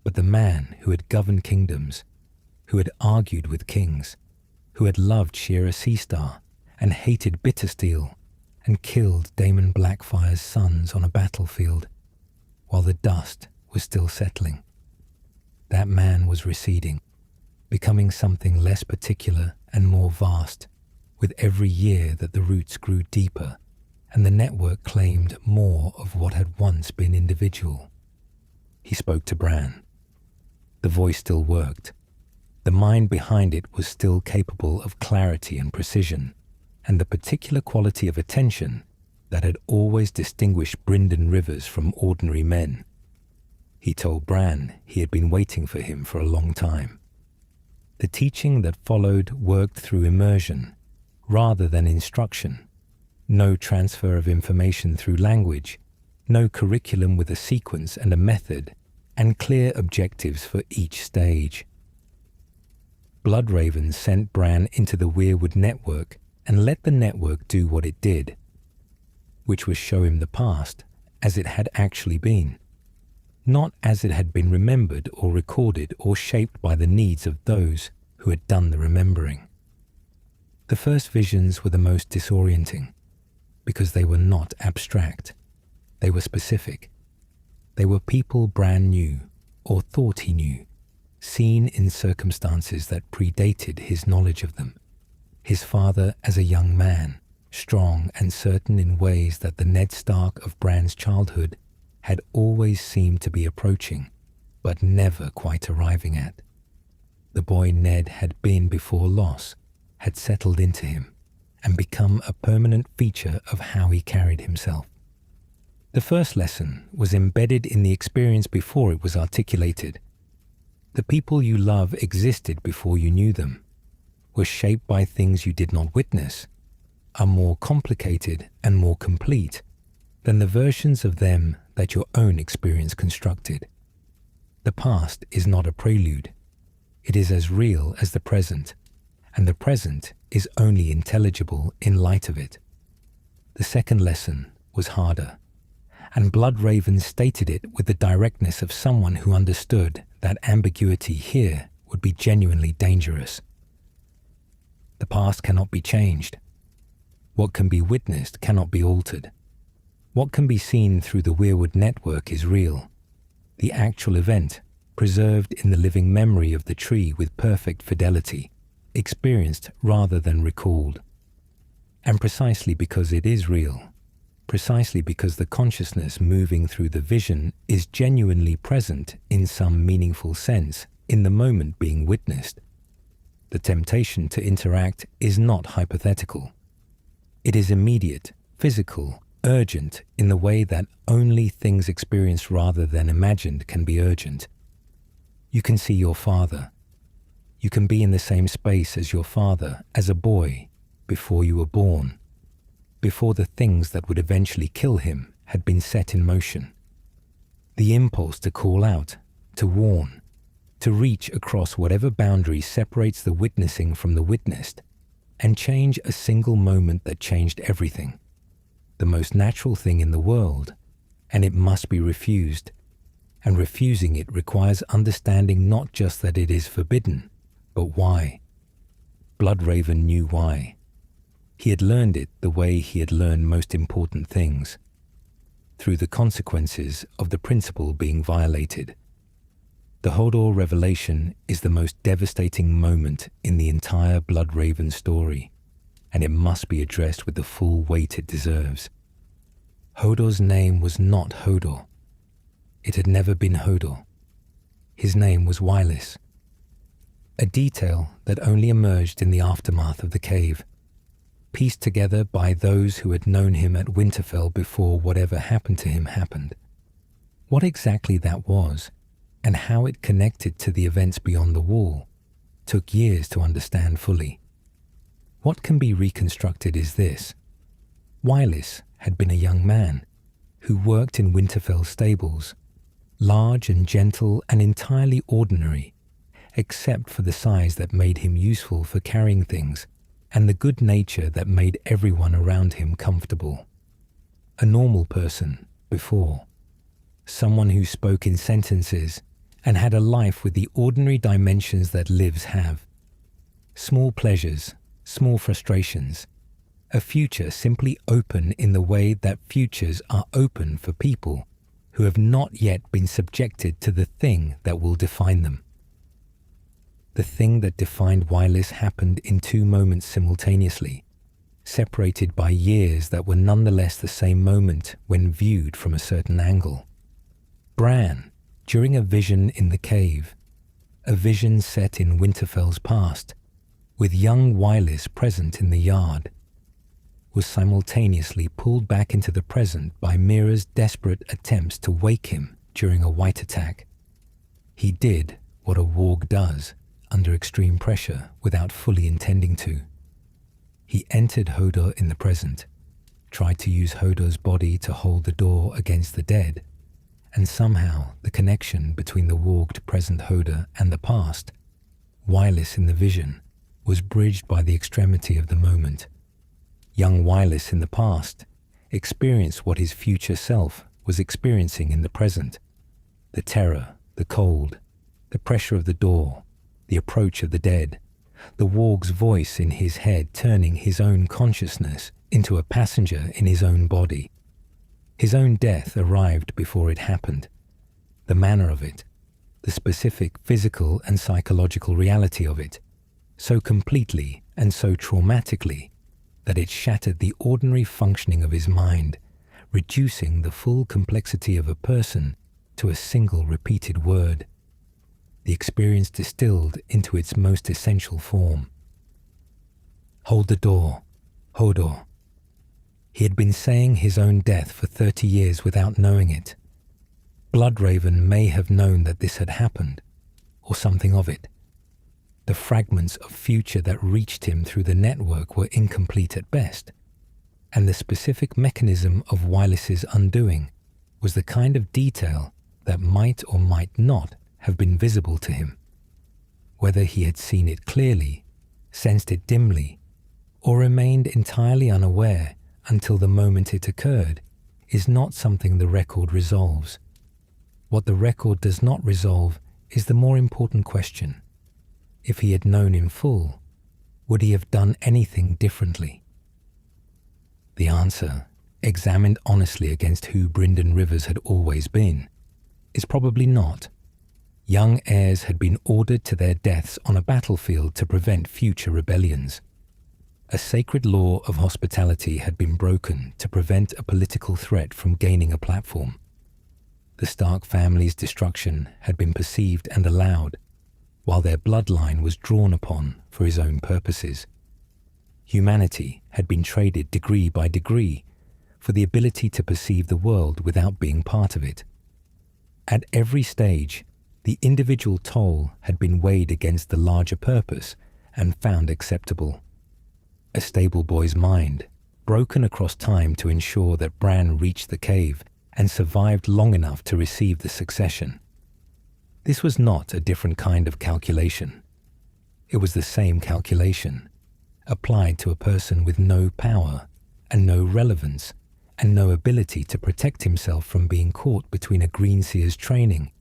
[SPEAKER 1] But the man who had governed kingdoms, who had argued with kings, who had loved Shiera Seastar and hated Bittersteel and killed Daemon Blackfyre's sons on a battlefield while the dust was still settling. That man was receding, becoming something less particular and more vast with every year that the roots grew deeper and the network claimed more of what had once been individual. He spoke to Bran. The voice still worked. The mind behind it was still capable of clarity and precision, and the particular quality of attention that had always distinguished Brynden Rivers from ordinary men. He told Bran he had been waiting for him for a long time. The teaching that followed worked through immersion rather than instruction. No transfer of information through language, no curriculum with a sequence and a method, and clear objectives for each stage. Bloodraven sent Bran into the weirwood network and let the network do what it did, which was show him the past as it had actually been, not as it had been remembered or recorded or shaped by the needs of those who had done the remembering. The first visions were the most disorienting, because they were not abstract. They were specific. They were people Bran knew, or thought he knew, seen in circumstances that predated his knowledge of them. His father as a young man, strong and certain in ways that the Ned Stark of Bran's childhood had always seemed to be approaching, but never quite arriving at. The boy Ned had been before loss had settled into him and become a permanent feature of how he carried himself. The first lesson was embedded in the experience before it was articulated. The people you love existed before you knew them, were shaped by things you did not witness, are more complicated and more complete than the versions of them that your own experience constructed. The past is not a prelude. It is as real as the present, and the present is only intelligible in light of it. The second lesson was harder, and Bloodraven stated it with the directness of someone who understood that ambiguity here would be genuinely dangerous. The past cannot be changed. What can be witnessed cannot be altered. What can be seen through the weirwood network is real. The actual event, preserved in the living memory of the tree with perfect fidelity, experienced rather than recalled. And precisely because it is real, precisely because the consciousness moving through the vision is genuinely present in some meaningful sense in the moment being witnessed. The temptation to interact is not hypothetical. It is immediate, physical, urgent in the way that only things experienced rather than imagined can be urgent. You can see your father. You can be in the same space as your father as a boy before you were born, before the things that would eventually kill him had been set in motion. The impulse to call out, to warn, to reach across whatever boundary separates the witnessing from the witnessed, and change a single moment that changed everything. The most natural thing in the world, and it must be refused. And refusing it requires understanding not just that it is forbidden, but why. Bloodraven knew why. He had learned it the way he had learned most important things, through the consequences of the principle being violated. The Hodor revelation is the most devastating moment in the entire Bloodraven story, and it must be addressed with the full weight it deserves. Hodor's name was not Hodor. It had never been Hodor. His name was Wyllis, a detail that only emerged in the aftermath of the cave, pieced together by those who had known him at Winterfell before whatever happened to him happened. What exactly that was, and how it connected to the events beyond the wall, took years to understand fully. What can be reconstructed is this. Wyllis had been a young man who worked in Winterfell stables, large and gentle and entirely ordinary, except for the size that made him useful for carrying things and the good nature that made everyone around him comfortable. A normal person before, someone who spoke in sentences and had a life with the ordinary dimensions that lives have. Small pleasures, small frustrations, a future simply open in the way that futures are open for people who have not yet been subjected to the thing that will define them. The thing that defined Wyllis happened in 2 moments simultaneously, separated by years that were nonetheless the same moment when viewed from a certain angle. Bran, during a vision in the cave, a vision set in Winterfell's past, with young Wyllis present in the yard, was simultaneously pulled back into the present by Mira's desperate attempts to wake him during a white attack. He did what a warg does under extreme pressure without fully intending to. He entered Hodor in the present, tried to use Hodor's body to hold the door against the dead, and somehow the connection between the warged present Hodor and the past, Wyllis in the vision, was bridged by the extremity of the moment. Young Wyllis in the past experienced what his future self was experiencing in the present. The terror, the cold, the pressure of the door, the approach of the dead, the warg's voice in his head turning his own consciousness into a passenger in his own body. His own death arrived before it happened. The manner of it, the specific physical and psychological reality of it, so completely and so traumatically that it shattered the ordinary functioning of his mind, reducing the full complexity of a person to a single repeated word. The experience distilled into its most essential form. Hold the door, Hodor. He had been saying his own death for 30 years without knowing it. Bloodraven may have known that this had happened, or something of it. The fragments of future that reached him through the network were incomplete at best, and the specific mechanism of Wyllis's undoing was the kind of detail that might or might not have been visible to him. Whether he had seen it clearly, sensed it dimly, or remained entirely unaware until the moment it occurred is not something the record resolves. What the record does not resolve is the more important question. If he had known in full, would he have done anything differently? The answer, examined honestly against who Brynden Rivers had always been, is probably not. Young heirs had been ordered to their deaths on a battlefield to prevent future rebellions. A sacred law of hospitality had been broken to prevent a political threat from gaining a platform. The Stark family's destruction had been perceived and allowed, while their bloodline was drawn upon for his own purposes. Humanity had been traded degree by degree for the ability to perceive the world without being part of it. At every stage, the individual toll had been weighed against the larger purpose and found acceptable. A stable boy's mind, broken across time to ensure that Bran reached the cave and survived long enough to receive the succession. This was not a different kind of calculation. It was the same calculation, applied to a person with no power and no relevance and no ability to protect himself from being caught between a greenseer's training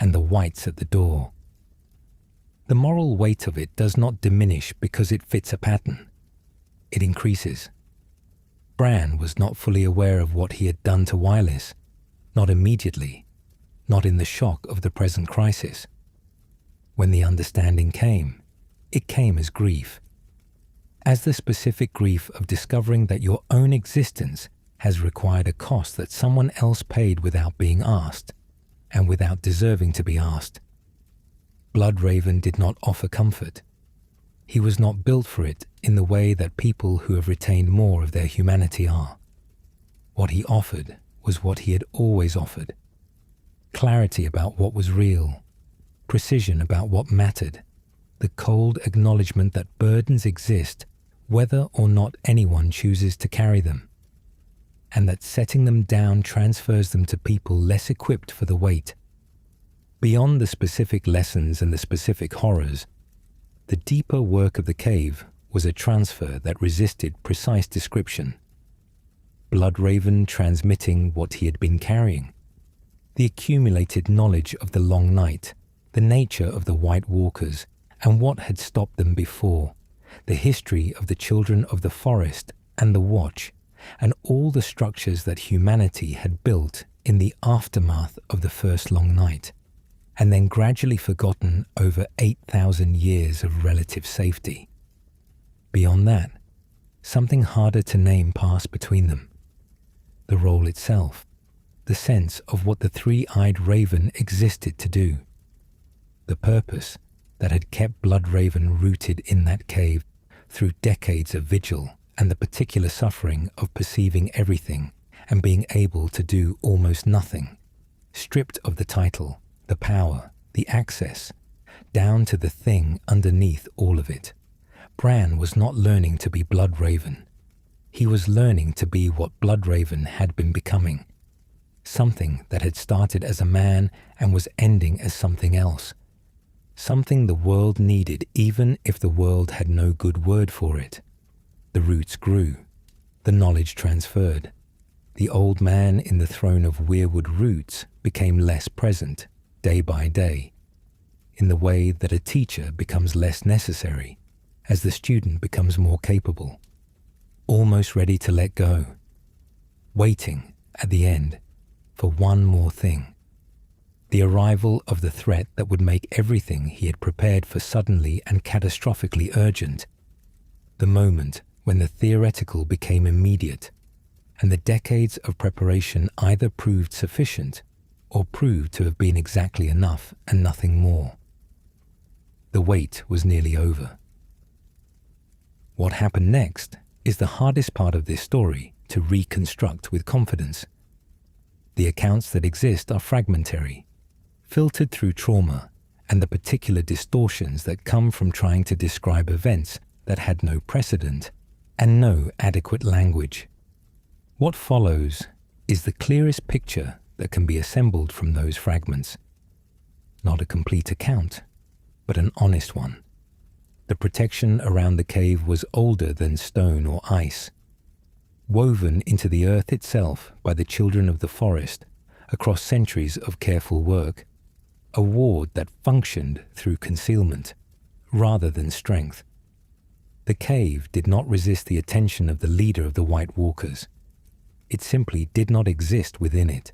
[SPEAKER 1] and the whites at the door. The moral weight of it does not diminish because it fits a pattern. It increases. Bran was not fully aware of what he had done to Wireless, not immediately, not in the shock of the present crisis. When the understanding came, it came as grief. As the specific grief of discovering that your own existence has required a cost that someone else paid without being asked, and without deserving to be asked. Bloodraven did not offer comfort. He was not built for it in the way that people who have retained more of their humanity are. What he offered was what he had always offered. Clarity about what was real, precision about what mattered, the cold acknowledgement that burdens exist whether or not anyone chooses to carry them, and that setting them down transfers them to people less equipped for the weight. Beyond the specific lessons and the specific horrors, the deeper work of the cave was a transfer that resisted precise description. Bloodraven transmitting what he had been carrying, the accumulated knowledge of the long night, the nature of the White Walkers, and what had stopped them before, the history of the children of the forest and the Watch, and all the structures that humanity had built in the aftermath of the first long night, and then gradually forgotten over 8,000 years of relative safety. Beyond that, something harder to name passed between them. The role itself, the sense of what the three-eyed raven existed to do. The purpose that had kept Bloodraven rooted in that cave through decades of vigil and the particular suffering of perceiving everything and being able to do almost nothing, stripped of the title, the power, the access, down to the thing underneath all of it. Bran was not learning to be Bloodraven. He was learning to be what Bloodraven had been becoming, something that had started as a man and was ending as something else, something the world needed even if the world had no good word for it. The roots grew, the knowledge transferred. The old man in the throne of weirwood roots became less present, day by day, in the way that a teacher becomes less necessary as the student becomes more capable, almost ready to let go, waiting at the end for one more thing, the arrival of the threat that would make everything he had prepared for suddenly and catastrophically urgent, the moment when the theoretical became immediate, and the decades of preparation either proved sufficient or proved to have been exactly enough and nothing more. The wait was nearly over. What happened next is the hardest part of this story to reconstruct with confidence. The accounts that exist are fragmentary, filtered through trauma and the particular distortions that come from trying to describe events that had no precedent and no adequate language. What follows is the clearest picture that can be assembled from those fragments. Not a complete account, but an honest one. The protection around the cave was older than stone or ice, woven into the earth itself by the children of the forest across centuries of careful work, a ward that functioned through concealment rather than strength. The cave did not resist the attention of the leader of the White Walkers. It simply did not exist within it.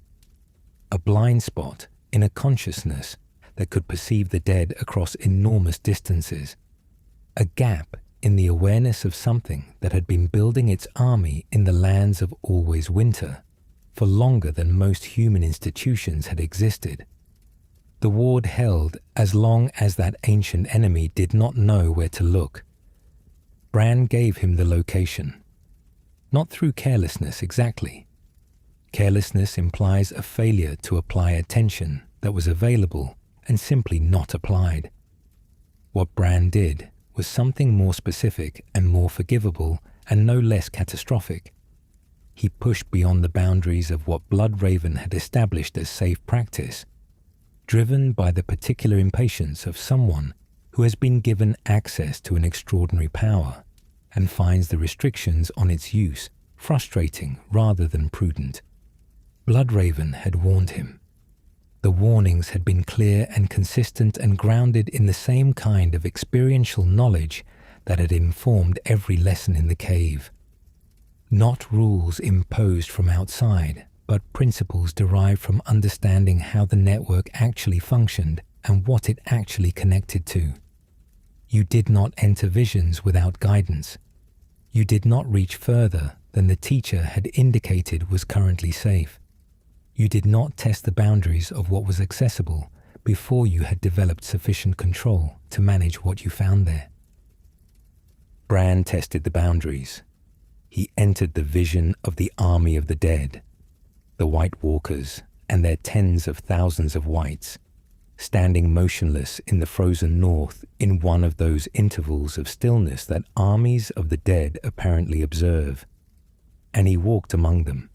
[SPEAKER 1] A blind spot in a consciousness that could perceive the dead across enormous distances. A gap in the awareness of something that had been building its army in the lands of always winter for longer than most human institutions had existed. The ward held as long as that ancient enemy did not know where to look. Bran gave him the location. Not through carelessness exactly. Carelessness implies a failure to apply attention that was available and simply not applied. What Bran did was something more specific and more forgivable and no less catastrophic. He pushed beyond the boundaries of what Bloodraven had established as safe practice, driven by the particular impatience of someone who has been given access to an extraordinary power and finds the restrictions on its use frustrating rather than prudent. Bloodraven had warned him. The warnings had been clear and consistent and grounded in the same kind of experiential knowledge that had informed every lesson in the cave. Not rules imposed from outside, but principles derived from understanding how the network actually functioned and what it actually connected to. You did not enter visions without guidance. You did not reach further than the teacher had indicated was currently safe. You did not test the boundaries of what was accessible before you had developed sufficient control to manage what you found there. Bran tested the boundaries. He entered the vision of the army of the dead, the White Walkers and their tens of thousands of whites, standing motionless in the frozen north in one of those intervals of stillness that armies of the dead apparently observe. And he walked among them.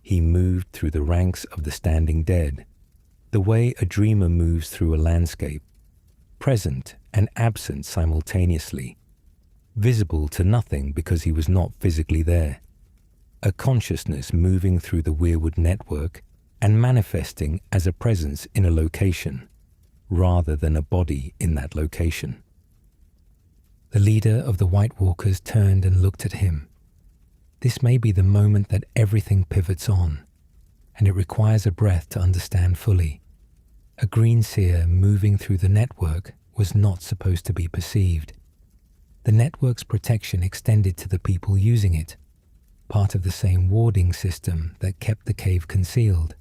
[SPEAKER 1] He moved through the ranks of the standing dead, the way a dreamer moves through a landscape, present and absent simultaneously, visible to nothing because he was not physically there. A consciousness moving through the weirwood network and manifesting as a presence in a location, rather than a body in that location. The leader of the White Walkers turned and looked at him. This may be the moment that everything pivots on, and it requires a breath to understand fully. A green seer moving through the network was not supposed to be perceived. The network's protection extended to the people using it, part of the same warding system that kept the cave concealed,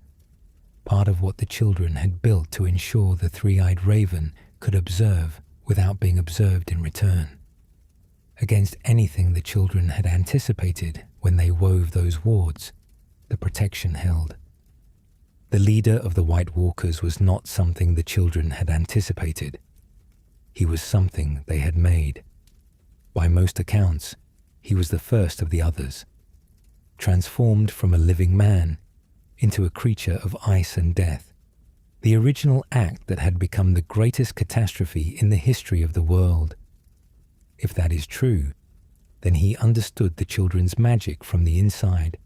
[SPEAKER 1] part of what the children had built to ensure the three-eyed raven could observe without being observed in return. Against anything the children had anticipated when they wove those wards, the protection held. The leader of the White Walkers was not something the children had anticipated. He was something they had made. By most accounts, he was the first of the others, transformed from a living man into a creature of ice and death, the original act that had become the greatest catastrophe in the history of the world. If that is true, then he understood the children's magic from the inside,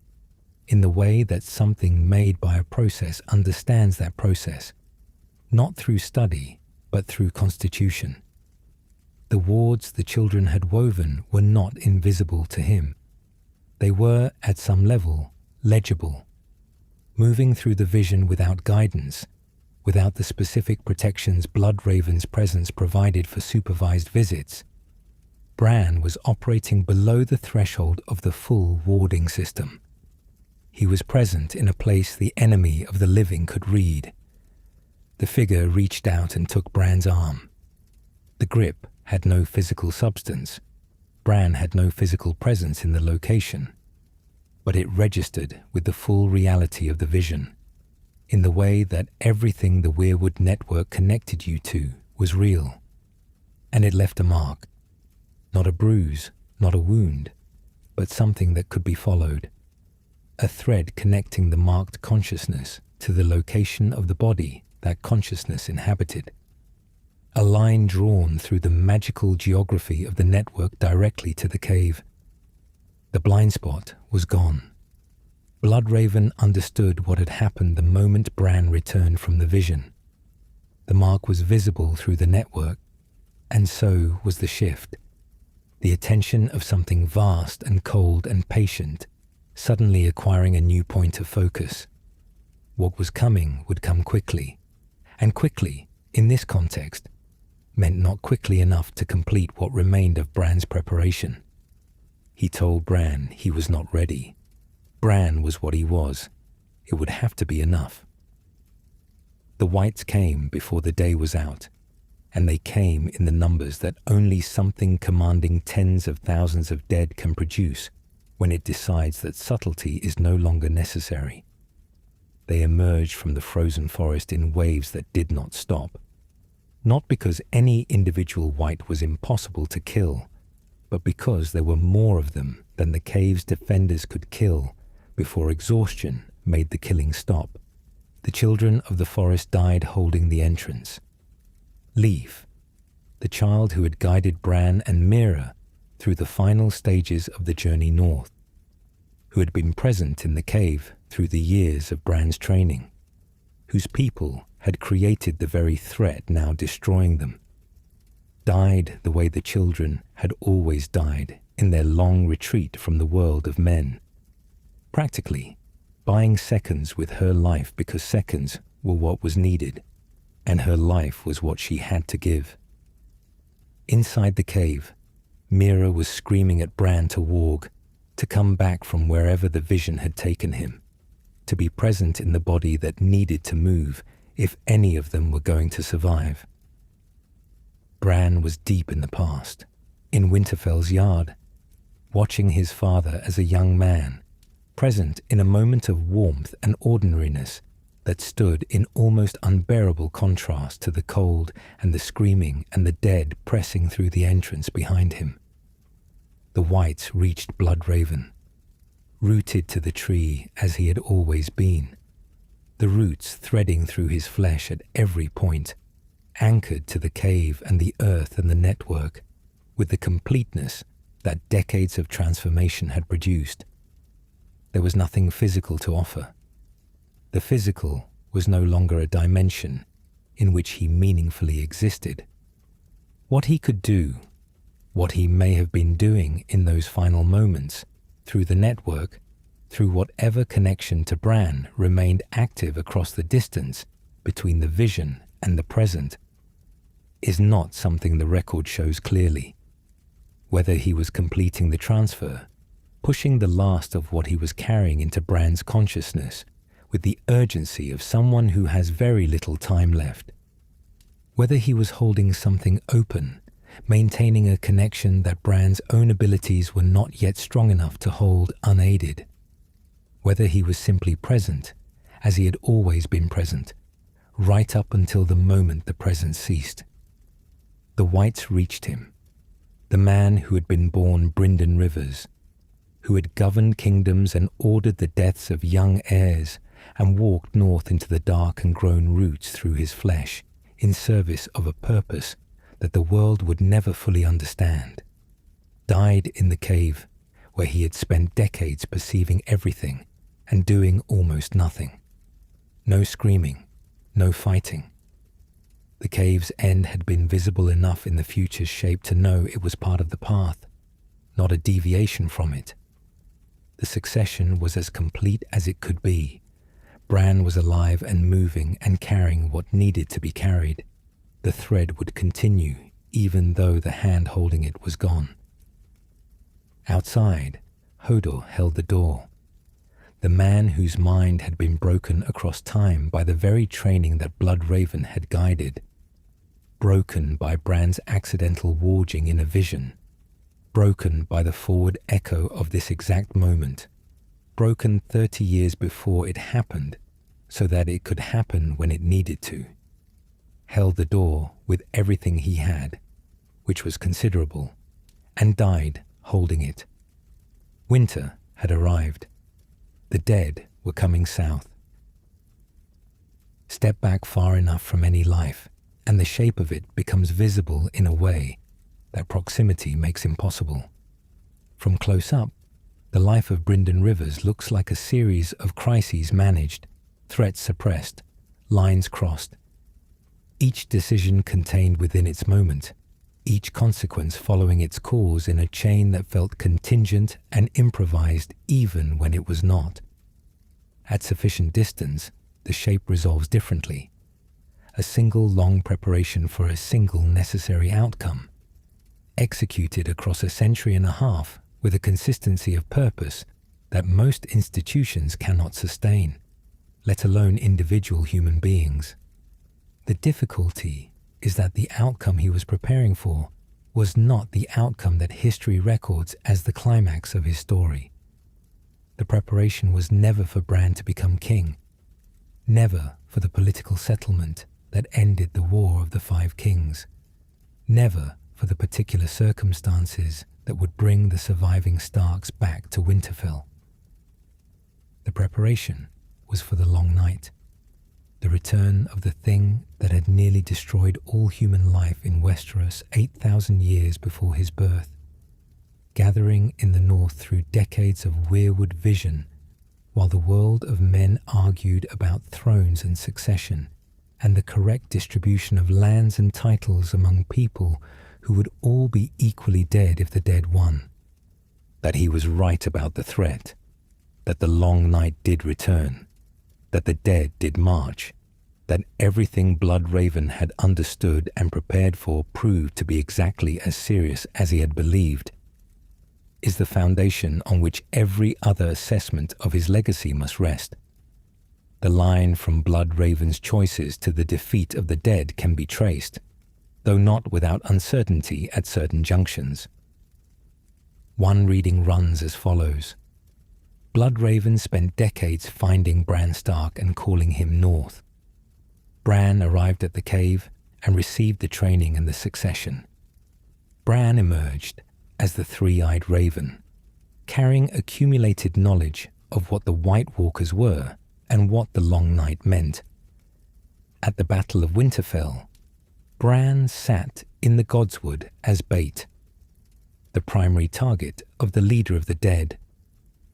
[SPEAKER 1] in the way that something made by a process understands that process, not through study, but through constitution. The wards the children had woven were not invisible to him. They were, at some level, legible. Moving through the vision without guidance, without the specific protections Bloodraven's presence provided for supervised visits, Bran was operating below the threshold of the full warding system. He was present in a place the enemy of the living could read. The figure reached out and took Bran's arm. The grip had no physical substance. Bran had no physical presence in the location, but it registered with the full reality of the vision, in the way that everything the weirwood network connected you to was real. And it left a mark. Not a bruise, not a wound, but something that could be followed. A thread connecting the marked consciousness to the location of the body that consciousness inhabited. A line drawn through the magical geography of the network directly to the cave. The blind spot was gone. Bloodraven understood what had happened the moment Bran returned from the vision. The mark was visible through the network, and so was the shift. The attention of something vast and cold and patient, suddenly acquiring a new point of focus. What was coming would come quickly, and quickly, in this context, meant not quickly enough to complete what remained of Bran's preparation. He told Bran he was not ready. Bran was what he was. It would have to be enough. The Whites came before the day was out, and they came in the numbers that only something commanding tens of thousands of dead can produce when it decides that subtlety is no longer necessary. They emerged from the frozen forest in waves that did not stop, not because any individual White was impossible to kill, but because there were more of them than the cave's defenders could kill before exhaustion made the killing stop. The children of the forest died holding the entrance. Leaf, the child who had guided Bran and Meera through the final stages of the journey north, who had been present in the cave through the years of Bran's training, whose people had created the very threat now destroying them, died the way the children had always died in their long retreat from the world of men, practically buying seconds with her life because seconds were what was needed, and her life was what she had to give. Inside the cave, Meera was screaming at Bran to warg, to come back from wherever the vision had taken him, to be present in the body that needed to move if any of them were going to survive. Bran was deep in the past, in Winterfell's yard, watching his father as a young man, present in a moment of warmth and ordinariness that stood in almost unbearable contrast to the cold and the screaming and the dead pressing through the entrance behind him. The Whites reached Bloodraven, rooted to the tree as he had always been, the roots threading through his flesh at every point, anchored to the cave and the earth and the network, with the completeness that decades of transformation had produced. There was nothing physical to offer. The physical was no longer a dimension in which he meaningfully existed. What he could do, what he may have been doing in those final moments, through the network, through whatever connection to Bran remained active across the distance between the vision and the present, is not something the record shows clearly. Whether he was completing the transfer, pushing the last of what he was carrying into Bran's consciousness with the urgency of someone who has very little time left. Whether he was holding something open, maintaining a connection that Bran's own abilities were not yet strong enough to hold unaided. Whether he was simply present, as he had always been present, right up until the moment the presence ceased. The Whites reached him, the man who had been born Brynden Rivers, who had governed kingdoms and ordered the deaths of young heirs and walked north into the dark and grown roots through his flesh in service of a purpose that the world would never fully understand, died in the cave where he had spent decades perceiving everything and doing almost nothing. No screaming, no fighting. The cave's end had been visible enough in the future's shape to know it was part of the path, not a deviation from it. The succession was as complete as it could be. Bran was alive and moving and carrying what needed to be carried. The thread would continue even though the hand holding it was gone. Outside, Hodor held the door. The man whose mind had been broken across time by the very training that Bloodraven had guided. Broken by Bran's accidental warging in a vision. Broken by the forward echo of this exact moment, broken 30 years before it happened so that it could happen when it needed to, held the door with everything he had, which was considerable, and died holding it. Winter had arrived. The dead were coming south. Step back far enough from any life, and the shape of it becomes visible in a way that proximity makes impossible. From close up, the life of Brynden Rivers looks like a series of crises managed, threats suppressed, lines crossed. Each decision contained within its moment, each consequence following its cause in a chain that felt contingent and improvised even when it was not. At sufficient distance, the shape resolves differently. a single long preparation for a single necessary outcome, executed across a century and a half with a consistency of purpose that most institutions cannot sustain, let alone individual human beings. The difficulty is that the outcome he was preparing for was not the outcome that history records as the climax of his story. The preparation was never for Bran to become king, never for the political settlement that ended the War of the Five Kings, never for the particular circumstances that would bring the surviving Starks back to Winterfell. The preparation was for the long night, the return of the thing that had nearly destroyed all human life in Westeros 8,000 years before his birth, gathering in the north through decades of weirwood vision, while the world of men argued about thrones and succession, and the correct distribution of lands and titles among people who would all be equally dead if the dead won. That he was right about the threat, that the long night did return, that the dead did march, that everything Bloodraven had understood and prepared for proved to be exactly as serious as he had believed, is the foundation on which every other assessment of his legacy must rest. The line from Bloodraven's choices to the defeat of the dead can be traced, though not without uncertainty at certain junctions. One reading runs as follows. Bloodraven spent decades finding Bran Stark and calling him north. Bran arrived at the cave and received the training and the succession. Bran emerged as the three-eyed raven, carrying accumulated knowledge of what the White Walkers were and what the long night meant. At the Battle of Winterfell, Bran sat in the Godswood as bait, the primary target of the leader of the dead,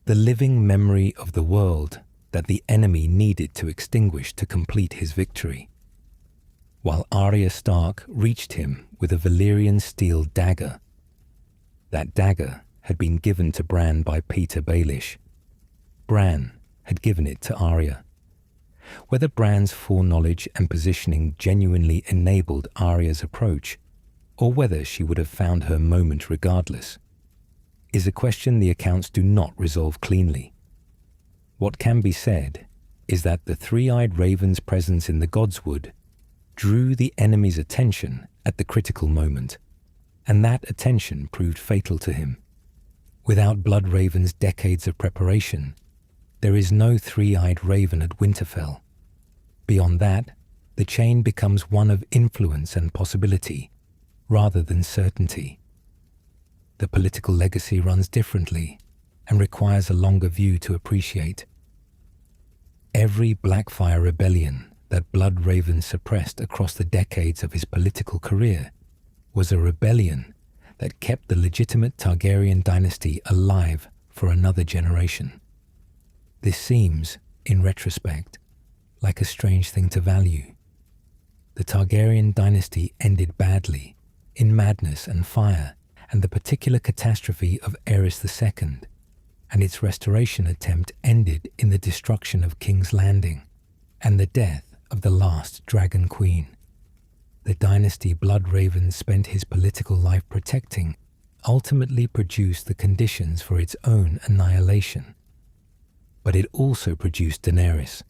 [SPEAKER 1] the living memory of the world that the enemy needed to extinguish to complete his victory. While Arya Stark reached him with a Valyrian steel dagger. That dagger had been given to Bran by Peter Baelish. Bran had given it to Arya. Whether Bran's foreknowledge and positioning genuinely enabled Arya's approach, or whether she would have found her moment regardless, is a question the accounts do not resolve cleanly. What can be said is that the three-eyed raven's presence in the Godswood drew the enemy's attention at the critical moment, and that attention proved fatal to him. Without Bloodraven's decades of preparation, there is no three-eyed raven at Winterfell. Beyond that, the chain becomes one of influence and possibility, rather than certainty. The political legacy runs differently and requires a longer view to appreciate. Every Blackfyre Rebellion that Bloodraven suppressed across the decades of his political career was a rebellion that kept the legitimate Targaryen dynasty alive for another generation. This seems, in retrospect, like a strange thing to value. The Targaryen dynasty ended badly, in madness and fire, and the particular catastrophe of Aerys II, and its restoration attempt ended in the destruction of King's Landing and the death of the last Dragon Queen. The dynasty Bloodraven spent his political life protecting ultimately produced the conditions for its own annihilation. But it also produced Daenerys.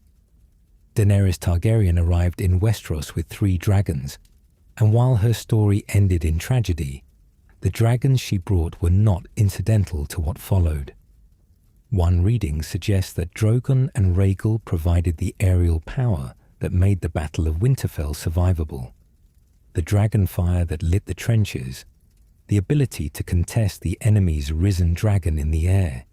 [SPEAKER 1] Daenerys Targaryen arrived in Westeros with 3 dragons, and while her story ended in tragedy, the dragons she brought were not incidental to what followed. One reading suggests that Drogon and Rhaegal provided the aerial power that made the Battle of Winterfell survivable. The dragon fire that lit the trenches, the ability to contest the enemy's risen dragon in the air,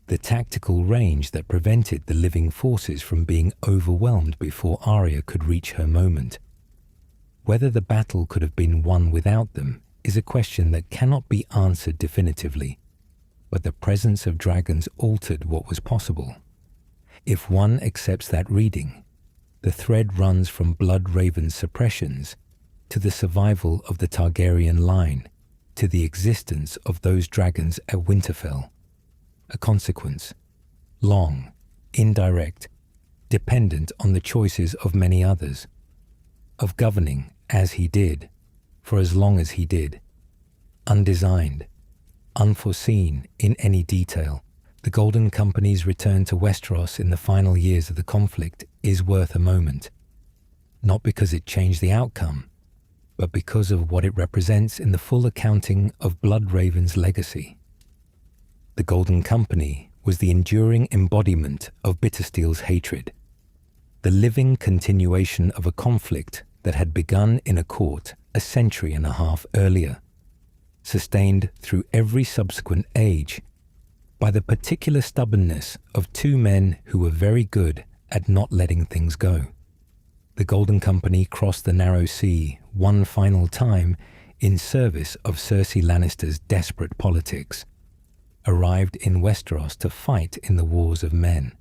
[SPEAKER 1] the tactical range that prevented the living forces from being overwhelmed before Arya could reach her moment. Whether the battle could have been won without them is a question that cannot be answered definitively, but the presence of dragons altered what was possible. If one accepts that reading, the thread runs from Bloodraven's suppressions to the survival of the Targaryen line, to the existence of those dragons at Winterfell. A consequence, long, indirect, dependent on the choices of many others. of governing as he did, for as long as he did. Undesigned, unforeseen in any detail, the Golden Company's return to Westeros in the final years of the conflict is worth a moment, not because it changed the outcome, but because of what it represents in the full accounting of Bloodraven's legacy. The Golden Company was the enduring embodiment of Bittersteel's hatred, the living continuation of a conflict that had begun in a court a century and a half earlier, sustained through every subsequent age by the particular stubbornness of two men who were very good at not letting things go. The Golden Company crossed the narrow sea one final time in service of Cersei Lannister's desperate politics, arrived in Westeros to fight in the wars of men,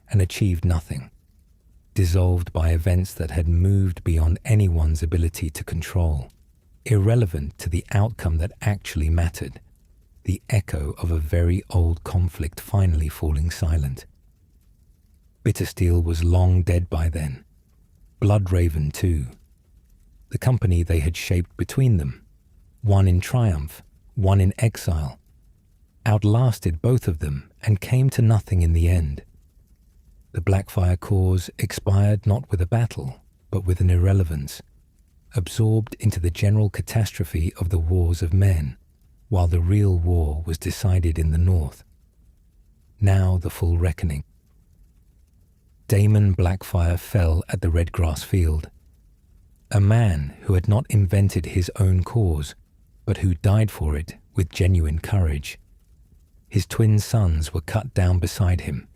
[SPEAKER 1] and achieved nothing, dissolved by events that had moved beyond anyone's ability to control, irrelevant to the outcome that actually mattered, the echo of a very old conflict finally falling silent. Bittersteel was long dead by then. Bloodraven too. The company they had shaped between them, one in triumph, one in exile, outlasted both of them and came to nothing in the end. The Blackfyre cause expired not with a battle, but with an irrelevance, absorbed into the general catastrophe of the wars of men, while the real war was decided in the north. Now the full reckoning. Daemon Blackfyre fell at the Redgrass Field, a man who had not invented his own cause, but who died for it with genuine courage. His twin sons were cut down beside him,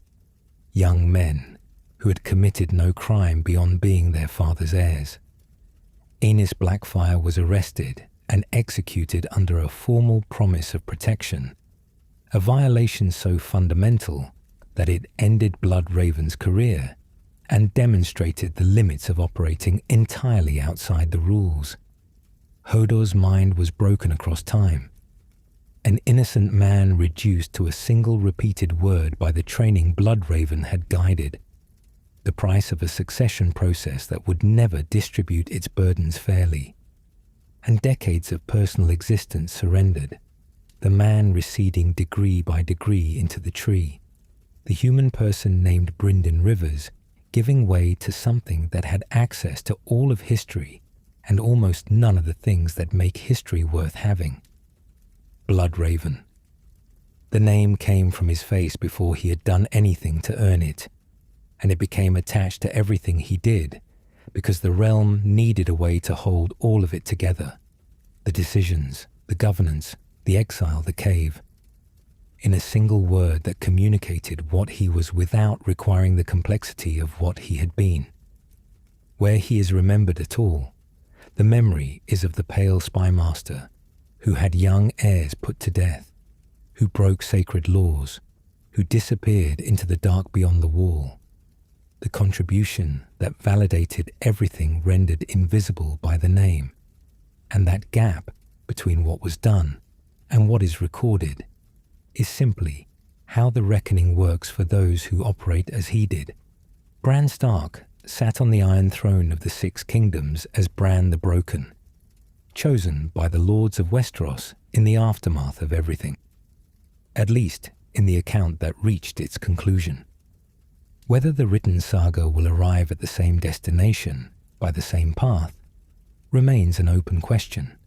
[SPEAKER 1] young men who had committed no crime beyond being their father's heirs. Aenys Blackfyre was arrested and executed under a formal promise of protection, a violation so fundamental that it ended Bloodraven's career and demonstrated the limits of operating entirely outside the rules. Hodor's mind was broken across time, an innocent man reduced to a single repeated word by the training Bloodraven had guided, the price of a succession process that would never distribute its burdens fairly, and decades of personal existence surrendered, the man receding degree by degree into the tree, the human person named Brynden Rivers giving way to something that had access to all of history and almost none of the things that make history worth having. Bloodraven. The name came from his face before he had done anything to earn it, and it became attached to everything he did, because the realm needed a way to hold all of it together. The decisions, the governance, the exile, the cave. In a single word that communicated what he was without requiring the complexity of what he had been. Where he is remembered at all, the memory is of the pale spymaster, who had young heirs put to death, who broke sacred laws, who disappeared into the dark beyond the wall. The contribution that validated everything rendered invisible by the name, and that gap between what was done and what is recorded is simply how the reckoning works for those who operate as he did. Bran Stark sat on the Iron Throne of the Six Kingdoms as Bran the Broken, chosen by the Lords of Westeros in the aftermath of everything, at least in the account that reached its conclusion. Whether the written saga will arrive at the same destination by the same path remains an open question.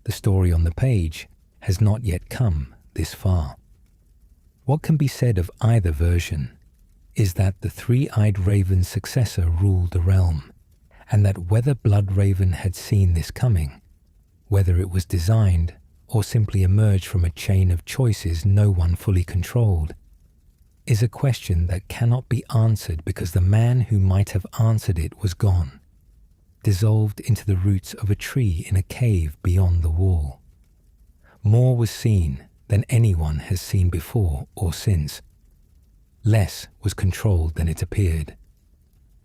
[SPEAKER 1] The story on the page has not yet come this far. What can be said of either version is that the three-eyed raven's successor ruled the realm, and that whether Bloodraven had seen this coming, whether it was designed or simply emerged from a chain of choices no one fully controlled, is a question that cannot be answered because the man who might have answered it was gone, dissolved into the roots of a tree in a cave beyond the wall. More was seen than anyone has seen before or since. Less was controlled than it appeared.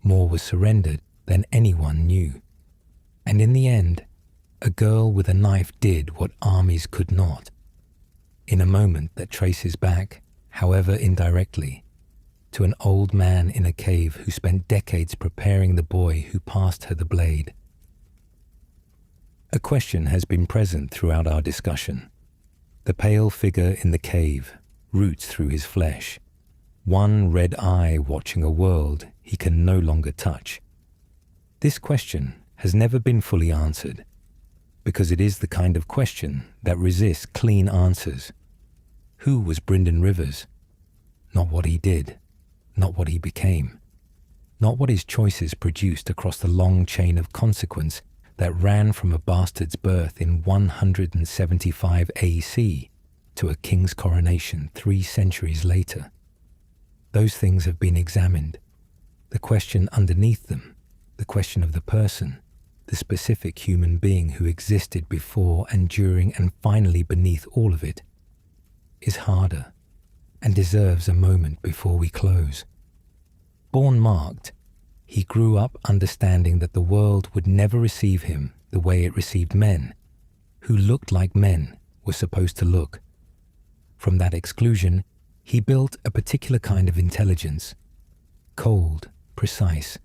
[SPEAKER 1] More was surrendered than anyone knew. And in the end, a girl with a knife did what armies could not. In a moment that traces back, however indirectly, to an old man in a cave who spent decades preparing the boy who passed her the blade, A question has been present throughout our discussion. The pale figure in the cave roots through his flesh, one red eye watching a world he can no longer touch. This question has never been fully answered, because it is the kind of question that resists clean answers. Who was Brynden Rivers? Not what he did, not what he became, not what his choices produced across the long chain of consequence that ran from a bastard's birth in 175 AC to a king's coronation 3 centuries later. Those things have been examined. The question underneath them, the question of the person, the specific human being who existed before and during and finally beneath all of it, is harder and deserves a moment before we close. Born marked, he grew up understanding that the world would never receive him the way it received men, who looked like men were supposed to look. From that exclusion, he built a particular kind of intelligence, cold, precise,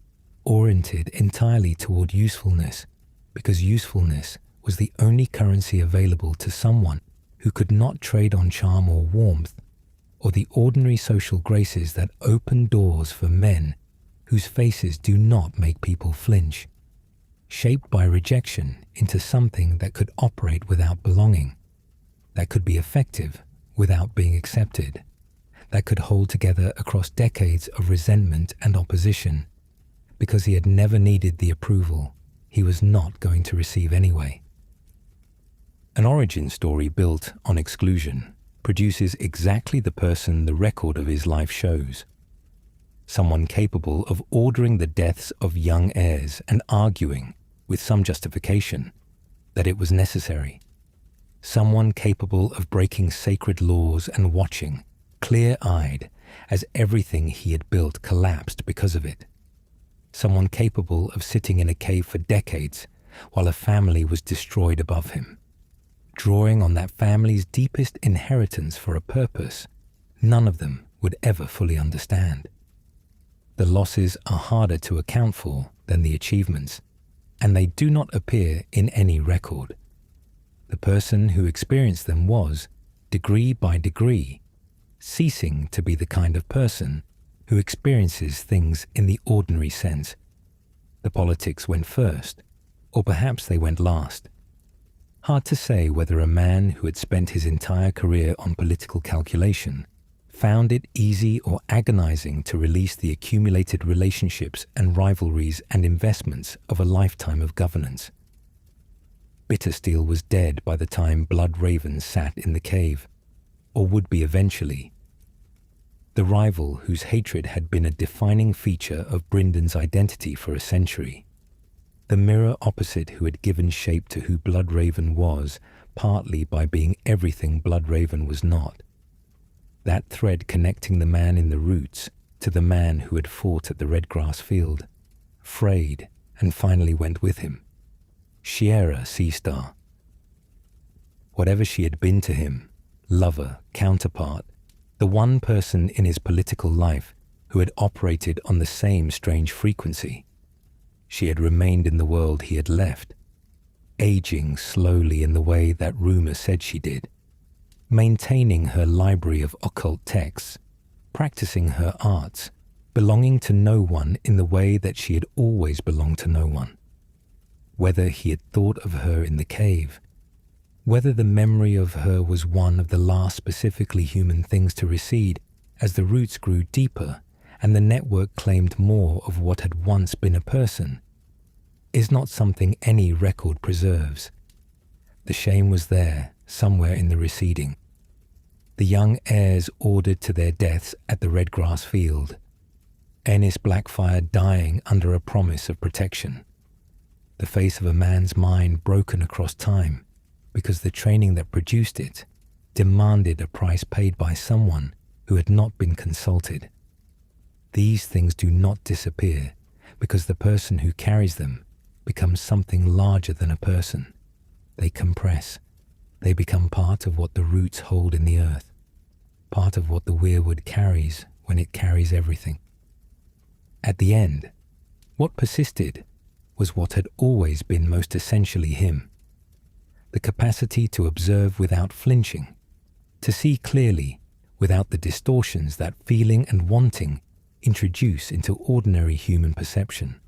[SPEAKER 1] oriented entirely toward usefulness, because usefulness was the only currency available to someone who could not trade on charm or warmth, or the ordinary social graces that open doors for men whose faces do not make people flinch, shaped by rejection into something that could operate without belonging, that could be effective without being accepted, that could hold together across decades of resentment and opposition, because he had never needed the approval he was not going to receive anyway. An origin story built on exclusion produces exactly the person the record of his life shows. Someone capable of ordering the deaths of young heirs and arguing, with some justification, that it was necessary. Someone capable of breaking sacred laws and watching, clear-eyed, as everything he had built collapsed because of it. Someone capable of sitting in a cave for decades while a family was destroyed above him, drawing on that family's deepest inheritance for a purpose none of them would ever fully understand. The losses are harder to account for than the achievements, and they do not appear in any record. The person who experienced them was, degree by degree, ceasing to be the kind of person who experiences things in the ordinary sense. The politics went first, or perhaps they went last. Hard to say whether a man who had spent his entire career on political calculation found it easy or agonizing to release the accumulated relationships and rivalries and investments of a lifetime of governance. Bittersteel was dead by the time Bloodraven sat in the cave, or would be eventually. The rival whose hatred had been a defining feature of Brynden's identity for a century. The mirror opposite who had given shape to who Bloodraven was, partly by being everything Bloodraven was not. That thread connecting the man in the roots to the man who had fought at the Redgrass field, frayed and finally went with him. Shiera Seastar. Whatever she had been to him, lover, counterpart, the one person in his political life who had operated on the same strange frequency, she had remained in the world he had left, aging slowly in the way that rumor said she did, maintaining her library of occult texts, practicing her arts, belonging to no one in the way that she had always belonged to no one. Whether he had thought of her in the cave, whether the memory of her was one of the last specifically human things to recede as the roots grew deeper and the network claimed more of what had once been a person, is not something any record preserves. The shame was there, somewhere in the receding. The young heirs ordered to their deaths at the Redgrass field. Ennis Blackfyre dying under a promise of protection. The face of a man's mind broken across time because the training that produced it demanded a price paid by someone who had not been consulted. These things do not disappear because the person who carries them becomes something larger than a person. They compress. They become part of what the roots hold in the earth, part of what the weirwood carries when it carries everything. At the end, what persisted was what had always been most essentially him, the capacity to observe without flinching, to see clearly without the distortions that feeling and wanting introduce into ordinary human perception,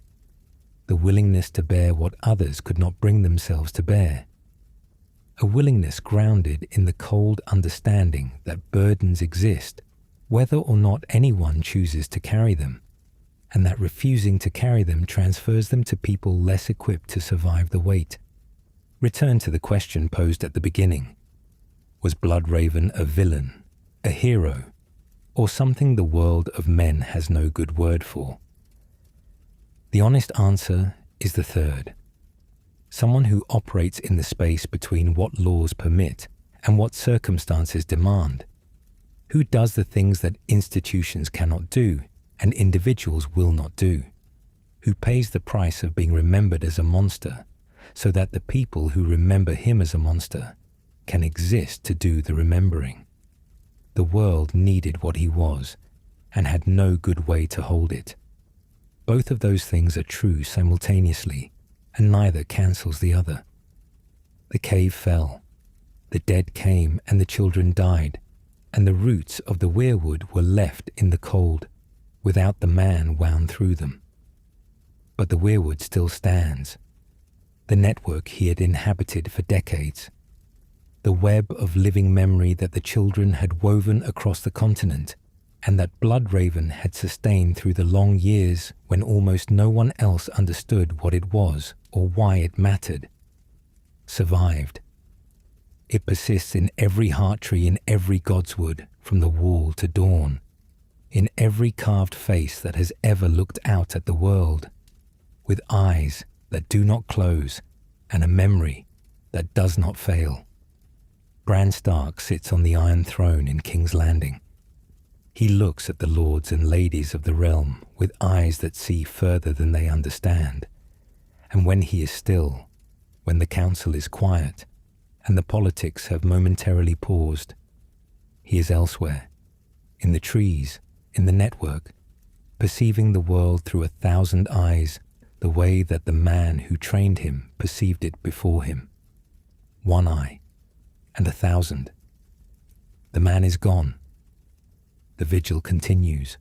[SPEAKER 1] the willingness to bear what others could not bring themselves to bear, a willingness grounded in the cold understanding that burdens exist whether or not anyone chooses to carry them, and that refusing to carry them transfers them to people less equipped to survive the weight. Return to the question posed at the beginning. Was Bloodraven a villain, a hero, or something the world of men has no good word for? The honest answer is the third. Someone who operates in the space between what laws permit and what circumstances demand, who does the things that institutions cannot do and individuals will not do, who pays the price of being remembered as a monster so that the people who remember him as a monster can exist to do the remembering. The world needed what he was and had no good way to hold it. Both of those things are true simultaneously, and neither cancels the other. The cave fell, the dead came and the children died, and the roots of the weirwood were left in the cold, without the man wound through them. But the weirwood still stands, the network he had inhabited for decades, the web of living memory that the children had woven across the continent and that Bloodraven had sustained through the long years when almost no one else understood what it was or why it mattered, survived. It persists in every heart tree in every godswood from the wall to dawn, in every carved face that has ever looked out at the world, with eyes that do not close and a memory that does not fail. Bran Stark sits on the Iron Throne in King's Landing. He looks at the lords and ladies of the realm with eyes that see further than they understand. And when he is still, when the council is quiet, and the politics have momentarily paused, he is elsewhere, in the trees, in the network, perceiving the world through 1,000 eyes, the way that the man who trained him perceived it before him. 1 eye, and 1,000. The man is gone. The vigil continues.